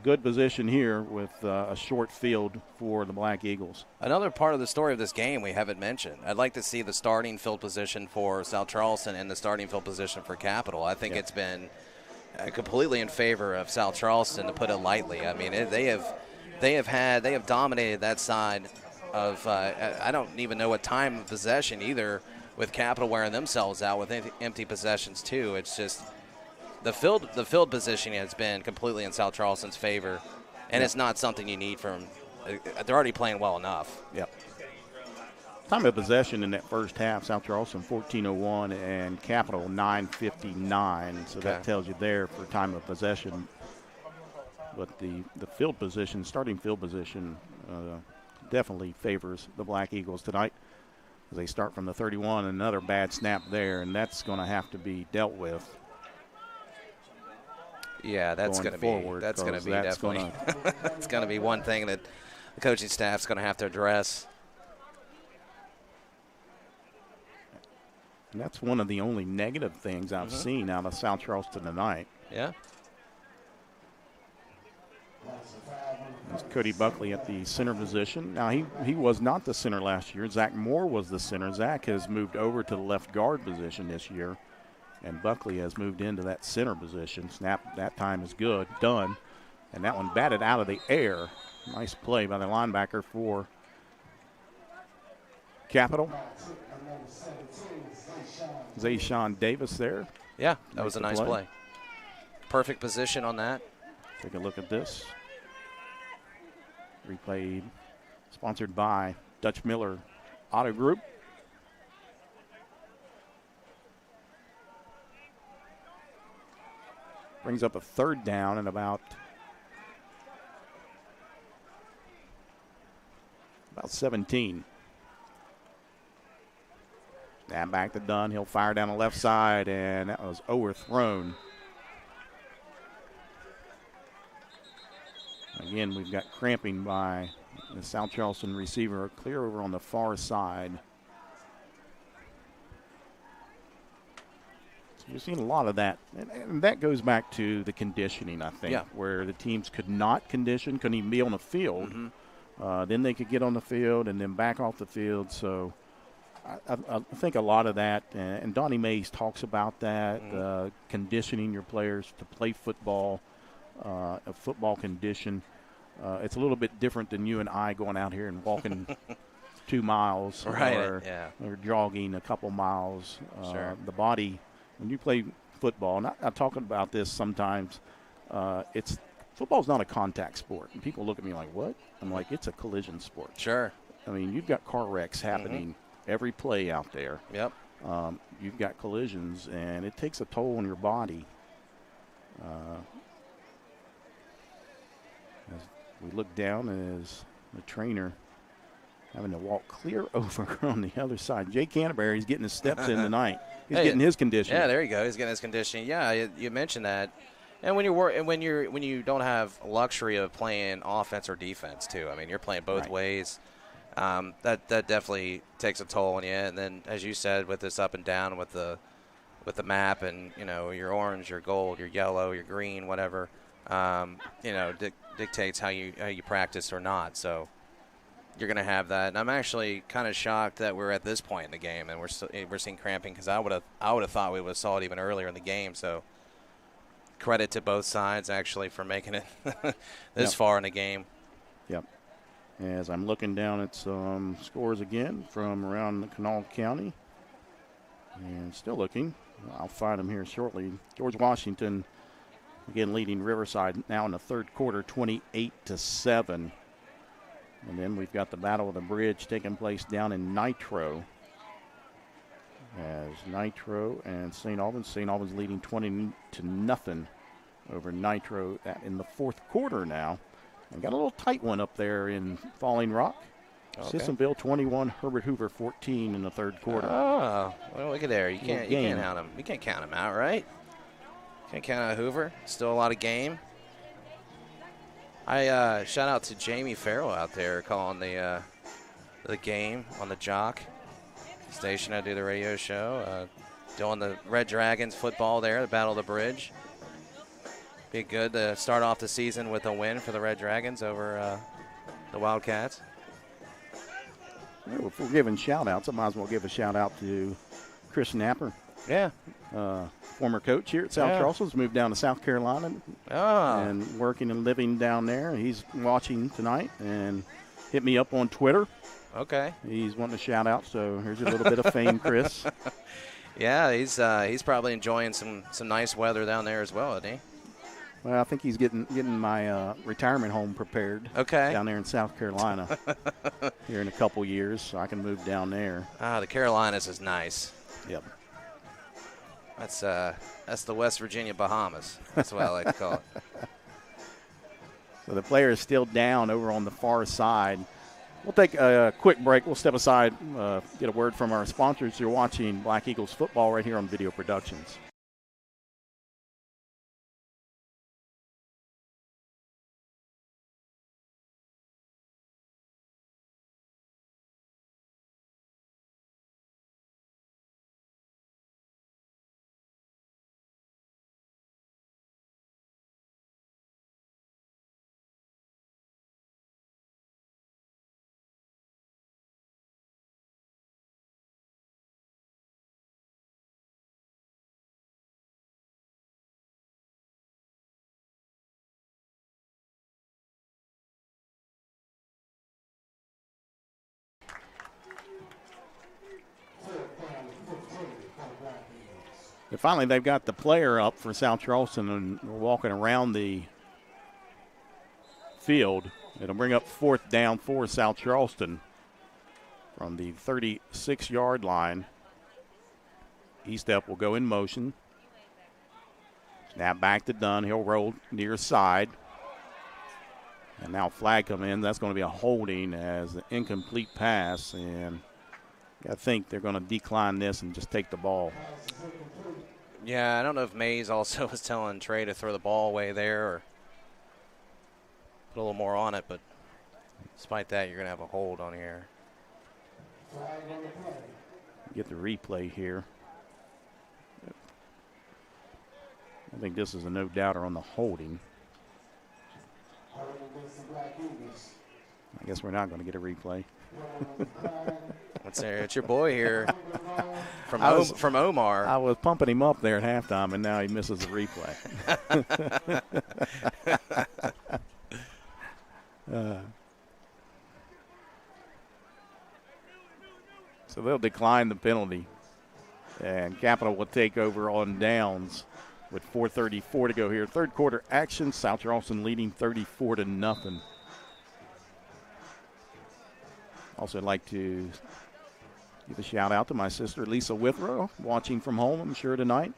good position here with a short field for the Black Eagles. Another part of the story of this game we haven't mentioned. I'd like to see the starting field position for South Charleston and the starting field position for Capital. I think it's been completely in favor of South Charleston, to put it lightly. I mean, they have dominated that side of I don't even know what time of possession either, with Capital wearing themselves out with empty possessions too. It's just the field positioning has been completely in South Charleston's favor, and it's not something you need from. They're already playing well enough. Yep. Time of possession in that first half, South Charleston 14:01 and Capital 9:59. So that tells you there for time of possession. But the field position, starting field position, definitely favors the Black Eagles tonight as they start from the 31. Another bad snap there, and that's going to have to be dealt with. Yeah, that's going to be definitely that's going to be one thing that the coaching staff's going to have to address. And that's one of the only negative things I've seen out of South Charleston tonight. Yeah. That's Cody Buckley at the center position. Now, he was not the center last year. Zach Moore was the center. Zach has moved over to the left guard position this year, and Buckley has moved into that center position. Snap that time is good, done. And that one batted out of the air. Nice play by the linebacker for Capital. Zayshawn Davis there. Yeah, that was a nice play. Perfect position on that. Take a look at this. Replayed, sponsored by Dutch Miller Auto Group. Brings up a third down and about 17. Snap back to Dunn. He'll fire down the left side, and that was overthrown. Again, we've got cramping by the South Charleston receiver, clear over on the far side. So you've seen a lot of that, and that goes back to the conditioning, I think, where the teams could not condition, couldn't even be on the field. Then they could get on the field and then back off the field. So I think a lot of that, and Donnie Mays talks about that, conditioning your players to play football, a football condition. It's a little bit different than you and I going out here and walking 2 miles or jogging a couple miles. The body, when you play football, and I'm talking about this sometimes, football's not a contact sport. And people look at me like, what? I'm like, it's a collision sport. Sure. I mean, you've got car wrecks happening every play out there. Yep. You've got collisions, and it takes a toll on your body. As we look down, as the trainer having to walk clear over on the other side. Jay Canterbury's getting his steps in tonight. He's getting his conditioning. Yeah, there you go. He's getting his conditioning. Yeah, you mentioned that. And when you don't have luxury of playing offense or defense too. I mean, you're playing both ways. That definitely takes a toll on you. And then, as you said, with this up and down with the map, and your orange, your gold, your yellow, your green, whatever, dictates how you practice or not. So you're going to have that. And I'm actually kind of shocked that we're at this point in the game and we're seeing cramping, because I would have thought we would have saw it even earlier in the game. So credit to both sides actually for making it this far in the game. Yep. As I'm looking down at some scores again from around the Kanawha County, and still looking. I'll find them here shortly. George Washington again leading Riverside now in the third quarter, 28-7. And then we've got the Battle of the Bridge taking place down in Nitro. As Nitro and St. Albans. St. Albans leading 20-0 over Nitro in the fourth quarter now. And got a little tight one up there in Falling Rock. Okay. Sissonville 21, Herbert Hoover 14 in the third quarter. Oh, well, look at there. You can't count them. You can't count them out, right? Can't count out Hoover. Still a lot of game. I shout out to Jamie Farrell out there calling the game on the Jock station. I do the radio show, doing the Red Dragons football there, the Battle of the Bridge. Be good to start off the season with a win for the Red Dragons over the Wildcats. Yeah, if we're giving shout-outs, I might as well give a shout-out to Chris Napper. Yeah. Former coach here at South Charleston. He's moved down to South Carolina and working and living down there. He's watching tonight and hit me up on Twitter. Okay. He's wanting a shout-out, so here's a little bit of fame, Chris. Yeah, he's probably enjoying some nice weather down there as well, isn't he? Well, I think he's getting my retirement home prepared. Okay. Down there in South Carolina here in a couple years, so I can move down there. The Carolinas is nice. Yep. That's the West Virginia Bahamas. That's what I like to call it. So the player is still down over on the far side. We'll take a quick break. We'll step aside, get a word from our sponsors. You're watching Black Eagles football right here on Video Productions. Finally, they've got the player up for South Charleston, and we're walking around the field. It'll bring up 4th down for South Charleston from the 36-yard line. E-step will go in motion. Snap back to Dunn. He'll roll near side. And now flag come in. That's going to be a holding as an incomplete pass. And I think they're going to decline this and just take the ball. Yeah, I don't know if Mays also was telling Trey to throw the ball away there or put a little more on it, but despite that, you're going to have a hold on here. Get the replay here. I think this is a no-doubter on the holding. I guess we're not going to get a replay. It's your boy here from Omar. I was pumping him up there at halftime, and now he misses the replay. So they'll decline the penalty, and Capital will take over on downs with 4:34 to go here. Third quarter action. South Charleston leading 34-0. Also, I'd like to give a shout out to my sister Lisa Withrow, watching from home, I'm sure, tonight.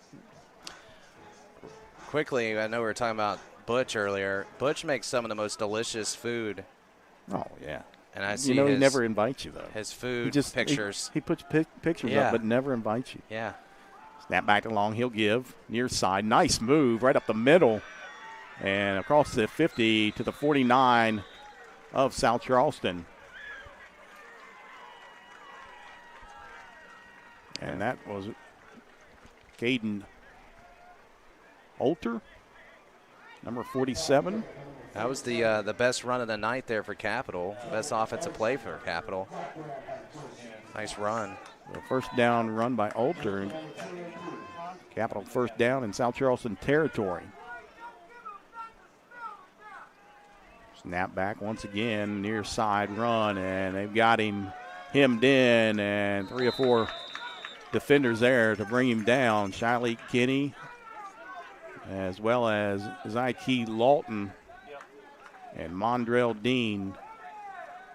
Quickly, I know we were talking about Butch earlier. Butch makes some of the most delicious food. Oh, yeah. And I see he never invites you, though. His food pictures. He puts pictures up, but never invites you. Yeah. Snap back along, he'll give. Near side, nice move right up the middle. And across the 50 to the 49 of South Charleston. And that was Caden Olter, number 47. That was the best run of the night there for Capital. Best offensive play for Capital. Nice run. The first down run by Olter. Capital first down in South Charleston territory. Snap back once again, near side run, and they've got him hemmed in, and 3 or 4 defenders there to bring him down. Shiley Kinney, as well as Zyke Lawton and Mondrell Dean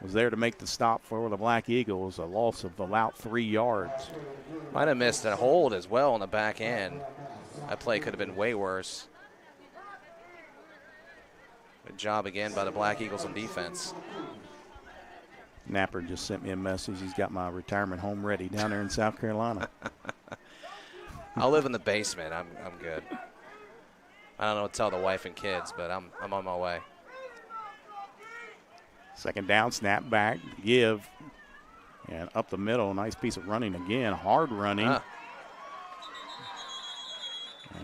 was there to make the stop for the Black Eagles, a loss of about 3 yards. Might have missed a hold as well on the back end. That play could have been way worse. Good job again by the Black Eagles on defense. Napper just sent me a message. He's got my retirement home ready down there in South Carolina. I'll live in the basement. I'm good. I don't know what to tell the wife and kids, but I'm on my way. Second down, snap back, give, and up the middle. Nice piece of running again, hard running. And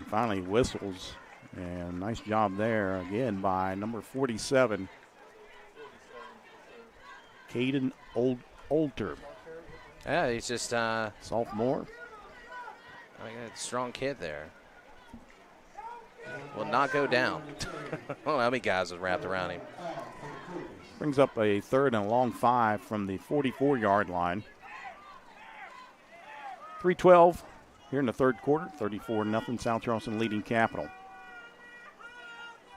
finally whistles, and nice job there again by number 47, Caden Olter. Yeah, he's just sophomore. I got a strong kid there. Will not go down. I don't know how many guys was wrapped around him. Brings up a 3rd and a long 5 from the 44-yard line. 3:12 here in the third quarter. 34-0 South Charleston leading Capital.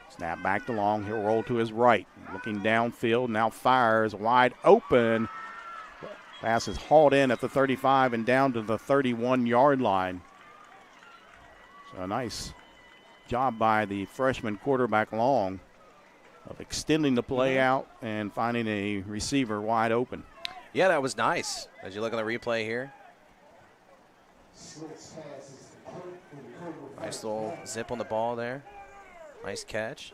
Snap back to long. He'll roll to his right. Looking downfield. Now fires wide open. Pass is hauled in at the 35 and down to the 31-yard line. So a nice job by the freshman quarterback Long of extending the play out and finding a receiver wide open. Yeah, that was nice. As you look at the replay here. Nice little zip on the ball there. Nice catch.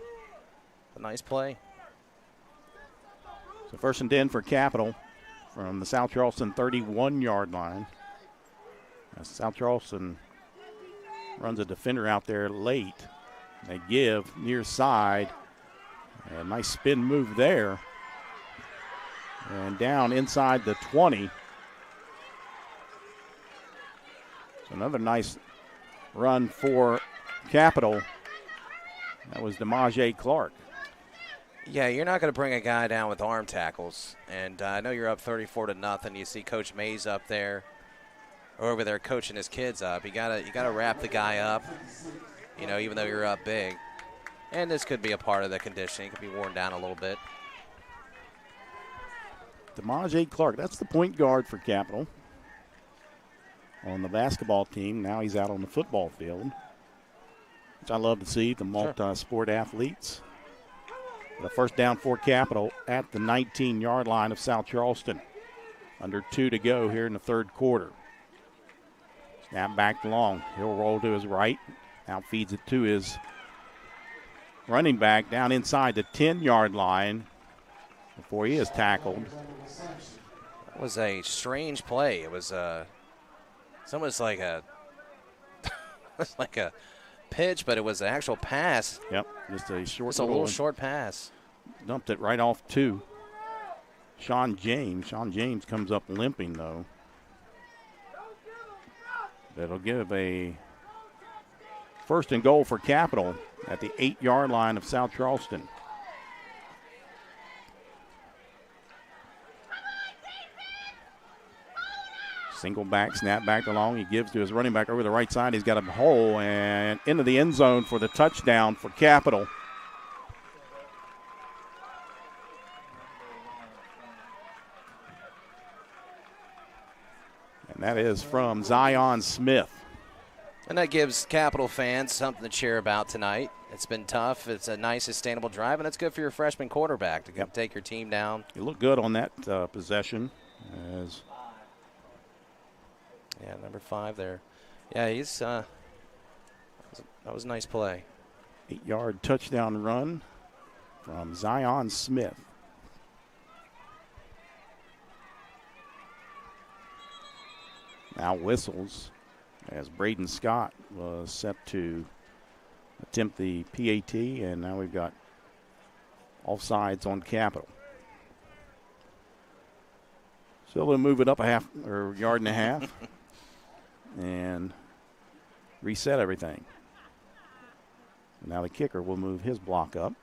A nice play. So 1st and 10 for Capital from the South Charleston 31-yard line. As South Charleston runs a defender out there late. They give near side. A nice spin move there. And down inside the 20. So another nice run for Capital. That was DeMaje Clark. Yeah, you're not going to bring a guy down with arm tackles. And I know you're up 34-0. You see Coach Mays up there. are over there coaching his kids up. You gotta wrap the guy up, even though you're up big. And this could be a part of the conditioning. It could be worn down a little bit. DeMaje Clark, that's the point guard for Capital on the basketball team. Now he's out on the football field, which I love to see, the multi-sport athletes. The first down for Capital at the 19-yard line of South Charleston. Under 2 to go here in the third quarter. Snap back long. He'll roll to his right. Now feeds it to his running back down inside the 10-yard line before he is tackled. That was a strange play. It was it's almost like a pitch, but it was an actual pass. Yep, just a short. It's a little short pass. Dumped it right off to Sean James. Sean James comes up limping, though. That'll give a first and goal for Capital at the 8-yard line of South Charleston. Single back, snap back along. He gives to his running back over the right side. He's got a hole and into the end zone for the touchdown for Capital. And that is from Zion Smith. And that gives Capital fans something to cheer about tonight. It's been tough. It's a nice, sustainable drive, and it's good for your freshman quarterback to take your team down. You look good on that possession. Yeah, number 5 there. Yeah, he's that was a nice play. 8-yard touchdown run from Zion Smith. Now whistles as Braden Scott was set to attempt the PAT, and now we've got offsides on Capital. So they'll move it up a yard and a half and reset everything. Now the kicker will move his block up.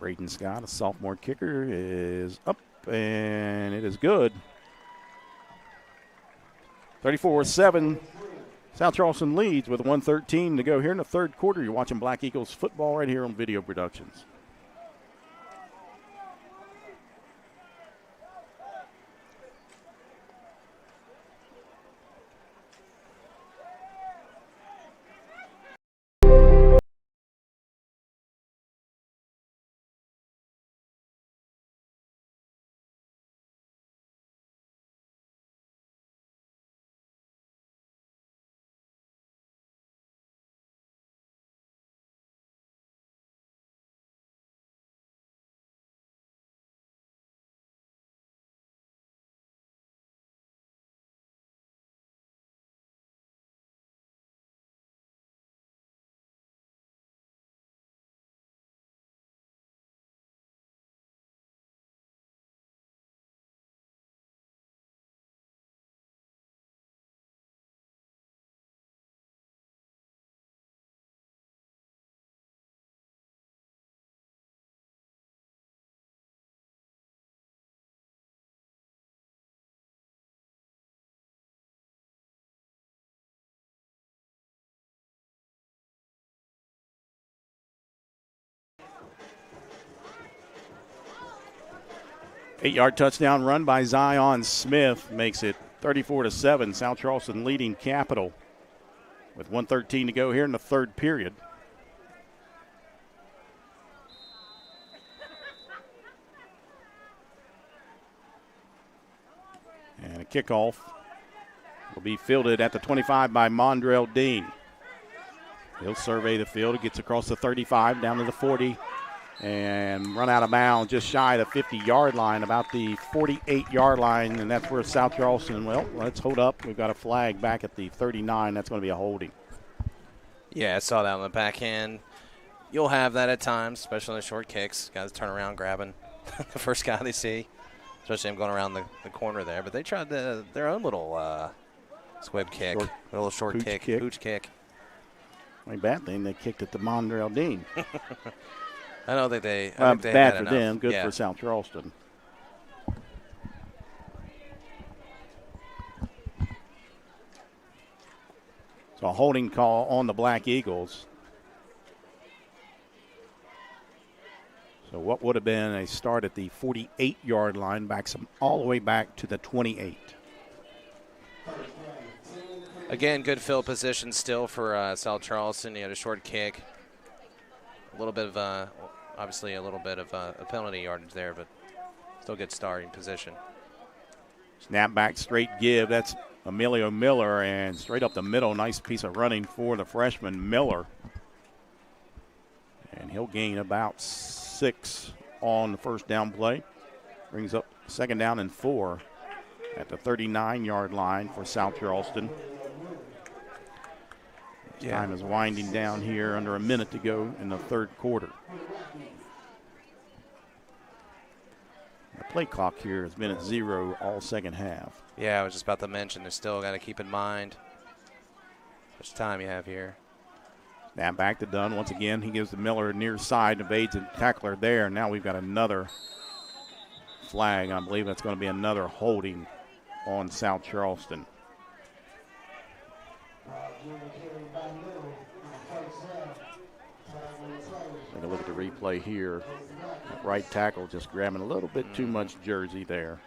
Braden Scott, a sophomore kicker, is up, and it is good. 34-7. South Charleston leads with 1:13 to go here in the third quarter. You're watching Black Eagles football right here on Video Productions. Eight-yard touchdown run by Zion Smith makes it 34-7. South Charleston leading Capital with 1:13 to go here in the third period. And a kickoff will be fielded at the 25 by Mondrell Dean. He'll survey the field. He gets across the 35 down to the 40 and run out of bounds just shy of the 50-yard line, about the 48-yard line, and that's where South Charleston, well, let's hold up. We've got a flag back at the 39. That's going to be a holding. Yeah, I saw that on the back end. You'll have that at times, especially on the short kicks. Guys turn around grabbing the first guy they see, especially him going around the corner there. But they tried their own little squib kick, a little short pooch kick. Only bad thing, they kicked it to Mondrell Dean. I don't think they. Bad for them, good for South Charleston. So a holding call on the Black Eagles. So what would have been a start at the 48-yard line, backs them all the way back to the 28. Again, good field position still for South Charleston. He had a short kick. A little bit of, obviously a little bit of a penalty yardage there, but still good starting position. Snap back, straight give. That's Emilio Miller, and straight up the middle. Nice piece of running for the freshman Miller. And he'll gain about 6 on the first down play. Brings up 2nd down and 4 at the 39-yard line for South Charleston. Time is winding down here, under a minute to go in the third quarter. The play clock here has been at 0 all second half. Yeah, I was just about to mention, they still got to keep in mind how much time you have here. Snap back to Dunn. Once again, he gives the Miller near side, evades a tackler there. Now we've got another flag. I believe that's going to be another holding on South Charleston. Take a look at the replay here. Right tackle just grabbing a little bit too much jersey there.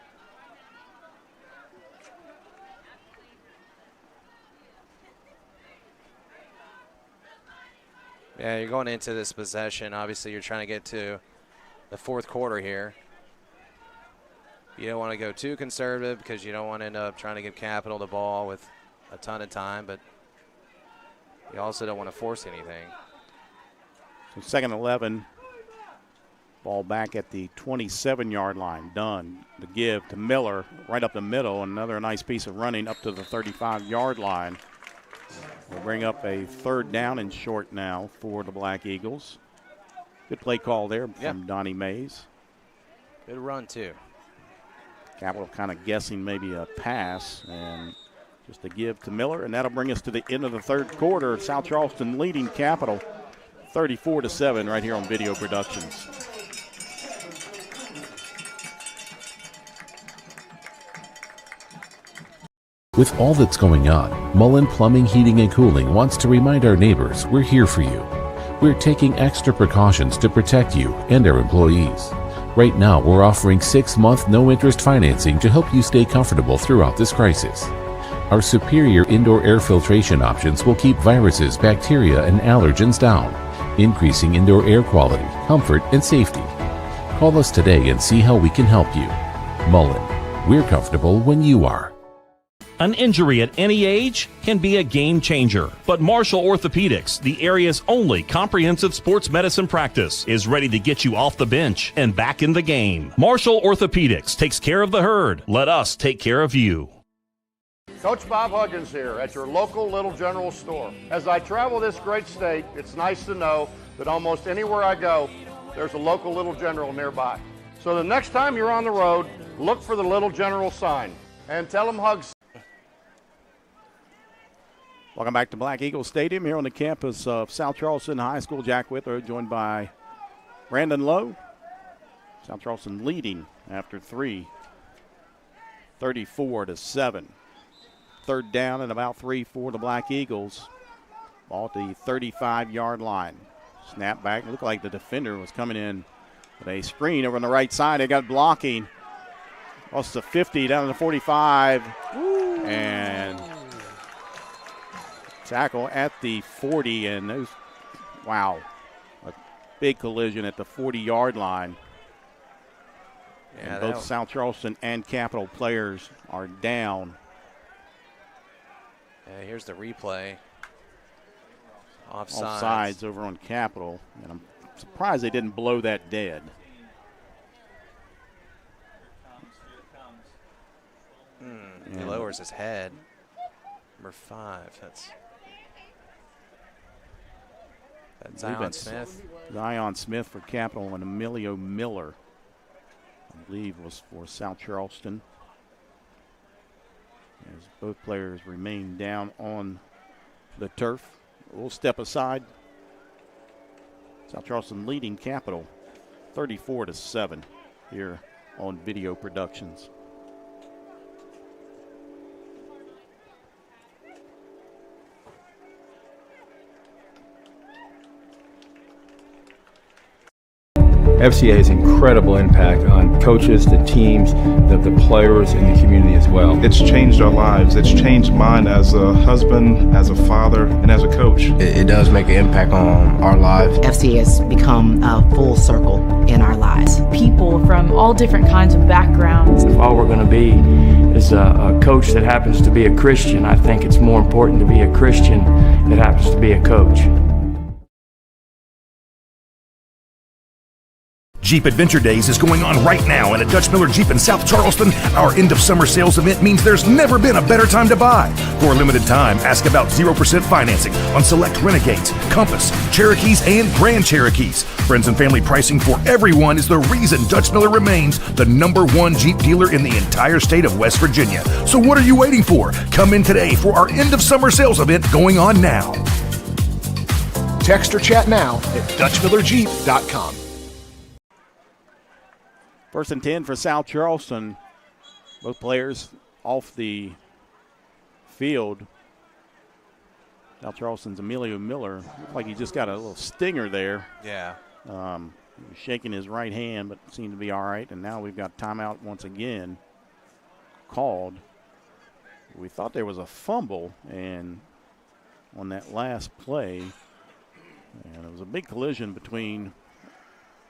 Yeah, you're going into this possession. Obviously, you're trying to get to the fourth quarter here. You don't want to go too conservative because you don't want to end up trying to give Capital the ball with a ton of time, but you also don't want to force anything. So 2nd and 11. Ball back at the 27-yard line. Dunn, the give to Miller right up the middle. Another nice piece of running up to the 35-yard line. We'll bring up a 3rd down and short now for the Black Eagles. Good play call there from Donnie Mays. Good run, too. Capital kind of guessing maybe a pass, and just a give to Miller, and that'll bring us to the end of the third quarter. South Charleston leading Capital 34-7 right here on Video Productions. With all that's going on, Mullen Plumbing, Heating, and Cooling wants to remind our neighbors we're here for you. We're taking extra precautions to protect you and our employees. Right now, we're offering 6-month no-interest financing to help you stay comfortable throughout this crisis. Our superior indoor air filtration options will keep viruses, bacteria, and allergens down, increasing indoor air quality, comfort, and safety. Call us today and see how we can help you. Mullen, we're comfortable when you are. An injury at any age can be a game changer, but Marshall Orthopedics, the area's only comprehensive sports medicine practice, is ready to get you off the bench and back in the game. Marshall Orthopedics takes care of the herd. Let us take care of you. Coach Bob Huggins here at your local Little General store. As I travel this great state, it's nice to know that almost anywhere I go, there's a local Little General nearby. So the next time you're on the road, look for the Little General sign and tell them Hugs. Welcome back to Black Eagle Stadium here on the campus of South Charleston High School. Jack Withrow joined by Brandon Lowe. South Charleston leading after 3, 34-7. 3rd down and about 3 for the Black Eagles. Ball at the 35-yard line. Snap back. Looked like the defender was coming in with a screen over on the right side. They got blocking. Lost the 50 down to the 45. And tackle at the 40, and those, wow, a big collision at the 40-yard line. And both South Charleston and Capital players are down. Here's the replay. Offsides over on Capital, and I'm surprised they didn't blow that dead. He lowers his head. Number 5. That's Zion Smith. Zion Smith for Capital, and Emilio Miller, I believe, was for South Charleston. As both players remain down on the turf. We'll step aside. South Charleston leading Capital 34-7 here on Video Productions. FCA has incredible impact on coaches, the teams, the players, and the community as well. It's changed our lives. It's changed mine as a husband, as a father, and as a coach. It does make an impact on our lives. FCA has become a full circle in our lives. People from all different kinds of backgrounds. If all we're going to be is a coach that happens to be a Christian, I think it's more important to be a Christian that happens to be a coach. Jeep Adventure Days is going on right now, and at Dutch Miller Jeep in South Charleston, our end-of-summer sales event means there's never been a better time to buy. For a limited time, ask about 0% financing on select Renegades, Compass, Cherokees, and Grand Cherokees. Friends and family pricing for everyone is the reason Dutch Miller remains the #1 Jeep dealer in the entire state of West Virginia. So what are you waiting for? Come in today for our end-of-summer sales event going on now. Text or chat now at DutchMillerJeep.com. 1st and 10 for South Charleston. Both players off the field. South Charleston's Emilio Miller. Looked like he just got a little stinger there. Yeah. He was shaking his right hand, but seemed to be all right. And now we've got timeout once again called. We thought there was a fumble and on that last play. And it was a big collision between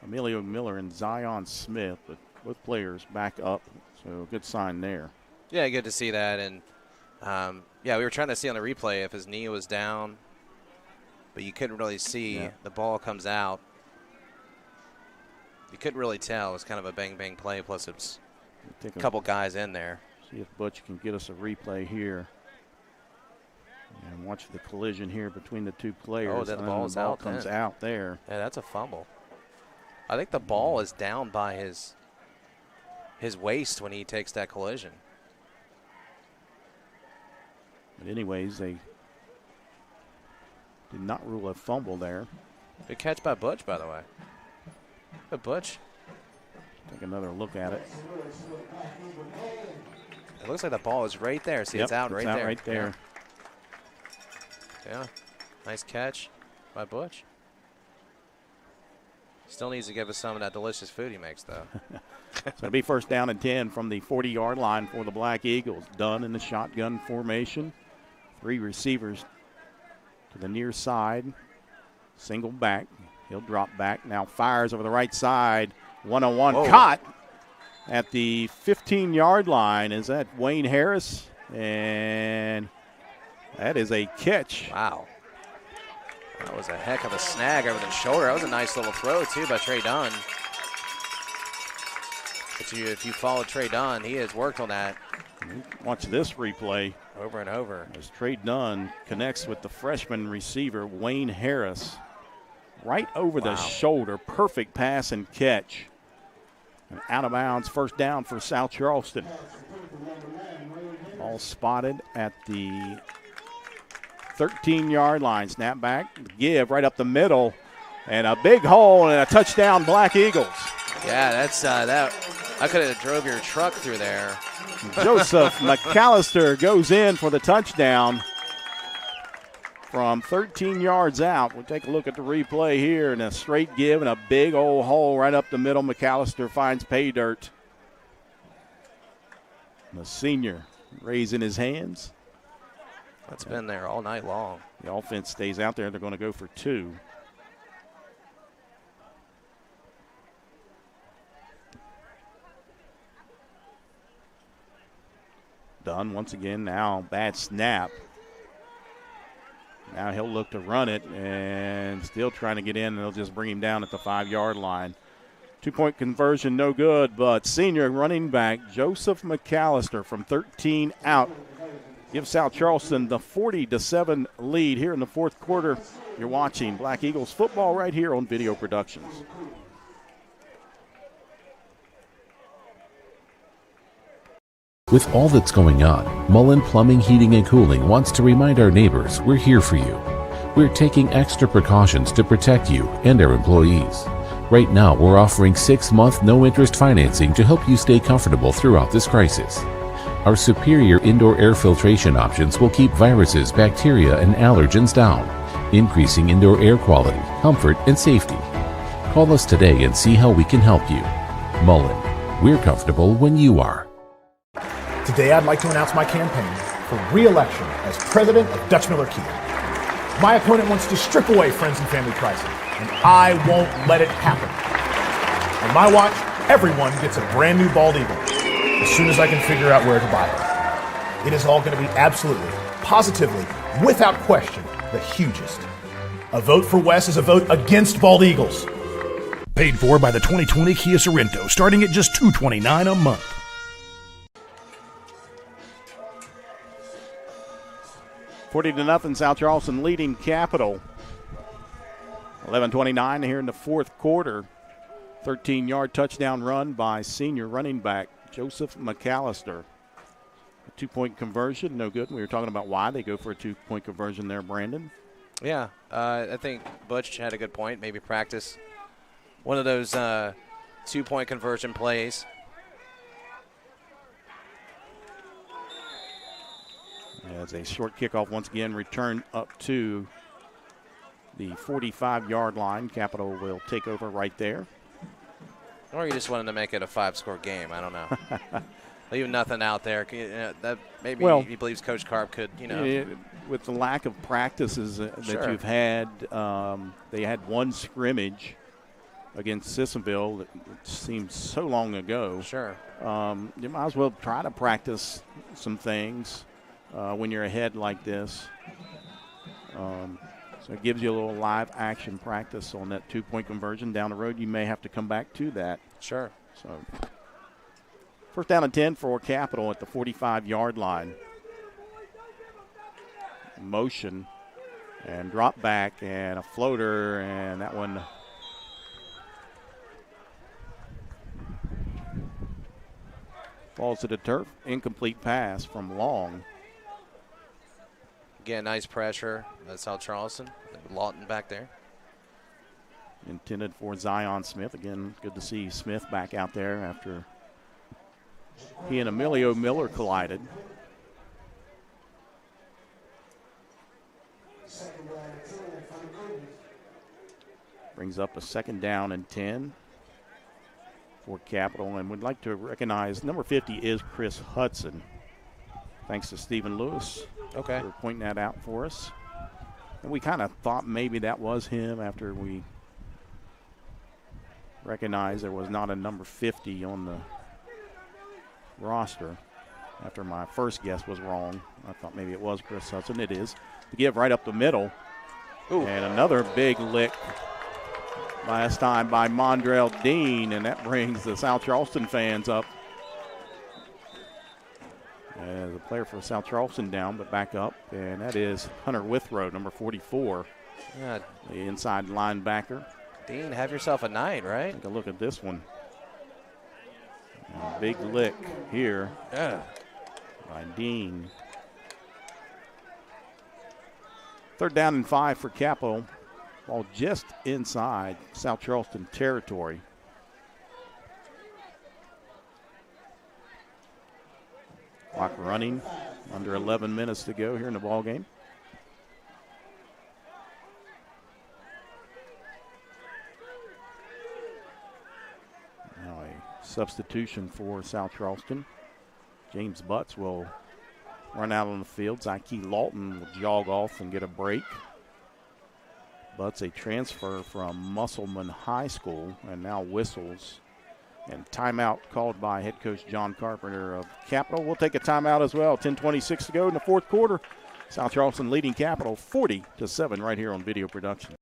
Emilio Miller and Zion Smith, but both players back up, so good sign there. Yeah, good to see that. And, yeah, we were trying to see on the replay if his knee was down, but you couldn't really see. Yeah. The ball comes out. You couldn't really tell. It was kind of a bang-bang play, plus it's a couple guys in there. See if Butch can get us a replay here. And watch the collision here between the two players. Oh, then the ball comes out there. Yeah, that's a fumble. I think the ball is down by his waist when he takes that collision. But anyways, they did not rule a fumble there. Good catch by Butch, by the way. Good Butch. Take another look at it. It looks like the ball is right there. See, Yep, it's out right there. Right there. Yeah. Nice catch by Butch. Still needs to give us some of that delicious food he makes, though. It's going to be 1st down and 10 from the 40-yard line for the Black Eagles. Dunn in the shotgun formation. 3 receivers to the near side. Single back. He'll drop back. Now fires over the right side. 1-on-1 caught at the 15-yard line. Is that Wayne Harris? And that is a catch. Wow. That was a heck of a snag over the shoulder. That was a nice little throw, too, by Trey Dunn. But if you follow Trey Dunn, he has worked on that. Watch this replay. Over and over. As Trey Dunn connects with the freshman receiver, Wayne Harris. Right over the shoulder. Perfect pass and catch. And out of bounds, 1st down for South Charleston. All spotted at the 13-yard line. Snap back, give right up the middle, and a big hole and a touchdown, Black Eagles. Yeah, that's that. I could have drove your truck through there. Joseph McAllister goes in for the touchdown from 13 yards out. We'll take a look at the replay here, and a straight give and a big old hole right up the middle. McAllister finds pay dirt. The senior raising his hands. That's been there all night long. The offense stays out there. They're going to go for 2. Dunn once again now. Bad snap. Now he'll look to run it and still trying to get in. And they'll just bring him down at the 5-yard line. 2-point conversion, no good. But senior running back Joseph McAllister from 13 out gives South Charleston the 40-7 lead here in the 4th quarter. You're watching Black Eagles football right here on Video Productions. With all that's going on, Mullen Plumbing, Heating, and Cooling wants to remind our neighbors we're here for you. We're taking extra precautions to protect you and our employees. Right now, we're offering 6-month no-interest financing to help you stay comfortable throughout this crisis. Our superior indoor air filtration options will keep viruses, bacteria, and allergens down, increasing indoor air quality, comfort, and safety. Call us today and see how we can help you. Mullen, we're comfortable when you are. Today, I'd like to announce my campaign for re-election as president of Dutch Miller Kia. My opponent wants to strip away friends and family pricing, and I won't let it happen. On my watch, everyone gets a brand new bald eagle as soon as I can figure out where to buy it. It is all going to be absolutely, positively, without question, the hugest. A vote for Wes is a vote against bald eagles. Paid for by the 2020 Kia Sorrento, starting at just $229 a month. $40-0, South Charleston leading Capital. 11:29 here in the fourth quarter. 13-yard touchdown run by senior running back Joseph McAllister. A two-point conversion, no good. We were talking about why they go for a two-point conversion there, Brandon. Yeah, I think Butch had a good point. Maybe practice one of those two-point conversion plays. As a short kickoff once again returned up to the 45-yard line. Capital will take over right there. Or you just wanted to make it a 5-score game. I don't know. Leave nothing out there. That maybe he believes Coach Karp could, with the lack of practices that you've had, they had one scrimmage against Sissonville that seems so long ago. Sure. You might as well try to practice some things when you're ahead like this. So it gives you a little live action practice on that two-point conversion. Down the road, you may have to come back to that. Sure. So first down and 10 for Capital at the 45-yard line. Motion and drop back and a floater, and that one falls to the turf. Incomplete pass from Long. Again, nice pressure. South Charleston. Lawton back there. Intended for Zion Smith. Again, good to see Smith back out there after he and Emilio Miller collided. Brings up a second down and 10 for Capital. And we'd like to recognize number 50 is Chris Hudson. Thanks to Stephen Lewis. Okay. For pointing that out for us. And we kind of thought maybe that was him after we recognized there was not a number 50 on the roster. After my first guess was wrong, I thought maybe it was Chris Hudson. It is. To give right up the middle. Ooh. And another big lick last time by Mondrell Dean, and that brings the South Charleston fans up. The player for South Charleston down, but back up, and that is Hunter Withrow, number 44, the inside linebacker. Dean, have yourself a night, right? Take a look at this one. A big lick here by Dean. Third down and 5 for Capital, ball just inside South Charleston territory. Clock running, under 11 minutes to go here in the ball game. Now a substitution for South Charleston. James Butts will run out on the field. Zyke Lawton will jog off and get a break. Butts a transfer from Musselman High School and now whistles. And timeout called by head coach John Carpenter of Capital. We'll take a timeout as well. 10:26 to go in the fourth quarter. South Charleston leading Capital 40-7 right here on Video Production.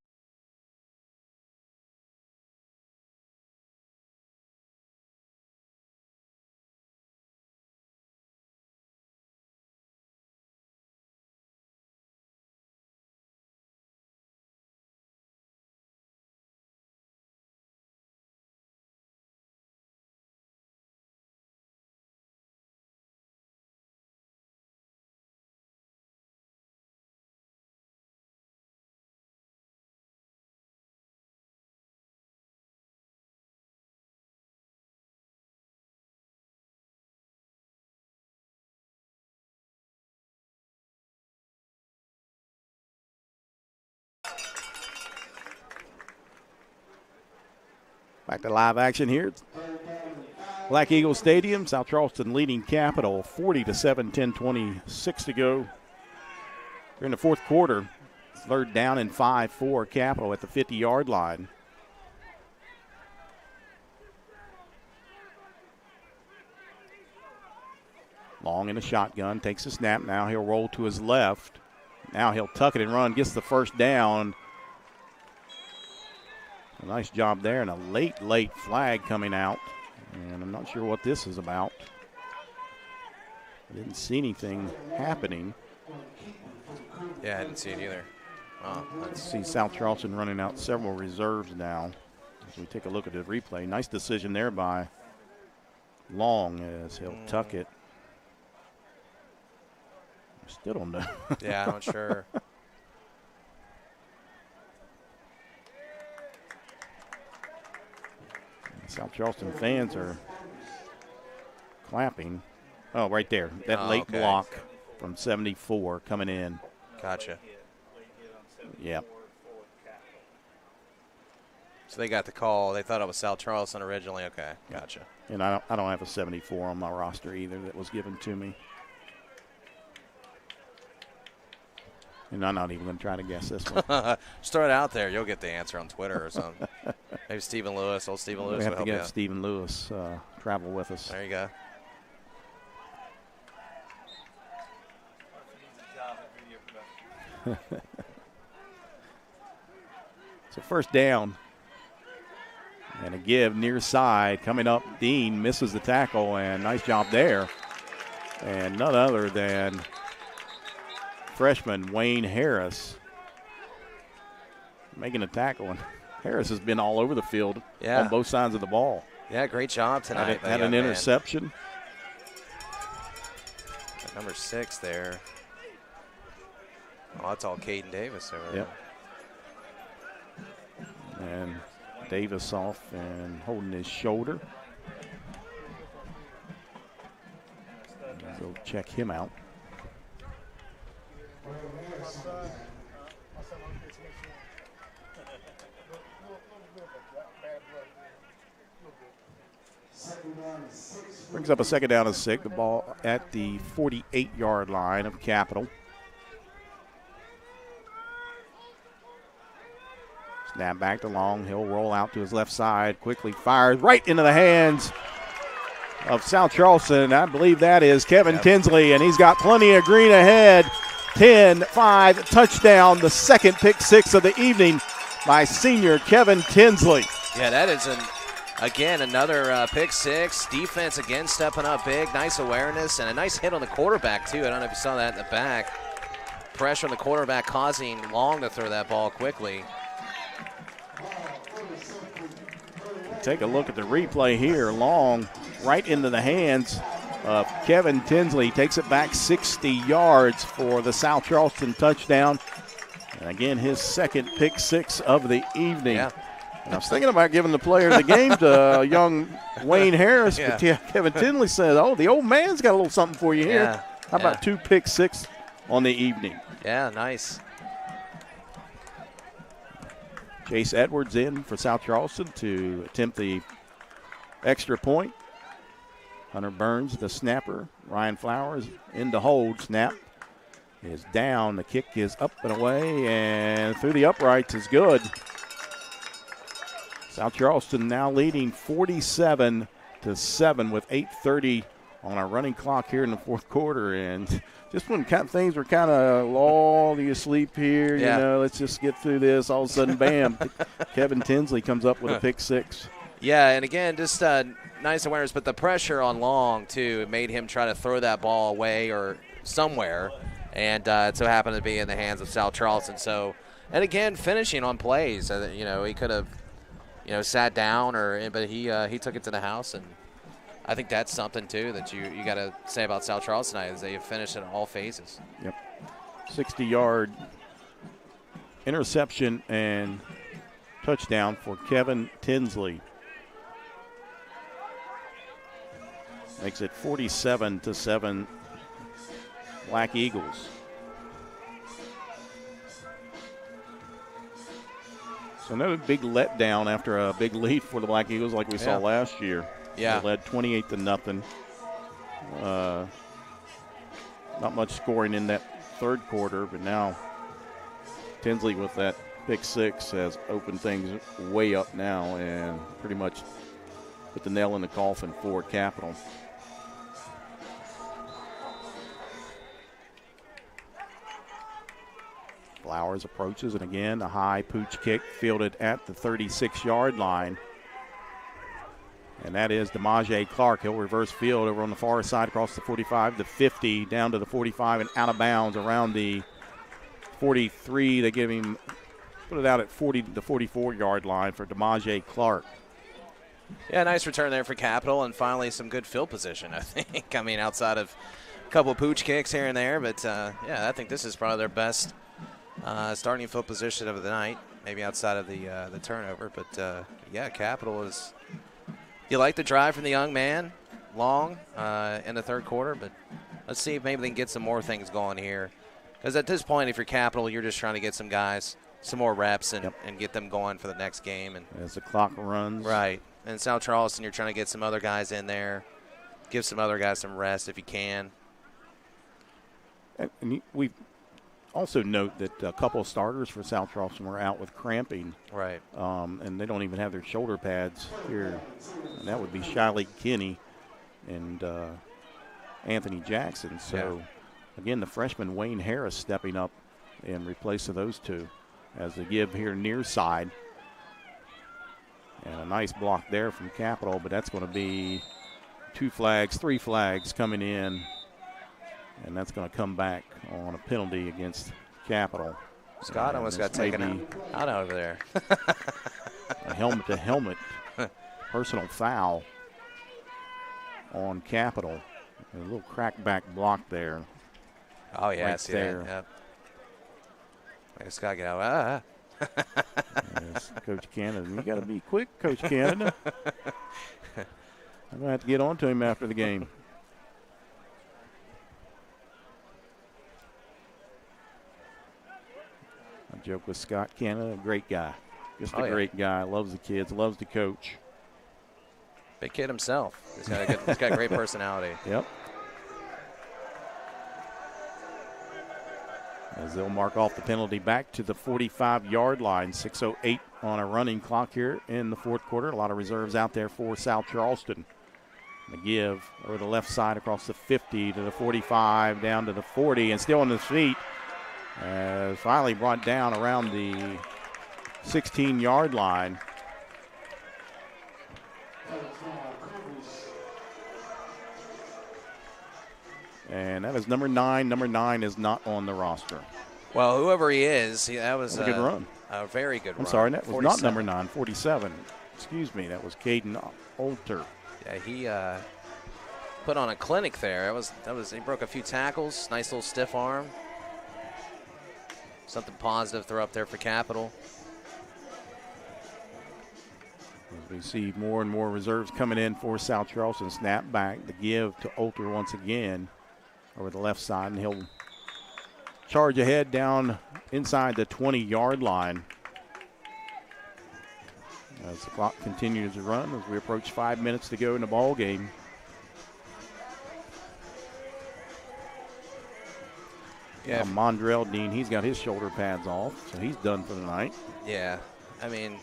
Back to live action here. Black Eagle Stadium, South Charleston leading Capital 40-7, 10:26 to go. Here in the fourth quarter, third down and 5 for Capital at the 50-yard line. Long in a shotgun, takes a snap. Now he'll roll to his left. Now he'll tuck it and run, gets the first down. A nice job there, and a late flag coming out. And I'm not sure what this is about. I didn't see anything happening. Yeah, I didn't see it either. Oh, let's see South Charleston running out several reserves now. As we take a look at the replay. Nice decision there by Long as he'll tuck it. Still don't know. Yeah, I'm not sure. South Charleston fans are clapping. Oh, right there. That late block from 74 coming in. Gotcha. Yep. So they got the call. They thought it was South Charleston originally. Okay, gotcha. And I don't have a 74 on my roster either that was given to me. And I'm not even going to try to guess this one. Just throw it out there. You'll get the answer on Twitter or something. Maybe Stephen Lewis. Old Stephen Lewis. We have to get Stephen Lewis travel with us. There you go. So first down. And a give near side coming up. Dean misses the tackle, and nice job there. And none other than freshman Wayne Harris making a tackle. And Harris has been all over the field on both sides of the ball. Yeah, great job tonight. Had an interception. Number 6 there. Oh, that's all Caden Davis over there. And Davis off and holding his shoulder. Go check him out. Brings up a second down and 6. The ball at the 48-yard line of Capital. Snap back to Long. He'll roll out to his left side. Quickly fires right into the hands of South Charleston. I believe that is Kevin Tinsley, and he's got plenty of green ahead. 10-5 touchdown, the second pick 6 of the evening by senior Kevin Tinsley. Yeah, that is again another pick 6. Defense again stepping up big. Nice awareness and a nice hit on the quarterback too. I don't know if you saw that in the back. Pressure on the quarterback causing Long to throw that ball quickly. Take a look at the replay here. Long right into the hands of Kevin Tinsley. Takes it back 60 yards for the South Charleston touchdown. And again, his second pick 6 of the evening. Yeah. And I was thinking about giving the player of the game to young Wayne Harris, but Kevin Tinsley said, oh, the old man's got a little something for you here. Yeah. How about 2 pick 6 on the evening? Yeah, nice. Chase Edwards in for South Charleston to attempt the extra point. Hunter Burns, the snapper. Ryan Flowers in to hold. Snap is down. The kick is up and away, and through the uprights is good. South Charleston now leading 47-7 with 8:30 on our running clock here in the fourth quarter. And just when things were kind of lulled you sleep here, you know, let's just get through this. All of a sudden, bam, Kevin Tinsley comes up with a pick 6. Yeah, and again, just nice awareness, but the pressure on Long, too, made him try to throw that ball away or somewhere, and it so happened to be in the hands of South Charleston. So, and again, finishing on plays. You know, he could have, you know, sat down, but he took it to the house, and I think that's something, too, that you got to say about South Charleston tonight is they have finished in all phases. Yep. 60-yard interception and touchdown for Kevin Tinsley. Makes it 47-7 Black Eagles. So another big letdown after a big lead for the Black Eagles like we saw last year. Yeah. They led 28-0. Not much scoring in that third quarter, but now Tinsley with that pick six has opened things way up now and pretty much put the nail in the coffin for Capital. Flowers approaches, and again, a high pooch kick fielded at the 36-yard line. And that is DeMaje Clark. He'll reverse field over on the far side across the 45, the 50, down to the 45 and out of bounds around the 43. They give him, put it out at the 44-yard line for DeMaje Clark. Yeah, nice return there for Capital, and finally some good field position, I think. I mean, outside of a couple of pooch kicks here and there, but, yeah, I think this is probably their best starting field position of the night, maybe outside of the turnover. But, yeah, Capital is – you like the drive from the young man, long, in the third quarter, but let's see if maybe they can get some more things going here. Because at this point, if you're Capital, you're just trying to get some guys some more reps and get them going for the next game. And as the clock runs. Right. And South Charleston, you're trying to get some other guys in there, give some other guys some rest if you can. And we also note that a couple of starters for South Charleston were out with cramping. Right. And they don't even have their shoulder pads here. And that would be Shiley Kinney and Anthony Jackson. So, again, the freshman Wayne Harris stepping up in replace of those two as they give here near side. And a nice block there from Capital, but that's going to be 3 flags coming in. And that's going to come back on a penalty against Capital. Scott almost got taken out over there. A helmet-to-helmet personal foul on Capital. A little crackback block there. Oh, yeah, right I see there. that. Yep. I guess Scott get out. Yes, Coach Canada. You got to be quick, Coach Canada. I'm going to have to get on to him after the game. I joke with Scott Canada, a great guy. Just a great guy. Loves the kids, loves to coach. Big kid himself. He's got a great personality. Yep. As they'll mark off the penalty back to the 45-yard line. 6:08 on a running clock here in the fourth quarter. A lot of reserves out there for South Charleston. The give over the left side across the 50 to the 45, down to the 40, and still on his feet. Finally brought down around the 16-yard line. And that is number 9. Number 9 is not on the roster. Well, whoever he is, that was a good run. A very good run. I'm sorry, that was 47. not number 9, 47. Excuse me, that was Caden Olter. Yeah, he put on a clinic there. He broke a few tackles, nice little stiff arm. Something positive throw up there for Capital. As we see more and more reserves coming in for South Charleston. Snap back, the give to Olter once again over the left side, and he'll charge ahead down inside the 20-yard line. As the clock continues to run, as we approach 5 minutes to go in the ball game. Yeah, Mondrell Dean, he's got his shoulder pads off, so he's done for the night. Yeah, I mean,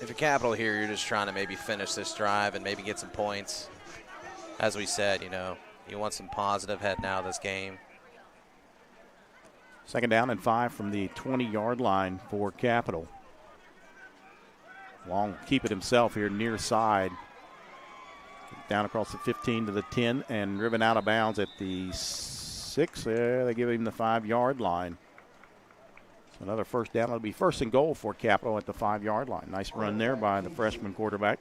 if you're Capital here, you're just trying to maybe finish this drive and maybe get some points. As we said, you want some positive heading out of this game. 2nd down and 5 from the 20-yard line for Capital. Long keep it himself here near side. Down across the 15 to the 10 and driven out of bounds at the 6. There, they give him the 5-yard line. So another first down. It'll be 1st and goal for Capital at the 5-yard line. Nice run there by the freshman quarterback.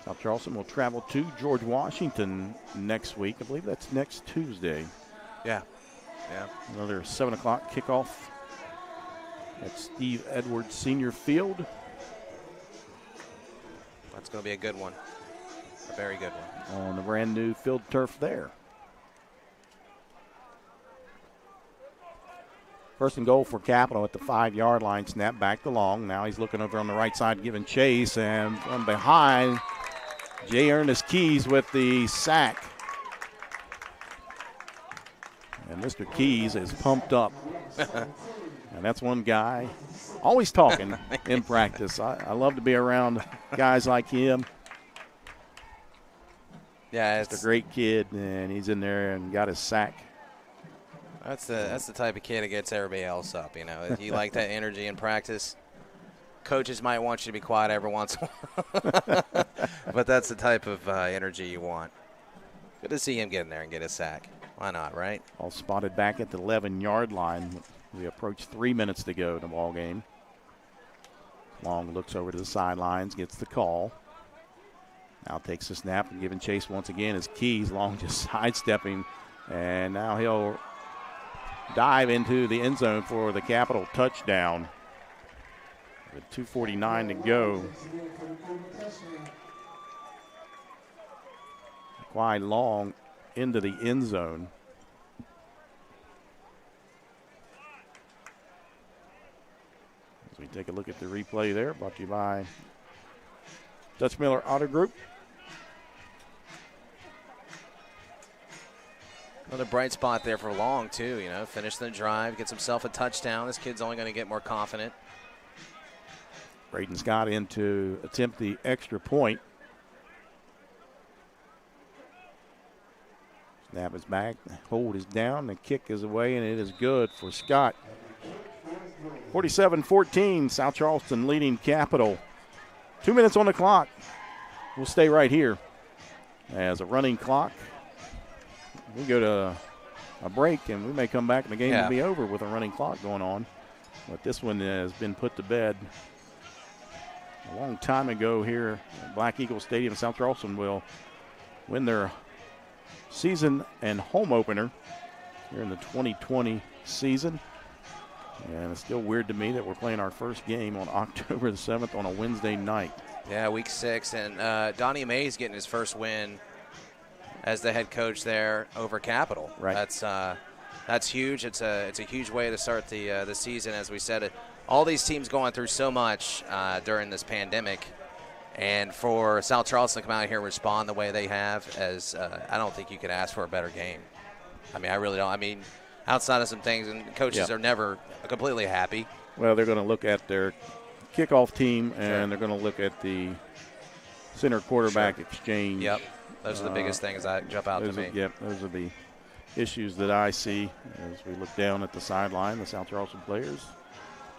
South Charleston will travel to George Washington next week. I believe that's next Tuesday. Yeah. Another 7 o'clock kickoff at Steve Edwards Senior Field. That's going to be a good one. A very good one. On the brand new field turf there. First and goal for Capital at the 5-yard line. Snap back to Long. Now he's looking over on the right side, giving chase. And from behind, J. Ernest Keys with the sack. And Mr. Keys is pumped up. And that's one guy always talking in practice. I love to be around guys like him. Yeah, it's a great kid, and he's in there and got his sack. That's the type of kid that gets everybody else up. If you like that energy in practice, coaches might want you to be quiet every once in a while, but that's the type of energy you want. Good to see him get in there and get a sack. Why not, right? All spotted back at the 11-yard line. We approach 3 minutes to go in the ball game. Long looks over to the sidelines, gets the call. Now takes the snap and giving chase once again is Keys. Long just sidestepping, and now he'll dive into the end zone for the Capital touchdown. With 2:49 to go. Quite Long into the end zone. As we take a look at the replay there, brought to you by Dutch Miller Auto Group. Another bright spot there for Long, too. Finish the drive, gets himself a touchdown. This kid's only going to get more confident. Braden Scott in to attempt the extra point. Snap is back, hold is down, the kick is away, and it is good for Scott. 47-14, South Charleston leading Capital. 2 minutes on the clock. We'll stay right here as a running clock. We go to a break, and we may come back and the game will be over with a running clock going on. But this one has been put to bed a long time ago here at Black Eagle Stadium. South Charleston will win their season and home opener here in the 2020 season. And it's still weird to me that we're playing our first game on October the 7th on a Wednesday night. Yeah, week 6. And Donnie May's getting his first win as the head coach there over Capital. Right. That's huge. It's a huge way to start the season. As we said, all these teams going through so much during this pandemic. And for South Charleston to come out here and respond the way they have, I don't think you could ask for a better game. I really don't. Outside of some things, and coaches are never completely happy. Well, they're going to look at their kickoff team, and they're going to look at the center quarterback exchange. Yep, those are the biggest things that jump out to me. Those are the issues that I see as we look down at the sideline. The South Charleston players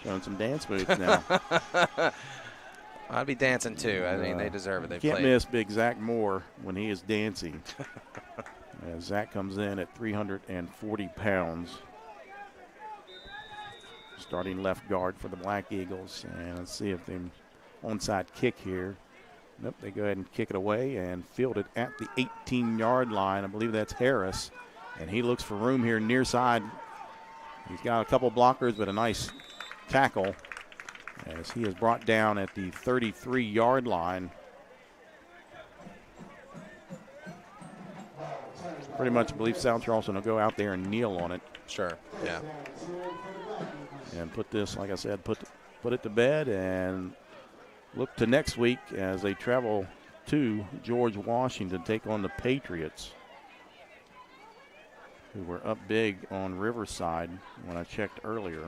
showing some dance moves now. I'd be dancing too. They deserve it. They can't miss Big Zach Moore when he is dancing. As Zach comes in at 340 pounds. Starting left guard for the Black Eagles. And let's see if the onside kick here. Nope, they go ahead and kick it away and field it at the 18-yard line. I believe that's Harris. And he looks for room here near side. He's got a couple blockers, but a nice tackle as he is brought down at the 33-yard line. Pretty much believe South Charleston will go out there and kneel on it. Sure, yeah. And put this, like I said, put it to bed and look to next week as they travel to George Washington, take on the Patriots, who were up big on Riverside when I checked earlier.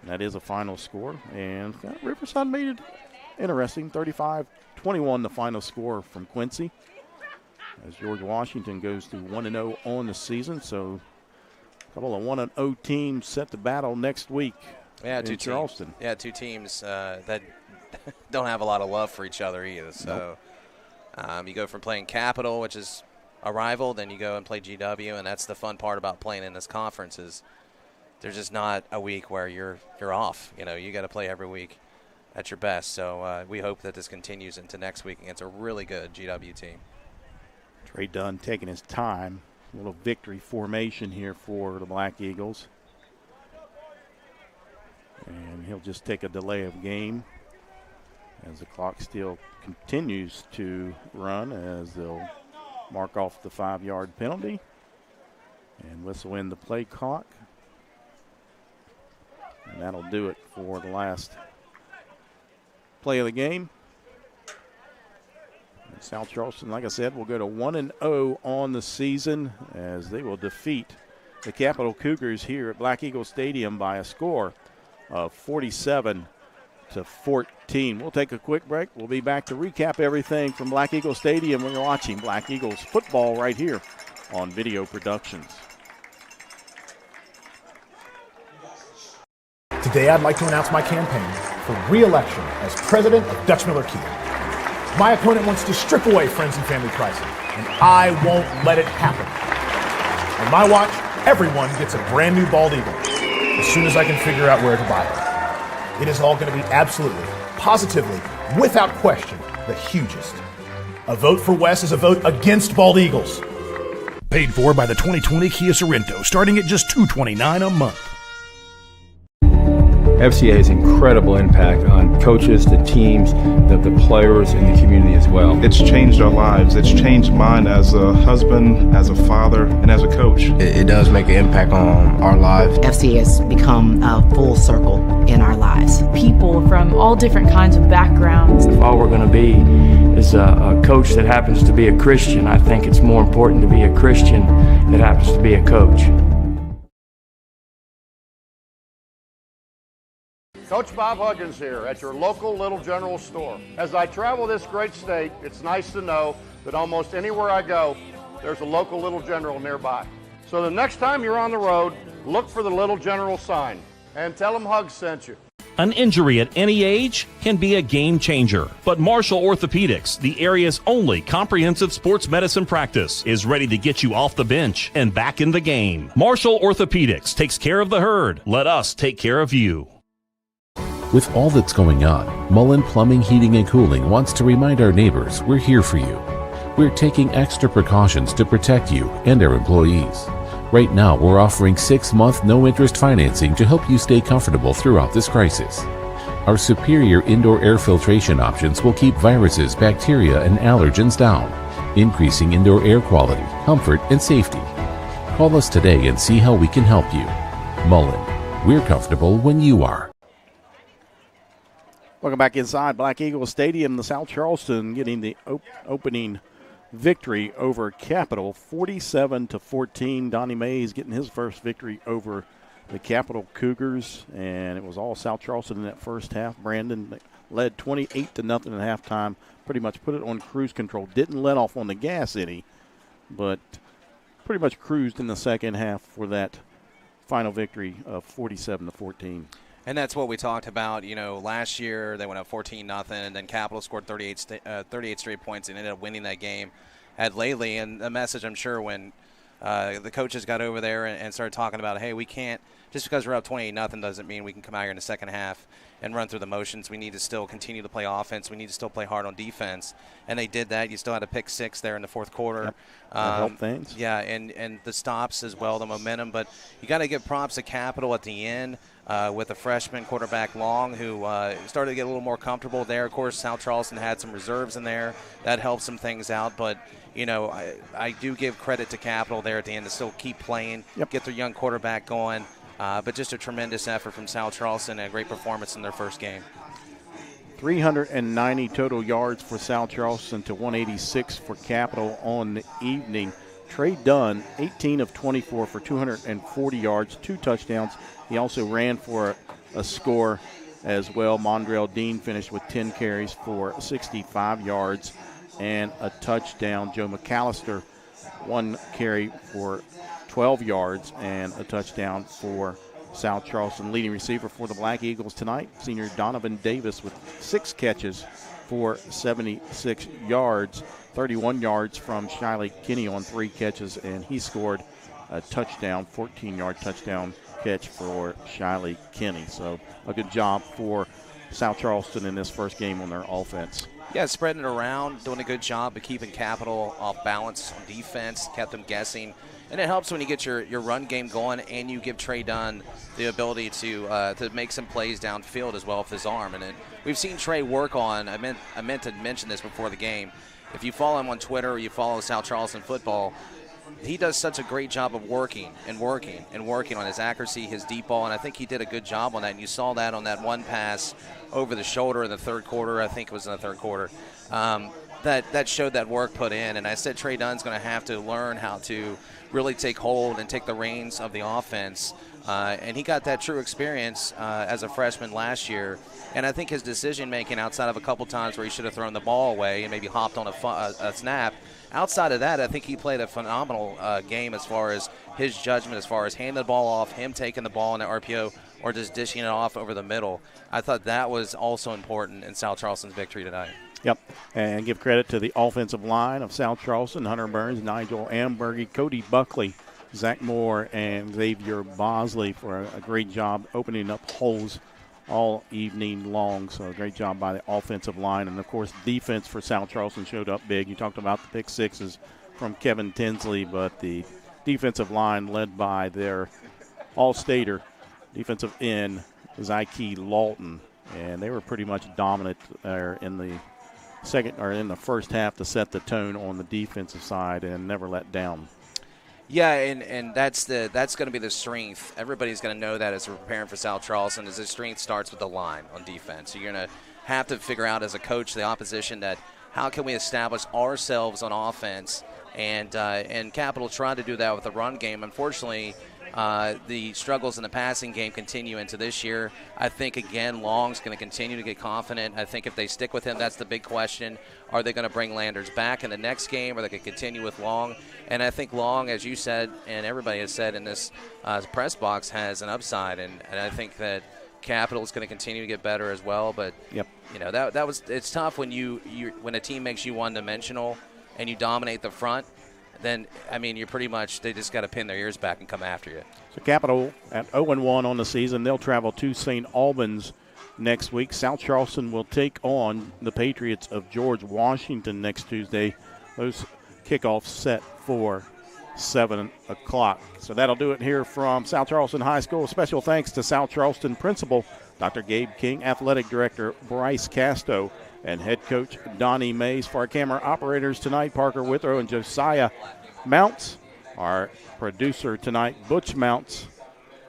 And that is a final score. And Riverside made it interesting, 35-21 the final score from Quincy. As George Washington goes to 1-0 on the season. So a couple of 1-0 teams set to battle next week in Charleston. Teams. Yeah, two teams that don't have a lot of love for each other either. So you go from playing Capital, which is a rival, then you go and play GW, and that's the fun part about playing in this conference is there's just not a week where you're off. You got to play every week at your best. So we hope that this continues into next week against a really good GW team. Trey Dunn taking his time. A little victory formation here for the Black Eagles. And he'll just take a delay of game as the clock still continues to run as they'll mark off the 5-yard penalty and whistle in the play clock. And that'll do it for the last play of the game. And South Charleston, like I said, will go to 1-0 on the season as they will defeat the Capital Cougars here at Black Eagle Stadium by a score of 47-14. We'll take a quick break. We'll be back to recap everything from Black Eagle Stadium when you're watching Black Eagles football right here on Video Productions. Today, I'd like to announce my campaign for re-election as president of Dutch Miller Kia. My opponent wants to strip away friends and family pricing, and I won't let it happen. On my watch, everyone gets a brand new bald eagle as soon as I can figure out where to buy it. It is all going to be absolutely, positively, without question, the hugest. A vote for Wes is a vote against bald eagles. Paid for by the 2020 Kia Sorrento, starting at just $229 a month. FCA has incredible impact on coaches, the teams, the players, and the community as well. It's changed our lives. It's changed mine as a husband, as a father, and as a coach. It does make an impact on our lives. FCA has become a full circle in our lives. People from all different kinds of backgrounds. If all we're going to be is a coach that happens to be a Christian, I think it's more important to be a Christian that happens to be a coach. Coach Bob Huggins here at your local Little General store. As I travel this great state, it's nice to know that almost anywhere I go, there's a local Little General nearby. So the next time you're on the road, look for the Little General sign and tell them Hugs sent you. An injury at any age can be a game changer, but Marshall Orthopedics, the area's only comprehensive sports medicine practice, is ready to get you off the bench and back in the game. Marshall Orthopedics takes care of the herd. Let us take care of you. With all that's going on, Mullen Plumbing, Heating, and Cooling wants to remind our neighbors we're here for you. We're taking extra precautions to protect you and our employees. Right now, we're offering 6-month no-interest financing to help you stay comfortable throughout this crisis. Our superior indoor air filtration options will keep viruses, bacteria, and allergens down, increasing indoor air quality, comfort, and safety. Call us today and see how we can help you. Mullen, we're comfortable when you are. Welcome back inside Black Eagle Stadium. The South Charleston getting the opening victory over Capital, 47-14. Donnie Mays getting his first victory over the Capital Cougars, and it was all South Charleston in that first half. Brandon led 28-0 at halftime, pretty much put it on cruise control. Didn't let off on the gas any, but pretty much cruised in the second half for that final victory of 47-14. And that's what we talked about. You know, last year they went up 14-0, and then Capital scored 38 straight points and ended up winning that game at Lately. And the message, I'm sure, when the coaches got over there and started talking about, hey, we can't, just because we're up 28-0 doesn't mean we can come out here in the second half and run through the motions. We need to still continue to play offense. We need to still play hard on defense. And they did that. You still had a pick six there in the fourth quarter. Yep. Help things. Yeah, and the stops as well, the momentum. But you got to give props to Capital at the end with a freshman quarterback Long who started to get a little more comfortable there. Of course, South Charleston had some reserves in there. That helped some things out. But, you know, I do give credit to Capital there at the end to still keep playing, get their young quarterback going. But just a tremendous effort from South Charleston and a great performance in their first game. 390 total yards for South Charleston to 186 for Capital on the evening. Trey Dunn, 18 of 24 for 240 yards, 2 touchdowns. He also ran for a score as well. Mondrell Dean finished with 10 carries for 65 yards and a touchdown. Joe McAllister, 1 carry for 12 yards and a touchdown for South Charleston. Leading receiver for the Black Eagles tonight, senior Donovan Davis with 6 catches for 76 yards, 31 yards from Shiley Kinney on 3 catches, and he scored a touchdown, 14-yard touchdown catch for Shiley Kinney. So a good job for South Charleston in this first game on their offense. Yeah, spreading it around, doing a good job of keeping Capital off balance on defense, kept them guessing. And it helps when you get your run game going and you give Trey Dunn the ability to make some plays downfield as well with his arm. And we've seen Trey work on, I meant to mention this before the game, if you follow him on Twitter or you follow South Charleston football, he does such a great job of working on his accuracy, his deep ball, and I think he did a good job on that. And you saw that on that one pass over the shoulder in the third quarter. I think it was in the third quarter. That showed that work put in. And I said Trey Dunn's going to have to learn how to really take hold and take the reins of the offense. And he got that true experience as a freshman last year. And I think his decision-making outside of a couple times where he should have thrown the ball away and maybe hopped on a snap, outside of that, I think he played a phenomenal game as far as his judgment, as far as handing the ball off, him taking the ball in the RPO, or just dishing it off over the middle. I thought that was also important in South Charleston's victory tonight. Yep, and give credit to the offensive line of South Charleston: Hunter Burns, Nigel Ambergy, Cody Buckley, Zach Moore, and Xavier Bosley for a great job opening up holes all evening long. So a great job by the offensive line. And, of course, defense for South Charleston showed up big. You talked about the pick sixes from Kevin Tinsley, but the defensive line led by their all-stater defensive end, Zyke Lawton. And they were pretty much dominant there in the first half to set the tone on the defensive side and never let down. Yeah, and that's going to be the strength. Everybody's going to know that as we're preparing for South Charleston, is the strength starts with the line on defense. You're going to have to figure out as a coach, the opposition, that how can we establish ourselves on offense, and Capital tried to do that with the run game. Unfortunately, the struggles in the passing game continue into this year. I think, again, Long's going to continue to get confident. I think if they stick with him, that's the big question. Are they going to bring Landers back in the next game, or are they going to continue with Long? And I think Long, as you said, and everybody has said in this press box, has an upside. And I think that Capital is going to continue to get better as well. But, yep. It's tough when when a team makes you one-dimensional and you dominate the front. Then, you're pretty much, they just got to pin their ears back and come after you. So Capital at 0-1 on the season. They'll travel to St. Albans next week. South Charleston will take on the Patriots of George Washington next Tuesday. Those kickoffs set for 7 o'clock. So that'll do it here from South Charleston High School. Special thanks to South Charleston Principal Dr. Gabe King, Athletic Director Bryce Casto, and Head Coach Donnie Mays. For our camera operators tonight, Parker Withrow and Josiah Mounts. Our producer tonight, Butch Mounts,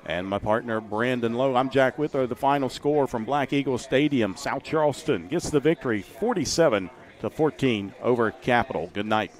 and my partner, Brandon Lowe. I'm Jack Withrow. The final score from Black Eagle Stadium: South Charleston gets the victory 47-14 over Capital. Good night.